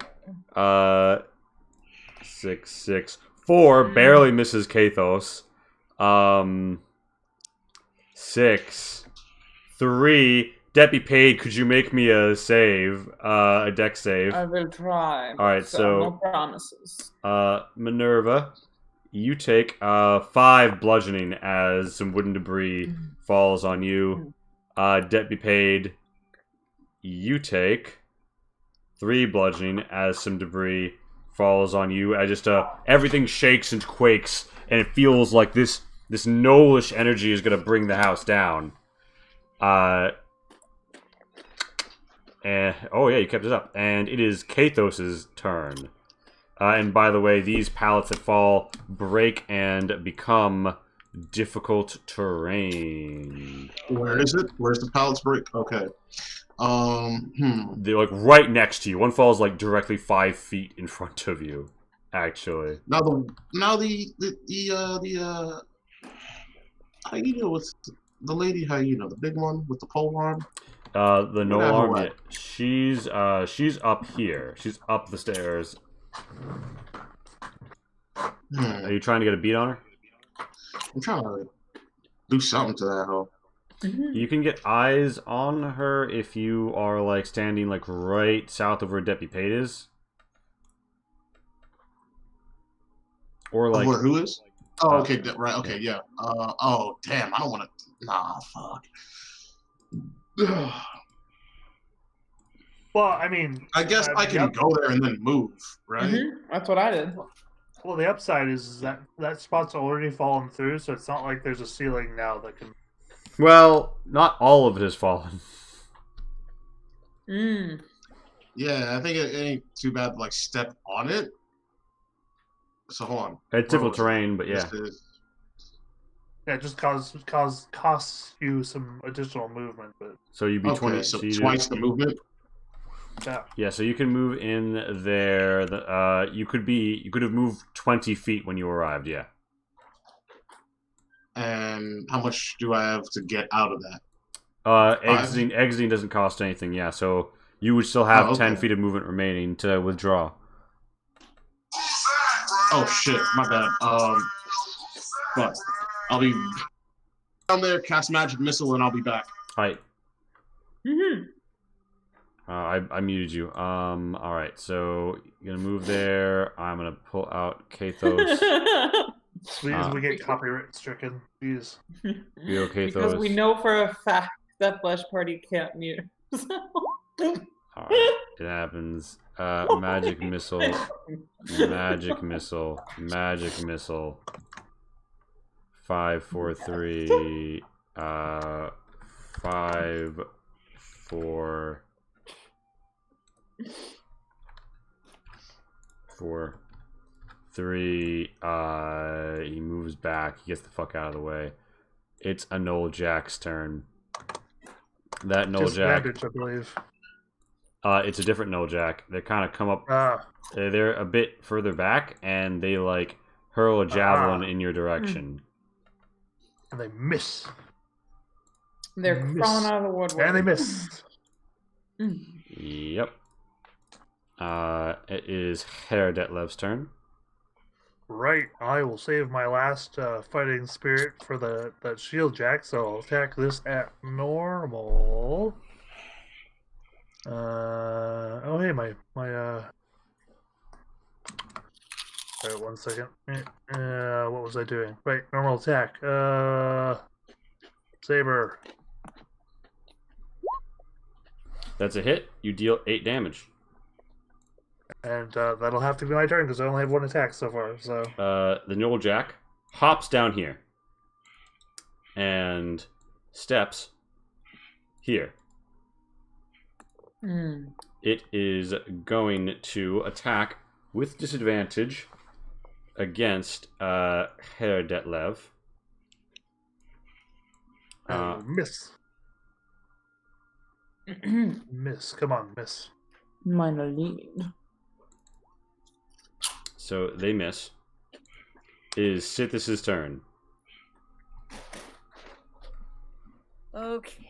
Speaker 2: 6, 4 barely misses Kathos. 6, 3. Debt be paid. Could you make me a save? A dex save.
Speaker 1: I will try.
Speaker 2: All right, so
Speaker 1: no promises.
Speaker 2: Minerva, you take 5 bludgeoning as some wooden debris falls on you. Debt be paid. You take 3 bludgeoning as some debris falls on you. As just everything shakes and quakes, and it feels like this Nolish energy is gonna bring the house down. And oh yeah, you kept it up. And it is Kathos's turn. And by the way, these pallets that fall break and become difficult terrain.
Speaker 6: Where is it? Where's the pallets break? Okay.
Speaker 2: They're like right next to you. One falls like directly 5 feet in front of you. Actually.
Speaker 6: Now the how do you deal with the lady hyena, the big one with the pole arm?
Speaker 2: The no arm. Yeah, she's up here. She's up the stairs. Are you trying to get a beat on her?
Speaker 6: I'm trying to do something to that hoe.
Speaker 2: You can get eyes on her if you are like standing like right south of where Deputy Pate is, or like
Speaker 6: where who is? Oh, okay, right. Okay, yeah. Oh, damn. I don't want to. Nah, fuck.
Speaker 4: Well, I mean,
Speaker 6: I guess I can go there and then move, right?
Speaker 1: That's what I did.
Speaker 4: Well, the upside is that spot's already fallen through, so it's not like there's a ceiling now that can.
Speaker 2: Well, not all of it has fallen.
Speaker 6: Yeah, I think it ain't too bad to like step on it. So hold on.
Speaker 2: It's difficult terrain, but yeah.
Speaker 4: Yeah, it just costs you some additional movement, but
Speaker 2: so you'd be 20.
Speaker 6: So twice the movement.
Speaker 2: Yeah, so you can move in there. You could have moved 20 feet when you arrived. Yeah.
Speaker 6: And how much do I have to get out of that?
Speaker 2: Exiting doesn't cost anything. Yeah, so you would still have 10 feet of movement remaining to withdraw.
Speaker 6: Oh shit, my bad. But I'll be down there, cast magic missile, and I'll be back.
Speaker 2: Alright. I muted you. Alright, so you're gonna move there. I'm gonna pull out Kathos.
Speaker 4: Please, we get copyright stricken. Please.
Speaker 1: Because we know for a fact that Flesh Party can't mute.
Speaker 2: Alright, it happens. Magic missile. Magic missile. Magic missile. 5, 4, 3. 5, 4. 4, 3. He moves back. He gets the fuck out of the way. It's a Noel Jack's turn. That Noel Jack.
Speaker 4: I believe.
Speaker 2: It's a different Noel Jack. They kind of come up. They're a bit further back, and they like hurl a javelin in your direction.
Speaker 4: And they miss.
Speaker 1: They're crawling out of the woodwork.
Speaker 4: And they miss.
Speaker 2: Yep. It is Herr Detlev's turn.
Speaker 4: Right. I will save my last fighting spirit for that shield jack, so I'll attack this at normal. Oh hey, my Wait 1 second. What was I doing? Right, normal attack. Saber.
Speaker 2: That's a hit. You deal 8 damage.
Speaker 4: And that'll have to be my turn because I only have 1 attack so far. So
Speaker 2: the Noel Jack hops down here and steps here. It is going to attack with disadvantage against Herr Detlev.
Speaker 4: Miss. Miss. Come on, miss.
Speaker 1: Minor lead.
Speaker 2: So they miss. It is Sithis' turn.
Speaker 5: Okay.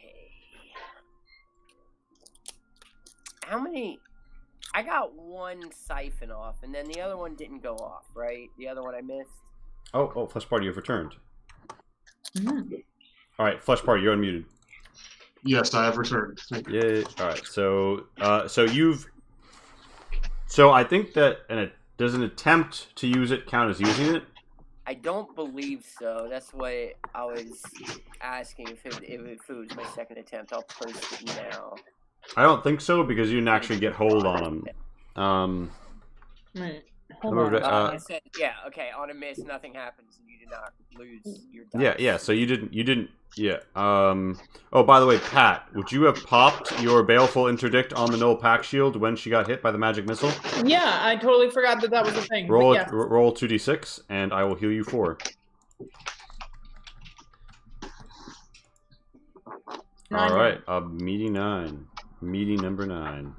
Speaker 5: How many? I got 1 siphon off, and then the other one didn't go off, right? The other one I missed.
Speaker 2: Oh, Flesh Party, you've returned. All right, Flesh Party, you're unmuted.
Speaker 6: Yes, I have returned. Thank you.
Speaker 2: Yeah. All right. So I think that does an attempt to use it count as using it?
Speaker 5: I don't believe so. That's what I was asking if it was my second attempt. I'll post it now.
Speaker 2: I don't think so because you didn't actually get hold on him.
Speaker 1: Wait, hold on.
Speaker 5: It said, yeah, okay. On a miss, nothing happens, and you did not lose your dice.
Speaker 2: Yeah. So you didn't. Yeah. Oh, by the way, Pat, would you have popped your Baleful Interdict on the Noel Pack shield when she got hit by the magic missile?
Speaker 1: Yeah, I totally forgot that was a thing.
Speaker 2: Roll
Speaker 1: yes.
Speaker 2: Roll 2d6, and I will heal you 4. All right, meaty 9. Meaty number 9.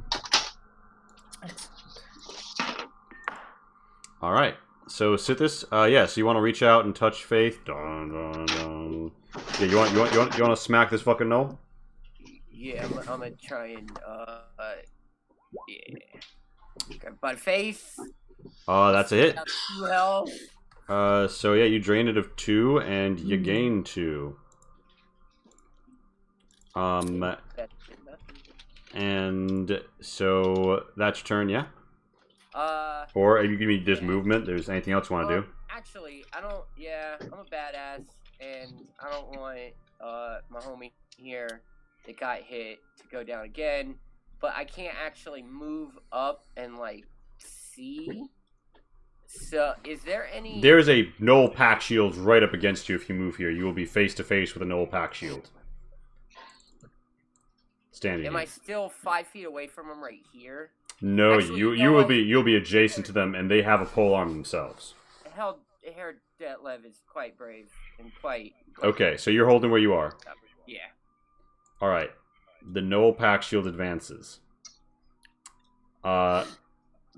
Speaker 2: All right. So Sithis, yeah. So you want to reach out and touch Faith? Dun, dun, dun. Yeah, you want to smack this fucking gnoll?
Speaker 5: Yeah, I'm gonna try and yeah. Okay, but Faith.
Speaker 2: That's a hit.
Speaker 5: Well.
Speaker 2: So yeah, you drain it of 2 and you gain 2. And so that's your turn, yeah? Or if you give me just movement, there's anything else you want to do?
Speaker 5: Actually, I don't, I'm a badass, and I don't want, my homie here that got hit to go down again, but I can't actually move up and, like, see. So, is there any...
Speaker 2: There's a Gnoll pack shield right up against you if you move here. You will be face to face with a Gnoll pack shield. Standing.
Speaker 5: Am I still 5 feet away from him right here?
Speaker 2: No, actually, you'll be adjacent to them, and they have a pole arm themselves.
Speaker 5: Herr Detlev is quite brave and quite...
Speaker 2: Okay, so you're holding where you are.
Speaker 5: Yeah.
Speaker 2: All right. The Gnoll pack shield advances. The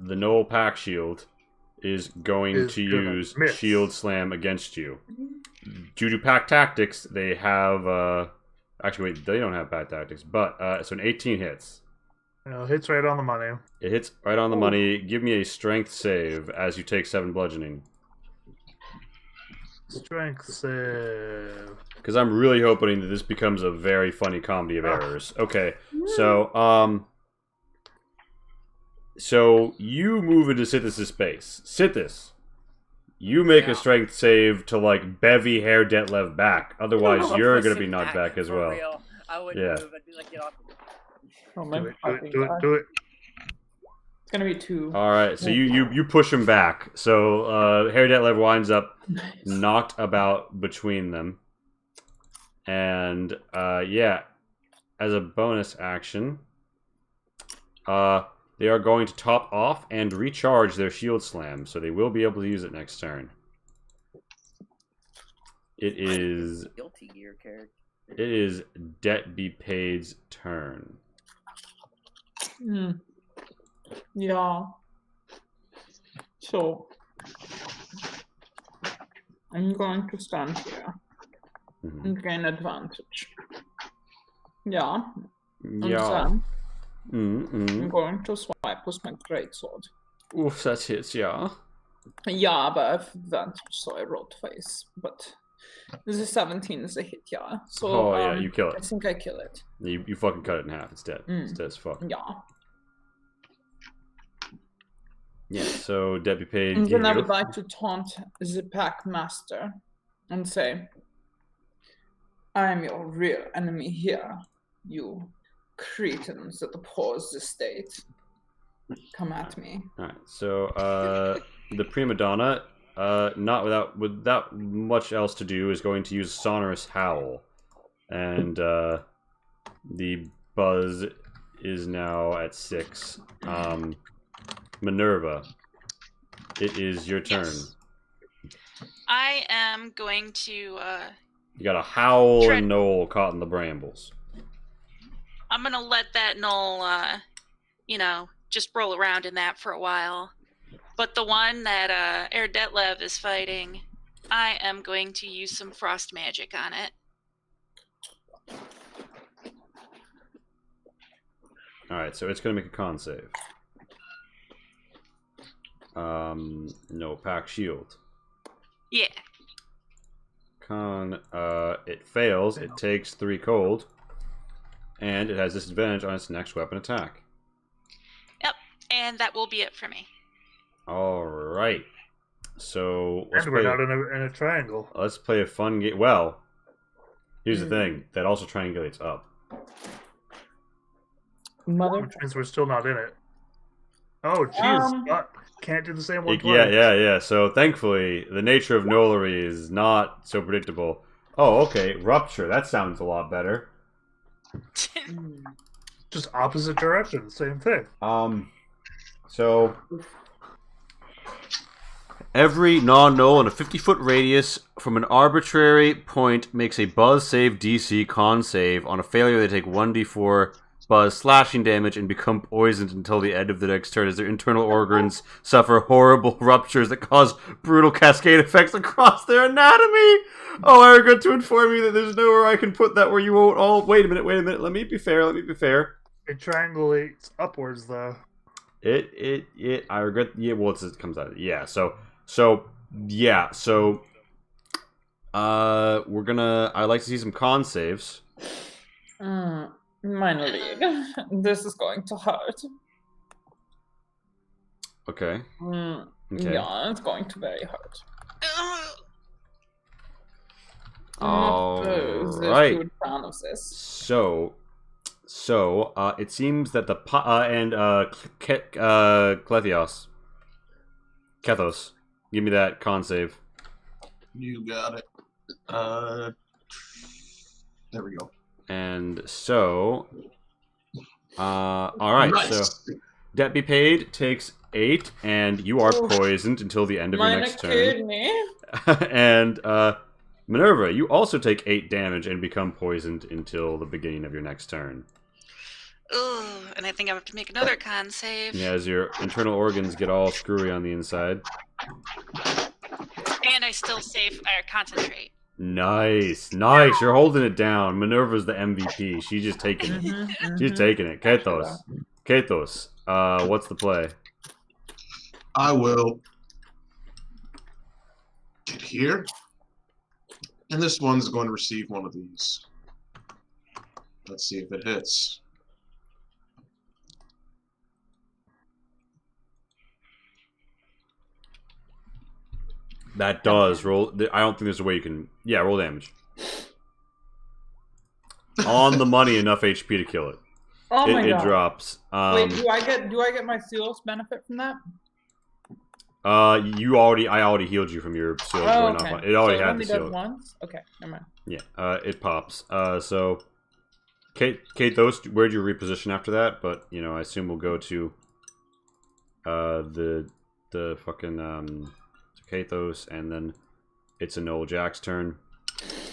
Speaker 2: Gnoll pack shield is going to use Shield Slam against you. Due to pack tactics, they have... actually, wait, they don't have pack tactics, but so an 18 hits.
Speaker 4: Hits right on the money.
Speaker 2: It hits right on the money. Give me a strength save as you take 7 bludgeoning.
Speaker 4: Strength save.
Speaker 2: Because I'm really hoping that this becomes a very funny comedy of errors. Okay, so so you move into Sithis' space. Sithis, you make a strength save to like bevy Herr Detlev back. Otherwise, you're gonna be knocked back as well.
Speaker 5: Real. I wouldn't move. I'd be like, get off.
Speaker 1: Oh,
Speaker 4: do it.
Speaker 1: It's gonna be 2.
Speaker 2: All right, so you push him back. So Herr Detlev winds up knocked about between them, and yeah, as a bonus action, they are going to top off and recharge their Shield Slam, so they will be able to use it next turn. It is
Speaker 5: Guilty Gear character.
Speaker 2: It is Debt Be Paid's turn.
Speaker 1: Yeah. So I'm going to stand here and gain advantage. Yeah.
Speaker 2: Yeah.
Speaker 1: I'm going to swipe with my greatsword.
Speaker 2: Oof, that hits, yeah.
Speaker 1: Yeah, but I have advantage, so I rolled twice. But the 17 is a hit, yeah. So,
Speaker 2: yeah, you kill it.
Speaker 1: I think I kill it.
Speaker 2: You fucking cut it in half. It's dead. It's dead as fuck.
Speaker 1: Yeah.
Speaker 2: Yeah, so Debt Be Paid.
Speaker 1: And then I would like to taunt the pack master and say, I am your real enemy here, you cretins that oppose the state. Come at me.
Speaker 2: Alright, so the prima donna, not without much else to do, is going to use Sonorous Howl. And the buzz is now at 6. Minerva, it is your turn.
Speaker 3: Yes. I am going to
Speaker 2: you got a Howl and Knoll caught in the brambles.
Speaker 3: I'm gonna let that Knoll just roll around in that for a while. But the one that Herr Detlev is fighting, I am going to use some frost magic on it.
Speaker 2: Alright, so it's gonna make a con save. No, pack shield.
Speaker 3: Yeah.
Speaker 2: Con, it fails. It takes 3 cold. And it has disadvantage on its next weapon attack.
Speaker 3: Yep, and that will be it for me.
Speaker 2: Alright. So,
Speaker 4: and we're not in a triangle.
Speaker 2: Let's play a fun game. Well, here's the thing. That also triangulates up.
Speaker 4: Which means we're still not in it. Oh, jeez. Can't do the same one twice.
Speaker 2: Yeah. So, thankfully, the nature of Knollery is not so predictable. Oh, okay. Rupture. That sounds a lot better.
Speaker 4: Just opposite direction. Same thing.
Speaker 2: So... Every non-null in a 50-foot radius from an arbitrary point makes a buzz save DC con save. On a failure, they take 1d4 buzz slashing damage and become poisoned until the end of the next turn as their internal organs suffer horrible ruptures that cause brutal cascade effects across their anatomy. Oh, I regret to inform you that there's nowhere I can put that where you won't all... Wait a minute. Let me be fair.
Speaker 4: It triangulates upwards, though.
Speaker 2: I regret... Yeah, well, it comes out... Yeah, so... we're gonna... I'd like to see some con saves.
Speaker 1: Minor league. This is going to hurt.
Speaker 2: Okay. Okay.
Speaker 1: Yeah, it's going to very hurt.
Speaker 2: All right. So, it seems that the Kethos, give me that con save.
Speaker 6: You got it. There we go.
Speaker 2: And so, all right.
Speaker 6: Nice.
Speaker 2: So, debt be paid takes 8, and you are poisoned until the end of your next turn. And Minerva, you also take 8 damage and become poisoned until the beginning of your next turn.
Speaker 3: Ooh, and I think I have to make another con save.
Speaker 2: Yeah, as your internal organs get all screwy on the inside.
Speaker 3: And I still concentrate.
Speaker 2: Nice. You're holding it down. Minerva's the MVP. She's just taking it. She's taking it. Kethos, what's the play?
Speaker 6: I will get here. And this one's going to receive one of these. Let's see if it hits.
Speaker 2: That does roll. I don't think there's a way you can. Yeah, roll damage. On the money, enough HP to kill it.
Speaker 1: Oh my god!
Speaker 2: It drops.
Speaker 1: Wait, do I get my Seals benefit from that?
Speaker 2: I already healed you from your Seals going off. It already had the Seal.
Speaker 1: Once? Okay, never mind.
Speaker 2: Yeah, it pops. So, Kate, where'd you reposition after that? But I assume we'll go to the fucking Kathos, and then it's a Noel Jack's turn.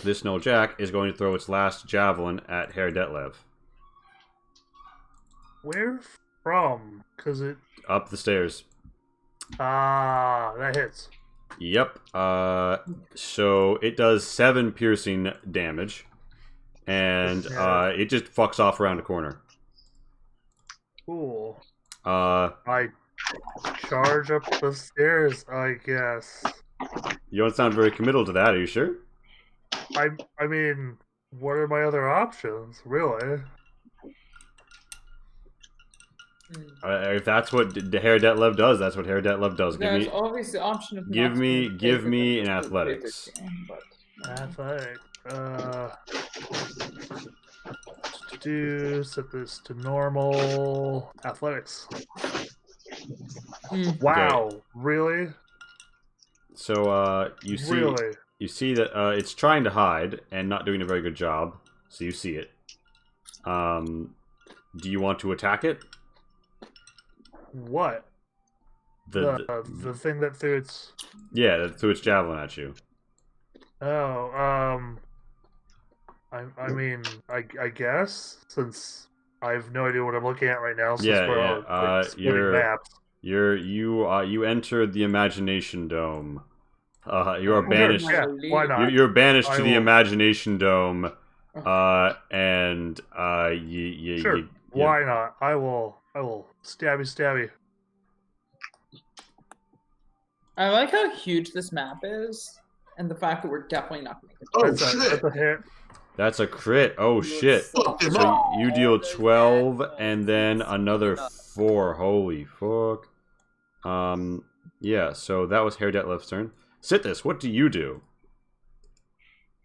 Speaker 2: This Noel Jack is going to throw its last javelin at Herr Detlev.
Speaker 4: Where from? Because it...
Speaker 2: Up the stairs.
Speaker 4: That hits.
Speaker 2: Yep. So it does 7 piercing damage, and it just fucks off around the corner.
Speaker 4: Cool. I charge up the stairs, I guess.
Speaker 2: You don't sound very committal to that, are you sure?
Speaker 4: I mean, what are my other options, really?
Speaker 2: If that's what the Herr Detlev does, that's what Herr Detlev does.
Speaker 1: There's always the option of
Speaker 2: give me an athletics.
Speaker 4: Athletics. Set this to normal. Athletics. Wow,
Speaker 2: okay.
Speaker 4: Really?
Speaker 2: So you see that it's trying to hide and not doing a very good job. So you see it. Do you want to attack it?
Speaker 4: What? The thing that threw its...
Speaker 2: Yeah, that threw its javelin at you.
Speaker 4: Oh, I mean, I guess, since I have no idea what I'm looking at right now. Since
Speaker 2: you entered the Imagination Dome. You are banished.
Speaker 4: Yeah, why not?
Speaker 2: You're banished to the Imagination Dome, and
Speaker 4: Sure. Why not? I will stabby.
Speaker 1: I like how huge this map is, and the fact that we're definitely not going to get
Speaker 6: shit!
Speaker 4: That's a hit.
Speaker 2: That's a crit. Oh shit! So you deal 12 and then another 4. Holy fuck! Yeah. So that was Herr Detlef's turn. Situs, what do you do?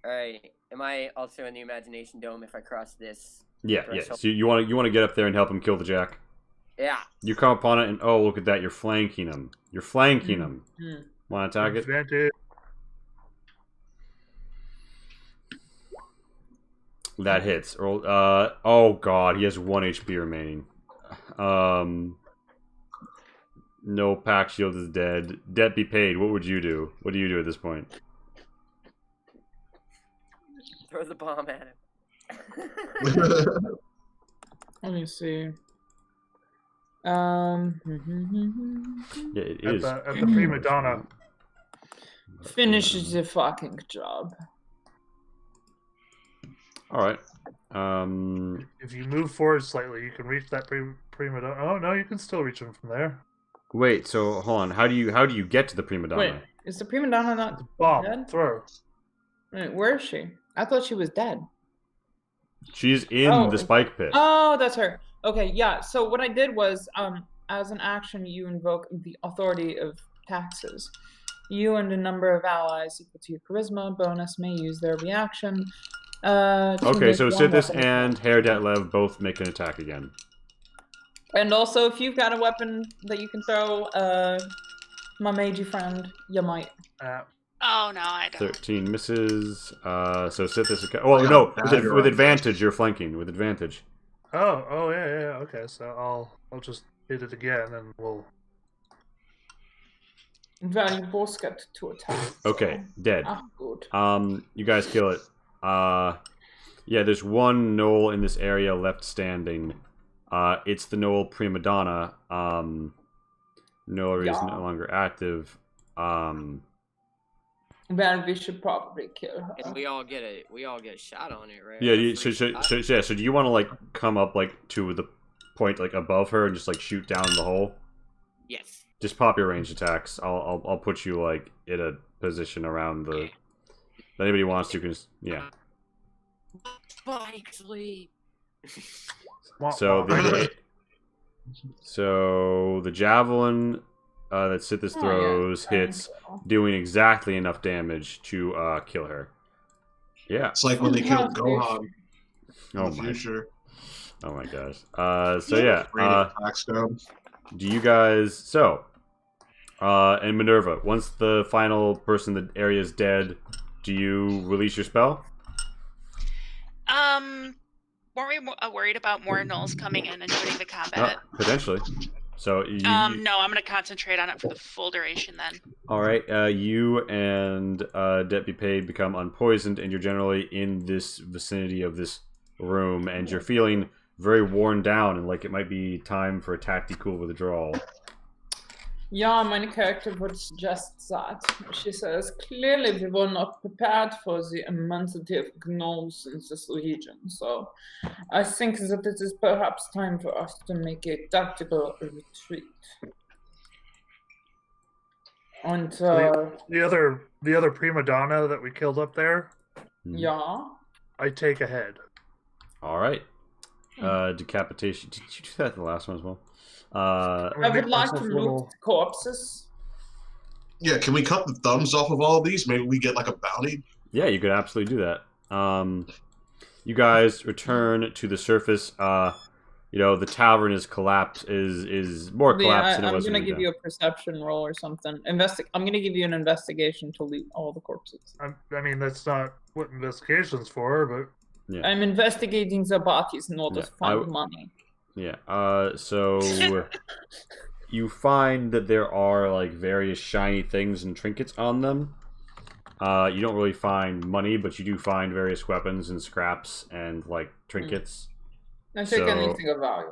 Speaker 5: Alright, am I also in the Imagination Dome if I cross this?
Speaker 2: Yeah. So you want to get up there and help him kill the Jack?
Speaker 5: Yeah.
Speaker 2: You come upon it and oh, look at that! You're flanking him. Want to attack it?
Speaker 4: Advantage.
Speaker 2: That hits. Oh god, he has 1 HP remaining. No, Pack Shield is dead. Debt be paid. What would you do? What do you do at this point?
Speaker 5: Throw the bomb at him.
Speaker 1: Let me see.
Speaker 2: Yeah, it is.
Speaker 4: At the prima donna.
Speaker 1: Finish the fucking job.
Speaker 2: All right.
Speaker 4: If you move forward slightly, you can reach that prima donna. Oh no, you can still reach him from there.
Speaker 2: Wait. So hold on. How do you get to the prima donna?
Speaker 1: Wait, is the prima donna not
Speaker 4: Bomb.
Speaker 1: dead?
Speaker 4: Throw.
Speaker 1: Wait, where is she? I thought she was dead.
Speaker 2: She's in the spike pit.
Speaker 1: Oh, that's her. Okay, yeah. So what I did was, as an action, you invoke the authority of taxes. You and a number of allies equal to your charisma bonus may use their reaction.
Speaker 2: Okay, so Sithis and Hair-Datlev both make an attack again.
Speaker 1: And also, if you've got a weapon that you can throw, my magey friend, you might.
Speaker 3: Oh no, I don't.
Speaker 2: 13 misses. So Sithis. Oh no, with advantage, you're flanking with advantage.
Speaker 4: Oh yeah. Okay, so I'll just hit it again, and we'll.
Speaker 1: Well, you both get to attack.
Speaker 2: Okay, dead.
Speaker 1: Ah, good.
Speaker 2: You guys kill it. Yeah, there's one knoll in this area left standing. It's the knoll prima donna. Knoll is no longer active.
Speaker 1: Well, we should probably kill her.
Speaker 5: And we all get a shot on it, right?
Speaker 2: Yeah. So do you want to like come up like to the point like above her and just like shoot down the hole?
Speaker 5: Yes.
Speaker 2: Just pop your ranged attacks. I'll put you like in a position around the. If anybody wants to, can just
Speaker 5: Actually.
Speaker 2: So the javelin that Sithis throws hits, doing exactly enough damage to kill her. Yeah.
Speaker 6: It's like when they killed Gohan in the future.
Speaker 2: Oh my gosh. So yeah. Do you guys and Minerva, once the final person in the area is dead, do you release your spell?
Speaker 3: Weren't we worried about more gnolls coming in and joining the combat?
Speaker 2: Potentially. So
Speaker 3: no, I'm gonna concentrate on it for the full duration then.
Speaker 2: All right. You and Deputy Paid become unpoisoned, and you're generally in this vicinity of this room, and you're feeling very worn down, and like it might be time for a tactical withdrawal.
Speaker 1: Yeah, my character would suggest that. She says, clearly we were not prepared for the immensity of gnolls in this region, so I think that it is perhaps time for us to make a tactical retreat. And
Speaker 4: the other prima donna that we killed up there.
Speaker 1: Yeah.
Speaker 4: I take a head.
Speaker 2: All right. Decapitation. Did you do that in the last one as well?
Speaker 1: I would like to loot corpses.
Speaker 6: Yeah, can we cut the thumbs off of all of these? Maybe we get like a bounty.
Speaker 2: Yeah, you could absolutely do that. You guys return to the surface. The tavern is collapsed. Is more collapsed than it was.
Speaker 1: I'm gonna give you a perception roll or something. I'm gonna give you an investigation to loot all the corpses.
Speaker 4: I mean, that's not what investigation's for, but
Speaker 2: yeah.
Speaker 1: I'm investigating the bodies in order to find money.
Speaker 2: Yeah. So you find that there are like various shiny things and trinkets on them. You don't really find money, but you do find various weapons and scraps and like trinkets.
Speaker 1: I take anything of value.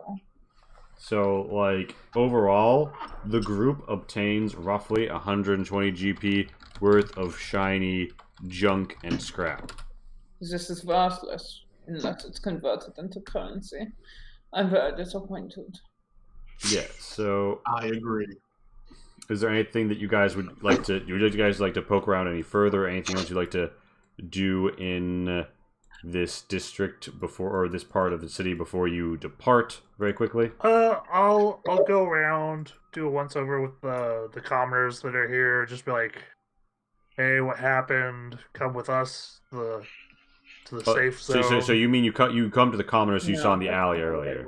Speaker 2: So like overall, the group obtains roughly 120 GP worth of shiny junk and scrap.
Speaker 1: This is worthless unless it's converted into currency. I'm very disappointed.
Speaker 2: Yeah, so
Speaker 6: I agree.
Speaker 2: Is there anything that you guys would like to? Would you guys like to poke around any further? Anything else you'd like to do in this district or this part of the city before you depart very quickly?
Speaker 4: I'll go around, do a once over with the commoners that are here. Just be like, hey, what happened? Come with us to the safe zone.
Speaker 2: So you mean you come to the commoners you saw in the alley earlier?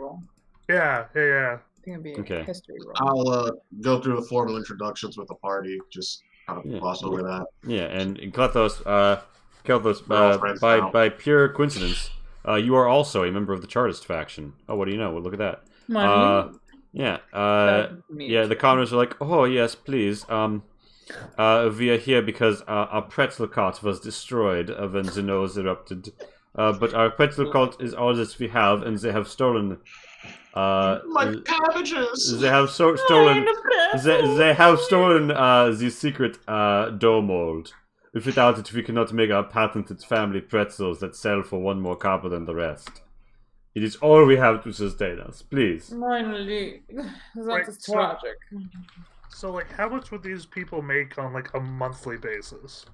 Speaker 4: Yeah.
Speaker 1: I think it'd be a history roll.
Speaker 6: I'll go through the formal introductions with the party. Just kind of gloss over that.
Speaker 2: Yeah, and Klethos, by pure coincidence, you are also a member of the Chartist faction. Oh, what do you know? Well, look at that. Yeah. The commoners are like, oh yes, please. We are here because our pretzel cart was destroyed when the nose erupted. But our pretzel cart is all that we have, and they have stolen
Speaker 6: My cabbages.
Speaker 2: They have stolen. They have stolen the secret dough mold. Without it, we cannot make our patented family pretzels that sell for 1 more copper than the rest. It is all we have to sustain us. Please.
Speaker 1: Finally, that is tragic.
Speaker 4: So, like, how much would these people make on, like, a monthly basis?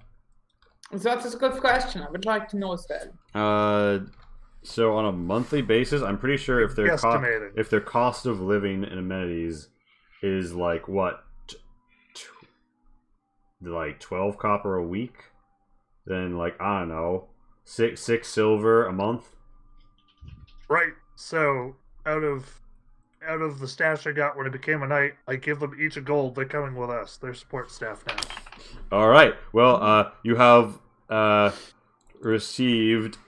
Speaker 1: That is a good question. I would like to know that.
Speaker 2: So on a monthly basis, I'm pretty sure if their cost of living and amenities is like what, like 12 copper a week, then like I don't know, six silver a month.
Speaker 4: Right. So out of the stash I got when it became a knight, I give them each a gold. They're coming with us. They're support staff now.
Speaker 2: All right. Well, you have received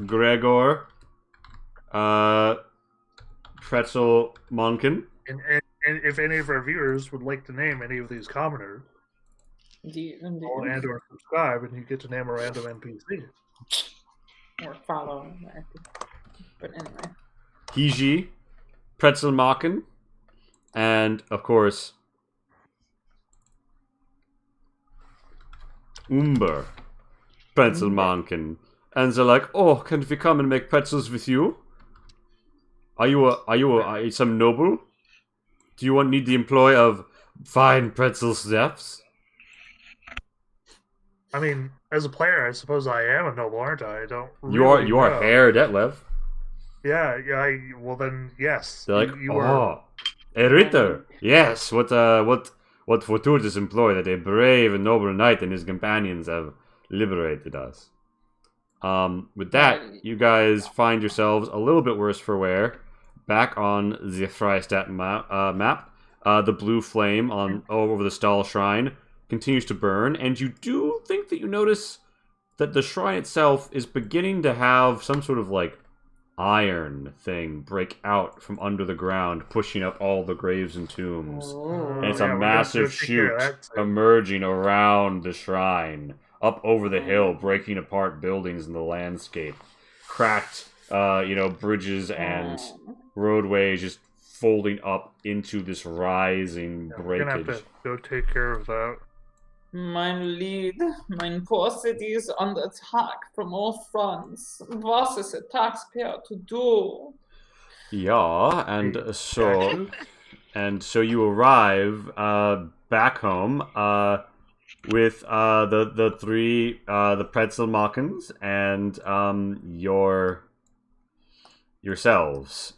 Speaker 2: Gregor, Pretzel Monken.
Speaker 4: And if any of our viewers would like to name any of these commoners, or subscribe, and you get to name a random NPC.
Speaker 1: Or follow. But anyway.
Speaker 2: Hiji, Pretzel Monken, and of course Umber, Pretzel Monken. And they're like, "Oh, can we come and make pretzels with you? Are you some noble? Do you need the employ of fine pretzel chefs?"
Speaker 4: I mean, as a player, I suppose I am a noble, aren't I? I don't. Really
Speaker 2: you are Herr Detlev.
Speaker 4: Yeah. Well, then yes.
Speaker 2: They're like, a Ritter. Yes. What fortuitous employ that a brave and noble knight and his companions have liberated us. With that, you guys find yourselves a little bit worse for wear. Back on the Freistadt map, the blue flame over the Stall Shrine continues to burn, and you do think that you notice that the shrine itself is beginning to have some sort of like iron thing break out from under the ground, pushing up all the graves and tombs. And it's a massive chute emerging around the shrine, up over the hill, breaking apart buildings in the landscape. Cracked, bridges and roadways just folding up into this rising breakage.
Speaker 4: We're gonna have to go take care of that.
Speaker 1: Mein poor city is under attack from all fronts. What is a taxpayer to do?
Speaker 2: Yeah, and so you arrive back home with the three the Pretzel Mockens and yourselves.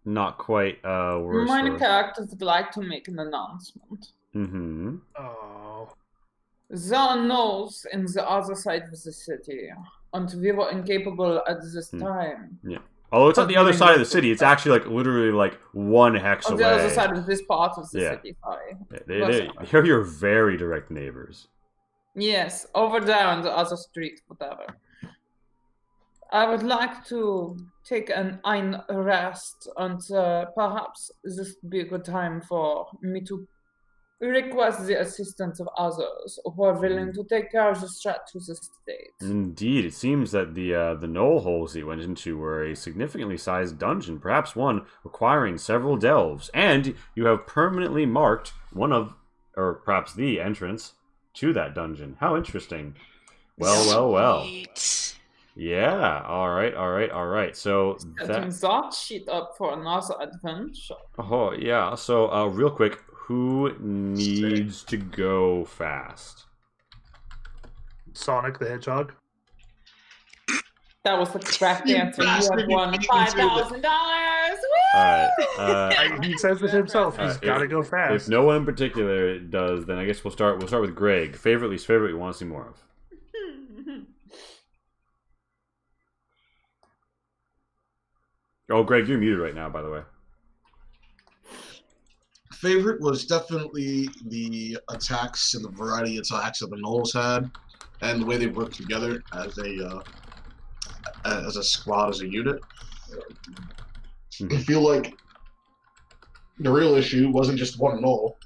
Speaker 2: Not quite worse.
Speaker 1: My character would like to make an announcement.
Speaker 2: Mm-hmm.
Speaker 4: Oh.
Speaker 1: There are no's in the other side of the city, and we were incapable at this time.
Speaker 2: Yeah. Although it's on the other side of the city, it's actually like literally like 1 hex away.
Speaker 1: On the other side of this part of the city, sorry.
Speaker 2: They're your very direct neighbors.
Speaker 1: Yes, over there on the other street, whatever. I would like to take an rest, and perhaps this would be a good time for me to request the assistance of others who are willing to take care of the threat to the state.
Speaker 2: Indeed, it seems that the knoll holes he went into were a significantly sized dungeon, perhaps one requiring several delves, and you have permanently marked one of, or perhaps the entrance to that dungeon. How interesting. Well. Yeah, all right. So
Speaker 1: setting that shit up for another adventure.
Speaker 2: Oh, yeah. So, real quick, who needs to go fast?
Speaker 4: Sonic the Hedgehog.
Speaker 1: That was the correct answer. You have won $5,000.
Speaker 2: Alright.
Speaker 4: He says it himself. He's got to go fast.
Speaker 2: If no one in particular does, then I guess we'll start with Greg. Favorite, least favorite, you want to see more of. Oh, Greg, you're muted right now, by the way.
Speaker 6: Favorite was definitely the attacks and the variety of attacks that the Knolls had, and the way they worked together as a squad, as a unit. I feel like the real issue wasn't just one Knoll.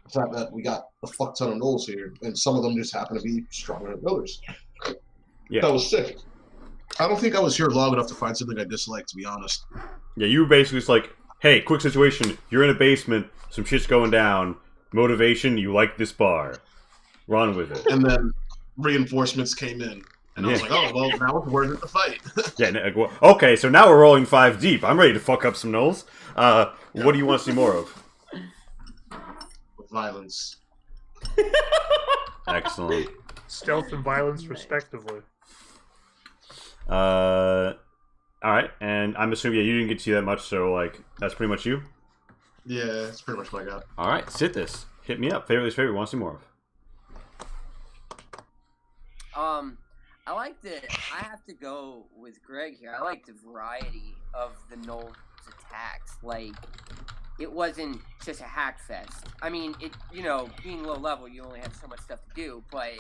Speaker 6: The fact that we got a fuck ton of Knolls here, and some of them just happen to be stronger than others.
Speaker 2: Yeah.
Speaker 6: That was sick. I don't think I was here long enough to find something I dislike, to be honest.
Speaker 2: Yeah, you were basically just like, hey, quick situation. You're in a basement. Some shit's going down. Motivation, you like this bar. Run with it.
Speaker 6: And then reinforcements came in. And I was like, oh, well, now it's worth it to fight.
Speaker 2: Okay, so now we're rolling 5 deep. I'm ready to fuck up some gnolls. What do you want to see more of?
Speaker 6: Violence.
Speaker 2: Excellent.
Speaker 4: Stealth and violence, respectively.
Speaker 2: Alright, and I'm assuming, you didn't get to see that much, so, like, that's pretty much you?
Speaker 6: Yeah, that's pretty much what I got.
Speaker 2: Alright, sit this. Hit me up. Favorite least favorite, want to see more of?
Speaker 5: I like I have to go with Greg here. I like the variety of the Gnolls' attacks. Like, it wasn't just a hack fest. I mean, being low level, you only have so much stuff to do, but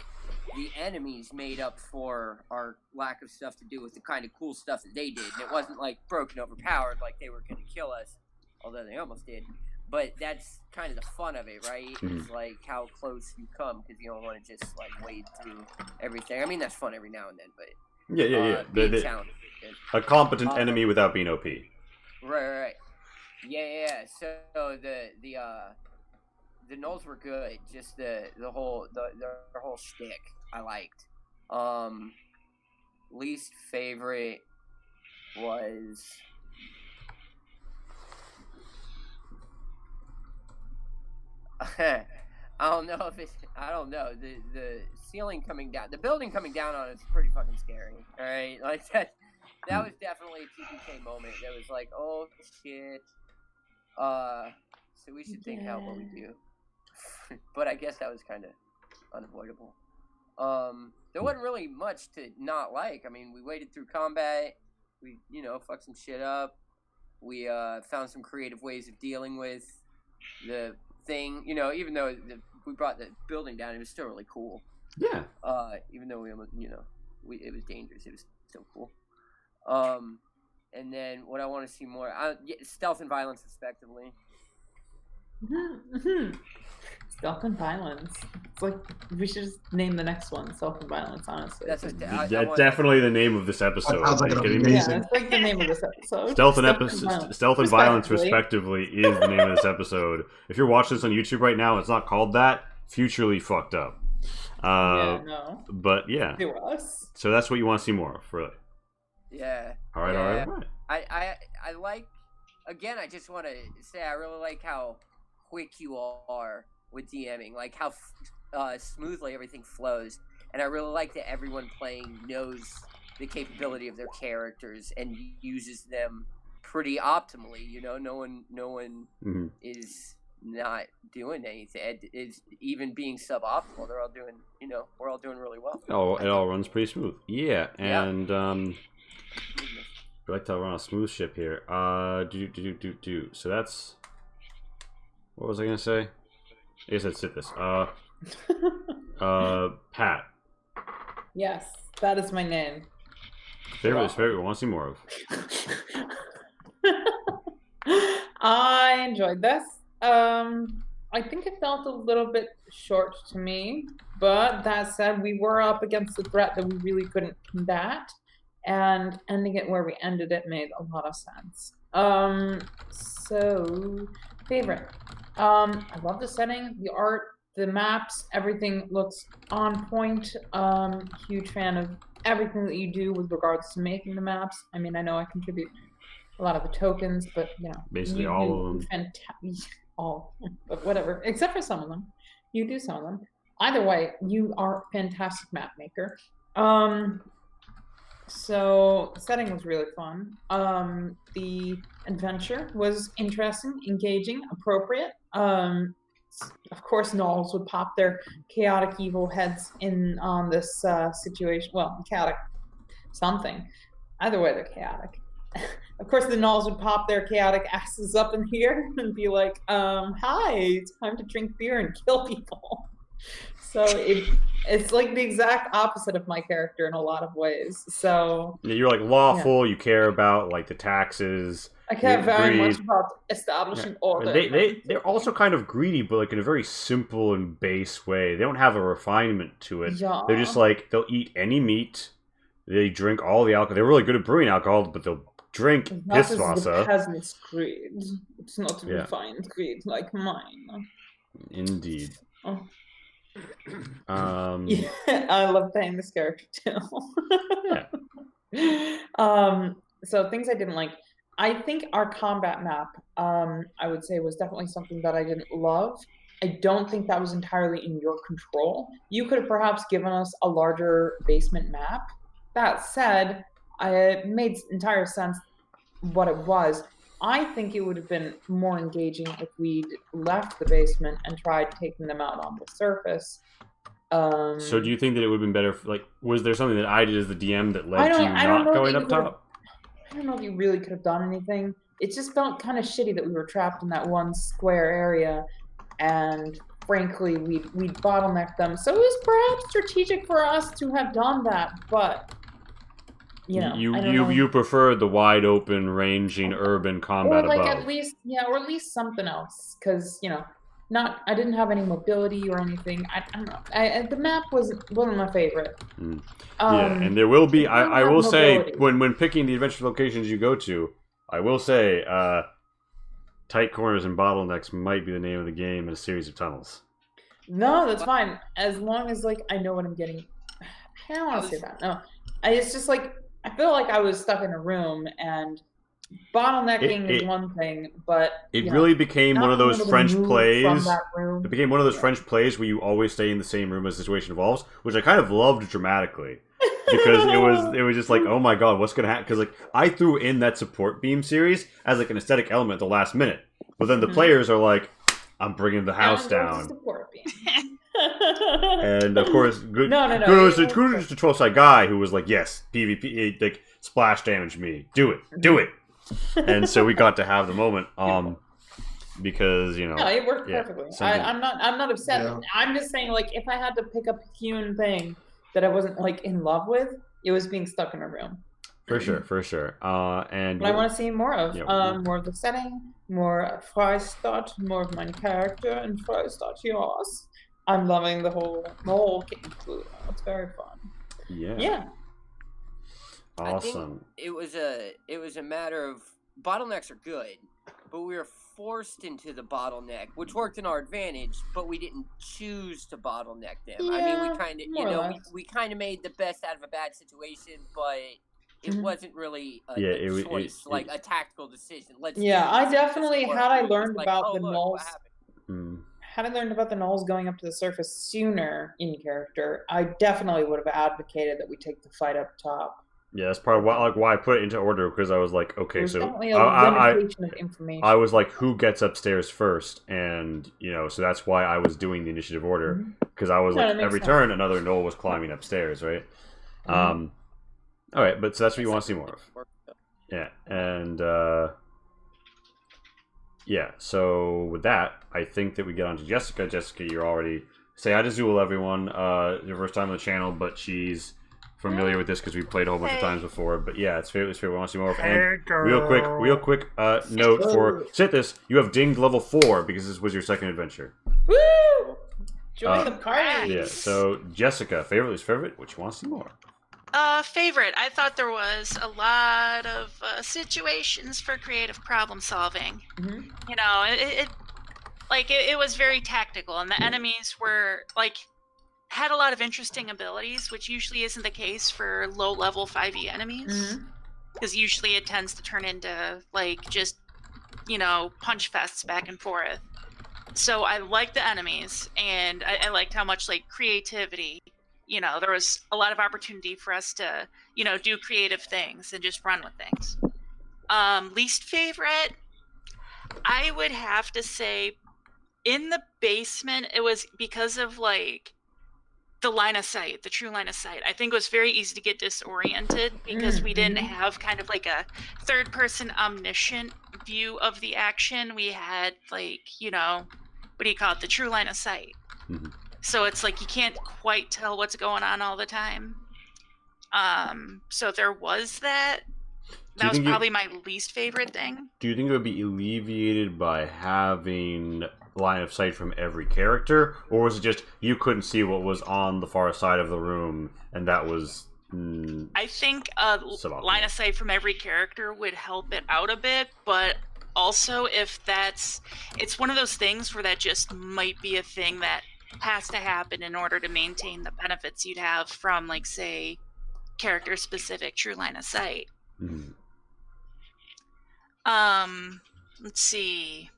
Speaker 5: the enemies made up for our lack of stuff to do with the kind of cool stuff that they did. And it wasn't like broken, overpowered, like they were going to kill us, although they almost did. But that's kind of the fun of it, right?
Speaker 2: Mm-hmm.
Speaker 5: It's like how close you come, because you don't want to just like wade through everything. I mean, that's fun every now and then, but being challenged.
Speaker 2: A competent enemy without being OP.
Speaker 5: Right. Yeah. So the Gnolls were good. Just their whole shtick I liked. Least favorite was. I don't know. The ceiling coming down, the building coming down on it's pretty fucking scary. All right, like that was definitely a TPK moment. That was like, oh shit. So we should think out what we do. But I guess that was kind of unavoidable. There wasn't really much to not like. I mean, we waded through combat. We fucked some shit up. We found some creative ways of dealing with the thing, even though we brought the building down, it was still really cool.
Speaker 2: Yeah.
Speaker 5: Even though we almost, it was dangerous, it was still cool. And then what I want to see more, stealth and violence, respectively.
Speaker 1: Stealth and violence. It's like we should just name the next one stealth and violence. Honestly,
Speaker 2: that's definitely the name of this episode.
Speaker 6: That sounds like
Speaker 1: yeah, it's like the name of this episode.
Speaker 2: Stealth and violence, respectively, is the name of this episode. If you're watching this on YouTube right now, it's not called that. Futurely fucked up.
Speaker 5: No.
Speaker 2: But yeah.
Speaker 1: It was.
Speaker 2: So that's what you want to see more of, really.
Speaker 5: Yeah.
Speaker 2: All right.
Speaker 5: I like. Again, I just want to say I really like how quick you are with DMing, like how smoothly everything flows, and I really like that everyone playing knows the capability of their characters and uses them pretty optimally. No one is not doing anything. Is even being suboptimal. They're all doing. We're all doing really well.
Speaker 2: Oh, it all runs pretty smooth. Yeah, and we like to run a smooth ship here. So that's. What was I gonna say? I guess I'd sit this. Pat.
Speaker 1: Yes, that is my name.
Speaker 2: Favorite. Want to see more of?
Speaker 1: I enjoyed this. I think it felt a little bit short to me, but that said, we were up against a threat that we really couldn't combat, and ending it where we ended it made a lot of sense. So favorite. I love the setting, the art, the maps, everything looks on point. Huge fan of everything that you do with regards to making the maps. I mean, I know I contribute a lot of the tokens, but
Speaker 2: basically all of them.
Speaker 1: All, but whatever, except for some of them. You do some of them. Either way, you are a fantastic map maker. So the setting was really fun. The adventure was interesting, engaging, appropriate. Of course, Gnolls would pop their chaotic evil heads in on this situation. Well, chaotic something. Either way, they're chaotic. Of course, the Gnolls would pop their chaotic asses up in here and be like, hi, it's time to drink beer and kill people. So it's like the exact opposite of my character in a lot of ways. So
Speaker 2: yeah, you're like lawful. Yeah. You care about like the taxes.
Speaker 1: I care very much about establishing order.
Speaker 2: They're also kind of greedy, but like in a very simple and base way. They don't have a refinement to it.
Speaker 1: Yeah.
Speaker 2: They're just like they'll eat any meat. They drink all the alcohol. They're really good at brewing alcohol, but they'll drink Pisswasser.
Speaker 1: The peasant's creed. It's not a refined creed like mine.
Speaker 2: Indeed.
Speaker 1: Oh. Yeah, I love playing this character too. So things I didn't like. I think our combat map, I would say, was definitely something that I didn't love. I don't think that was entirely in your control. You could have perhaps given us a larger basement map. That said, it made entire sense what it was. I think it would have been more engaging if we'd left the basement and tried taking them out on the surface.
Speaker 2: So do you think that it would have been better, was there something that I did as the DM that led to you not going up top?
Speaker 1: I don't know if you really could have done anything. It just felt kind of shitty that we were trapped in that one square area, and frankly, we'd bottlenecked them. So it was perhaps strategic for us to have done that, but
Speaker 2: you prefer the wide open, ranging, urban combat
Speaker 1: or
Speaker 2: above.
Speaker 1: at least or at least something else, because I didn't have any mobility or anything. I don't know. The map wasn't my favorite.
Speaker 2: And there will be. I will say when picking the adventure locations you go to, I will say tight corners and bottlenecks might be the name of the game in a series of tunnels.
Speaker 1: No, that's fine as long as I know what I'm getting. I don't want to say that. No, it's just I feel like I was stuck in a room and. Bottlenecking is one thing, but
Speaker 2: it really became one of those French plays. It became one of those French plays where you always stay in the same room as the situation evolves, which I kind of loved dramatically because it was just oh my god, what's gonna happen? Because I threw in that support beam series as an aesthetic element at the last minute, but then the players are I'm bringing the house down.
Speaker 1: Support beam.
Speaker 2: And of course, kudos to the 12-side guy who was yes, PvP, splash damage me, do it. And so we got to have the moment, because
Speaker 1: it worked perfectly. I'm not upset. Yeah. I'm just saying, if I had to pick up a human thing that I wasn't in love with, it was being stuck in a room.
Speaker 2: For sure. And
Speaker 1: what I want to see more of, more of the setting, more Freistadt, more of my character, and Freistadt yours. I'm loving the whole kit and caboodle. It's very fun. Yeah.
Speaker 2: Awesome.
Speaker 5: I think it was a matter of bottlenecks are good, but we were forced into the bottleneck, which worked in our advantage, but we didn't choose to bottleneck them.
Speaker 1: Yeah,
Speaker 5: I mean, we kind of made the best out of a bad situation, but it wasn't really a choice, a tactical decision.
Speaker 1: I definitely had I learned about the nulls. Had I learned about the nulls going up to the surface sooner in character, I definitely would have advocated that we take the fight up top.
Speaker 2: Yeah, that's part of why I put it into order, because I was okay, so
Speaker 1: limitation of information.
Speaker 2: I was who gets upstairs first, and so that's why I was doing the initiative order, because I was every turn another knoll was climbing upstairs, right? All right, but so that's what you want to see more of. Yeah, and so with that, I think that we get on to Jessica. Jessica, you're already say hi to Zool, everyone. Your first time on the channel, but she's familiar with this because we played a whole bunch of times before, but it's favorite. We want to see more of. And real quick note for this: you have dinged level 4 because this was your second adventure.
Speaker 1: Woo! Join the party.
Speaker 2: Yeah. So Jessica, favorite. What you want to see more?
Speaker 3: Favorite. I thought there was a lot of situations for creative problem solving. It was very tactical, and the enemies were had a lot of interesting abilities, which usually isn't the case for low-level 5e enemies. Because usually it tends to turn into, just, punch fests back and forth. So I liked the enemies, and I liked how much, creativity, there was a lot of opportunity for us to, do creative things and just run with things. Least favorite, I would have to say, in the basement, it was because of, the line of sight, the true line of sight. I think it was very easy to get disoriented because we didn't have kind of a third-person omniscient view of the action. We had what do you call it? The true line of sight. So it's you can't quite tell what's going on all the time. So there was that. That was probably my least favorite thing.
Speaker 2: Do you think it would be alleviated by having line of sight from every character, or was it just you couldn't see what was on the far side of the room, and that was
Speaker 3: I think line of sight from every character would help it out a bit, but also if it's one of those things where that just might be a thing that has to happen in order to maintain the benefits you'd have from, like, say, character-specific true line of sight. Let's see.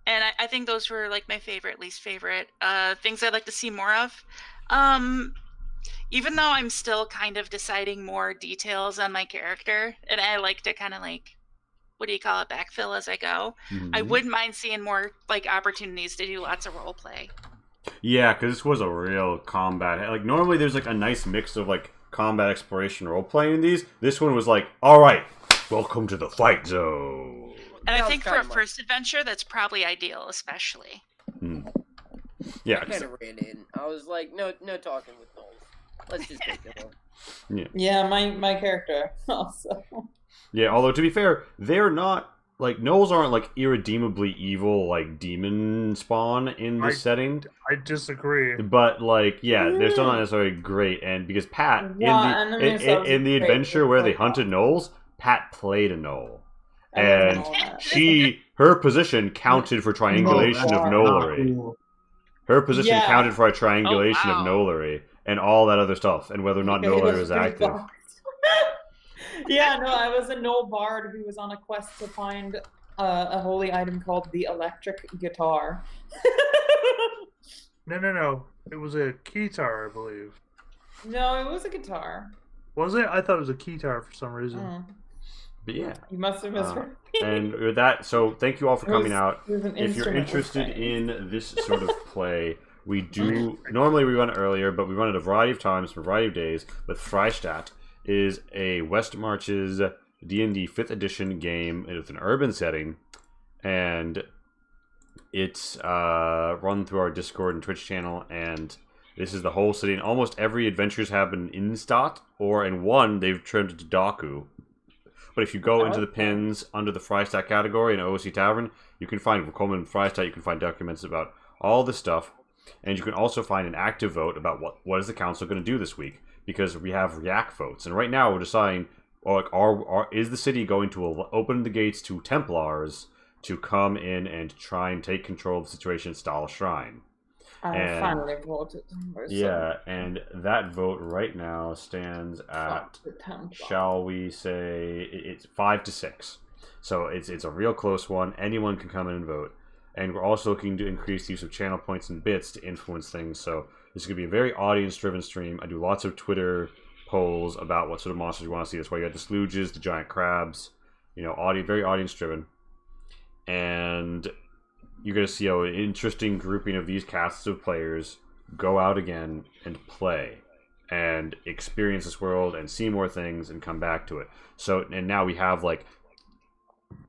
Speaker 3: And I think those were, like, my least favorite things I'd like to see more of. Even though I'm still kind of deciding more details on my character, and I like to kind of, like, what do you call it, backfill as I go, I wouldn't mind seeing more, like, opportunities to do lots of role play.
Speaker 2: Yeah, because this was a real combat. Like, normally there's, like, a nice mix of, like, combat exploration role playing in these. This one was like, all right, welcome to the fight zone.
Speaker 3: And I think for a first adventure, that's probably ideal, especially.
Speaker 2: Yeah,
Speaker 5: I kind of ran in. I was like, no talking with Knowles. Let's just take it on.
Speaker 1: Yeah, my character also.
Speaker 2: Yeah, although to be fair, they're not, like, Knowles aren't, like, irredeemably evil, like, demon spawn in this setting.
Speaker 4: I disagree.
Speaker 2: But, like, yeah, they're still not necessarily great. And because Pat, in the adventure where they hunted Knowles, Pat played a Knoll. And her position counted for triangulation of Knowlery. Her position counted for a triangulation of Knowlery and all that other stuff, and whether or not Knowlery was active.
Speaker 1: Yeah, no, I was a Knoll bard who was on a quest to find a holy item called the electric guitar.
Speaker 4: No. It was a keytar, I believe.
Speaker 1: No, it was a guitar.
Speaker 4: Was it? I thought it was a keytar for some reason.
Speaker 2: But yeah.
Speaker 1: You must have misheard.
Speaker 2: And with that, so thank you all for coming out. If you're interested in this sort of play, we do... Normally we run it earlier, but we run it a variety of times, for a variety of days. But Freistadt is a West Marches D&D 5th edition game. It's an urban setting. And it's run through our Discord and Twitch channel. And this is the whole city. And almost every adventures happen in Stadt. Or in one, they've turned it to Daku. But if you go into the pins under the Freistadt category in OOC Tavern, you can find Coleman Freistadt. You can find documents about all this stuff. And you can also find an active vote about what is the council going to do this week. Because we have react votes. And right now we're deciding, is the city going to open the gates to Templars to come in and try and take control of the situation at Stahl Shrine?
Speaker 1: I finally voted.
Speaker 2: Yeah, and that vote right now stands at, shall we say, it's 5-6. So it's a real close one. Anyone can come in and vote. And we're also looking to increase the use of channel points and bits to influence things. So this is going to be a very audience-driven stream. I do lots of Twitter polls about what sort of monsters you want to see. That's why you got the slooges, the giant crabs, very audience-driven. And you're going to see an interesting grouping of these casts of players go out again and play and experience this world and see more things and come back to it. So, and now we have like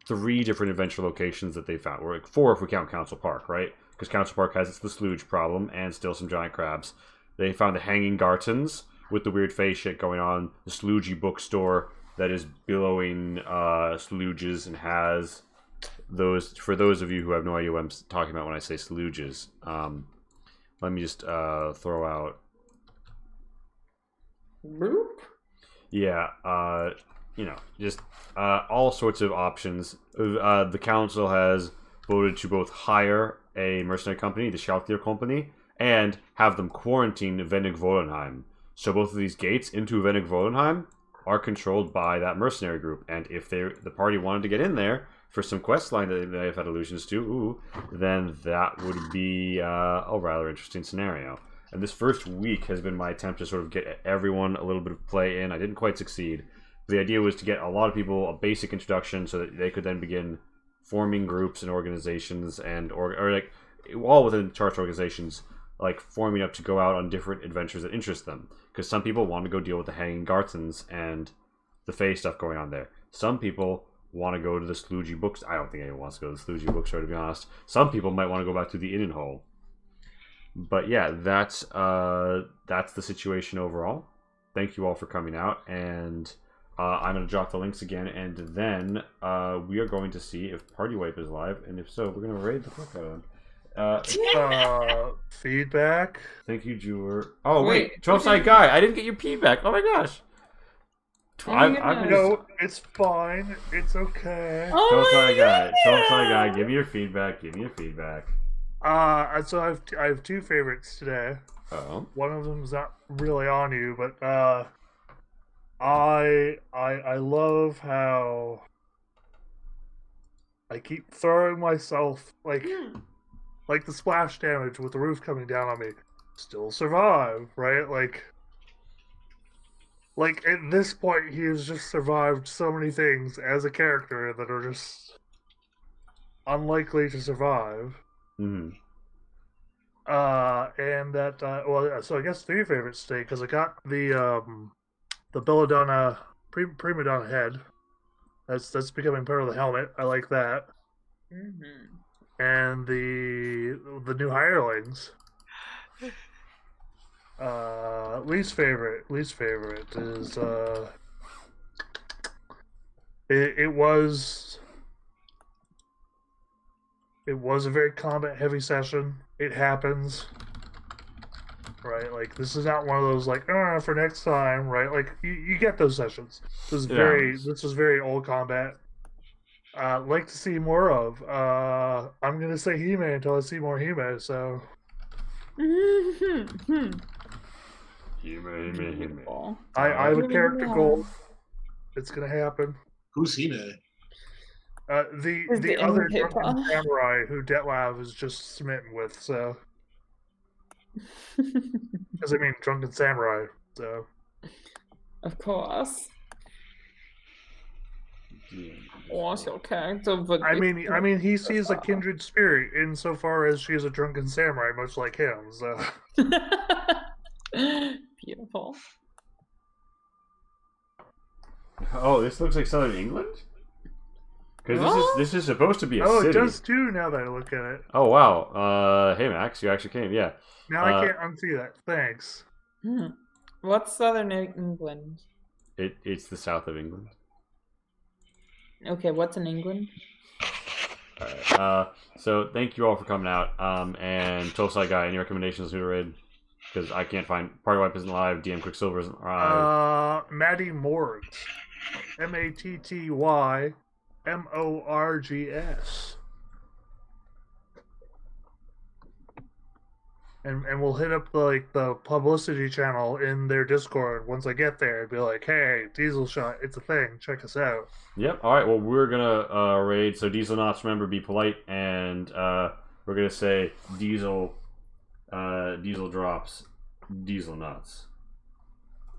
Speaker 2: 3 different adventure locations that they found. Or like 4 if we count Council Park, right? Because Council Park has the slooge problem and still some giant crabs. They found the Hanging Gartons with the weird face shit going on. The Sloogey bookstore that is billowing slooges and has those. For those of you who have no idea what I'm talking about when I say slooges, let me just throw out.
Speaker 1: Boop.
Speaker 2: Yeah, just all sorts of options. The council has voted to both hire a mercenary company, the Schaltier Company, and have them quarantine Venig-Volenheim. So both of these gates into Venig-Volenheim are controlled by that mercenary group. And if the party wanted to get in there for some quest line that they may have had allusions to, then that would be a rather interesting scenario. And this first week has been my attempt to sort of get everyone a little bit of play in. I didn't quite succeed. The idea was to get a lot of people a basic introduction so that they could then begin forming groups and organizations or like all within charter organizations, like forming up to go out on different adventures that interest them. Because some people want to go deal with the Hanging Gartons and the Fae stuff going on there. Some people want to go to the Sloogey books. I don't think anyone wants to go to the Sloogey bookstore, to be honest. Some people might want to go back to the Inn and Hole. But yeah, that's the situation overall. Thank you all for coming out, and I'm going to drop the links again, and then we are going to see if Party Wipe is live, and if so, we're going to raid the fuck out of them.
Speaker 4: Feedback.
Speaker 2: Thank you, Jeweler. Oh wait,
Speaker 1: Wait,
Speaker 2: 12-sided guy. I didn't get your feedback. Oh my gosh.
Speaker 4: No, it's fine. It's okay.
Speaker 1: Oh
Speaker 2: 12-sided guy. 12-sided guy.
Speaker 1: God.
Speaker 2: Give me your feedback. Give me your feedback.
Speaker 4: So I have two favorites today.
Speaker 2: Oh.
Speaker 4: One of them's not really on you, but I love how I keep throwing myself like the splash damage with the roof coming down on me. Still survive, right? Like at this point, he has just survived so many things as a character that are just unlikely to survive.
Speaker 2: Mm-hmm.
Speaker 4: And that so I guess three favorites today because I got the belladonna prima donna head. That's becoming part of the helmet. I like that.
Speaker 1: Mm-hmm.
Speaker 4: And the new hirelings. Least favorite is it was a very combat heavy session. It happens, right? Like this is not one of those like for next time, right? Like you get those sessions. This was very old combat. Like to see more of. I'm gonna say He-Man until I see more He-Man. So.
Speaker 2: He-Man.
Speaker 4: I have a character goal. It's gonna happen.
Speaker 6: Who's He-Man?
Speaker 4: The other drunken samurai who Detlav is just smitten with. So. Because I mean, drunken samurai. So.
Speaker 1: Of course. What's your character? But
Speaker 4: I mean, he sees a kindred spirit insofar as she is a drunken samurai, much like him. So.
Speaker 1: Beautiful.
Speaker 2: Oh, this looks like Southern England? Because this is supposed to be a city.
Speaker 4: Oh, it does too now that I look at it.
Speaker 2: Oh, wow. Hey, Max, you actually came, yeah.
Speaker 4: Now I can't unsee that. Thanks.
Speaker 1: What's Southern England?
Speaker 2: It's the south of England.
Speaker 1: Okay, what's in England?
Speaker 2: Alright, so thank you all for coming out. And Tulsa Guy, any recommendations to raid? Because I can't find Party Wipe isn't live, DM Quicksilver isn't live.
Speaker 4: Maddie Morgs. MATTYMORGS. And we'll hit up the publicity channel in their Discord once I get there and be like, hey, Diesel Shot, it's a thing. Check us out.
Speaker 2: Yep. All right. Well, we're gonna raid. So Diesel Knots, remember, be polite, and we're gonna say Diesel drops Diesel Nuts.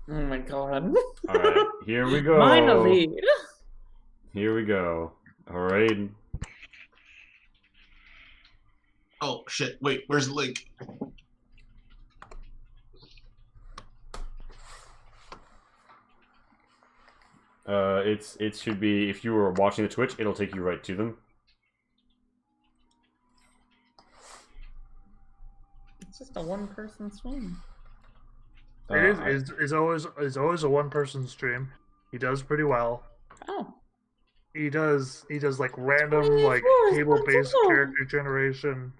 Speaker 1: Oh my god.
Speaker 2: All right. Here we go.
Speaker 1: Finally.
Speaker 2: Here we go. All right.
Speaker 6: Oh shit! Wait, where's the link?
Speaker 2: It should be, if you were watching the Twitch, it'll take you right to them.
Speaker 1: It's just a one-person stream.
Speaker 4: It's always a one-person stream. He does pretty well.
Speaker 1: Oh.
Speaker 4: He does like random like table-based character generation.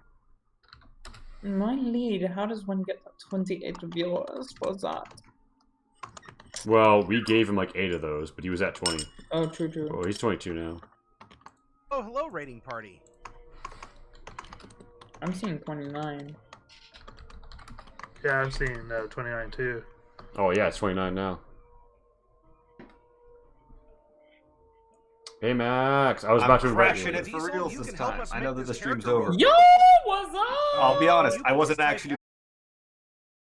Speaker 1: My lead. How does one get 28 viewers? What's that?
Speaker 2: Well, we gave him like 8 of those, but he was at 20.
Speaker 1: Oh, true.
Speaker 2: Oh, he's 22 now.
Speaker 7: Oh, hello, raiding party.
Speaker 1: I'm seeing 29.
Speaker 4: Yeah, I'm seeing 29 too.
Speaker 2: Oh yeah, it's 29 now. Hey Max, I was about to invite you.
Speaker 8: I'm crashing it for reals this time. I know that the stream's over.
Speaker 1: Yo, what's up?
Speaker 8: I'll be honest, I wasn't actually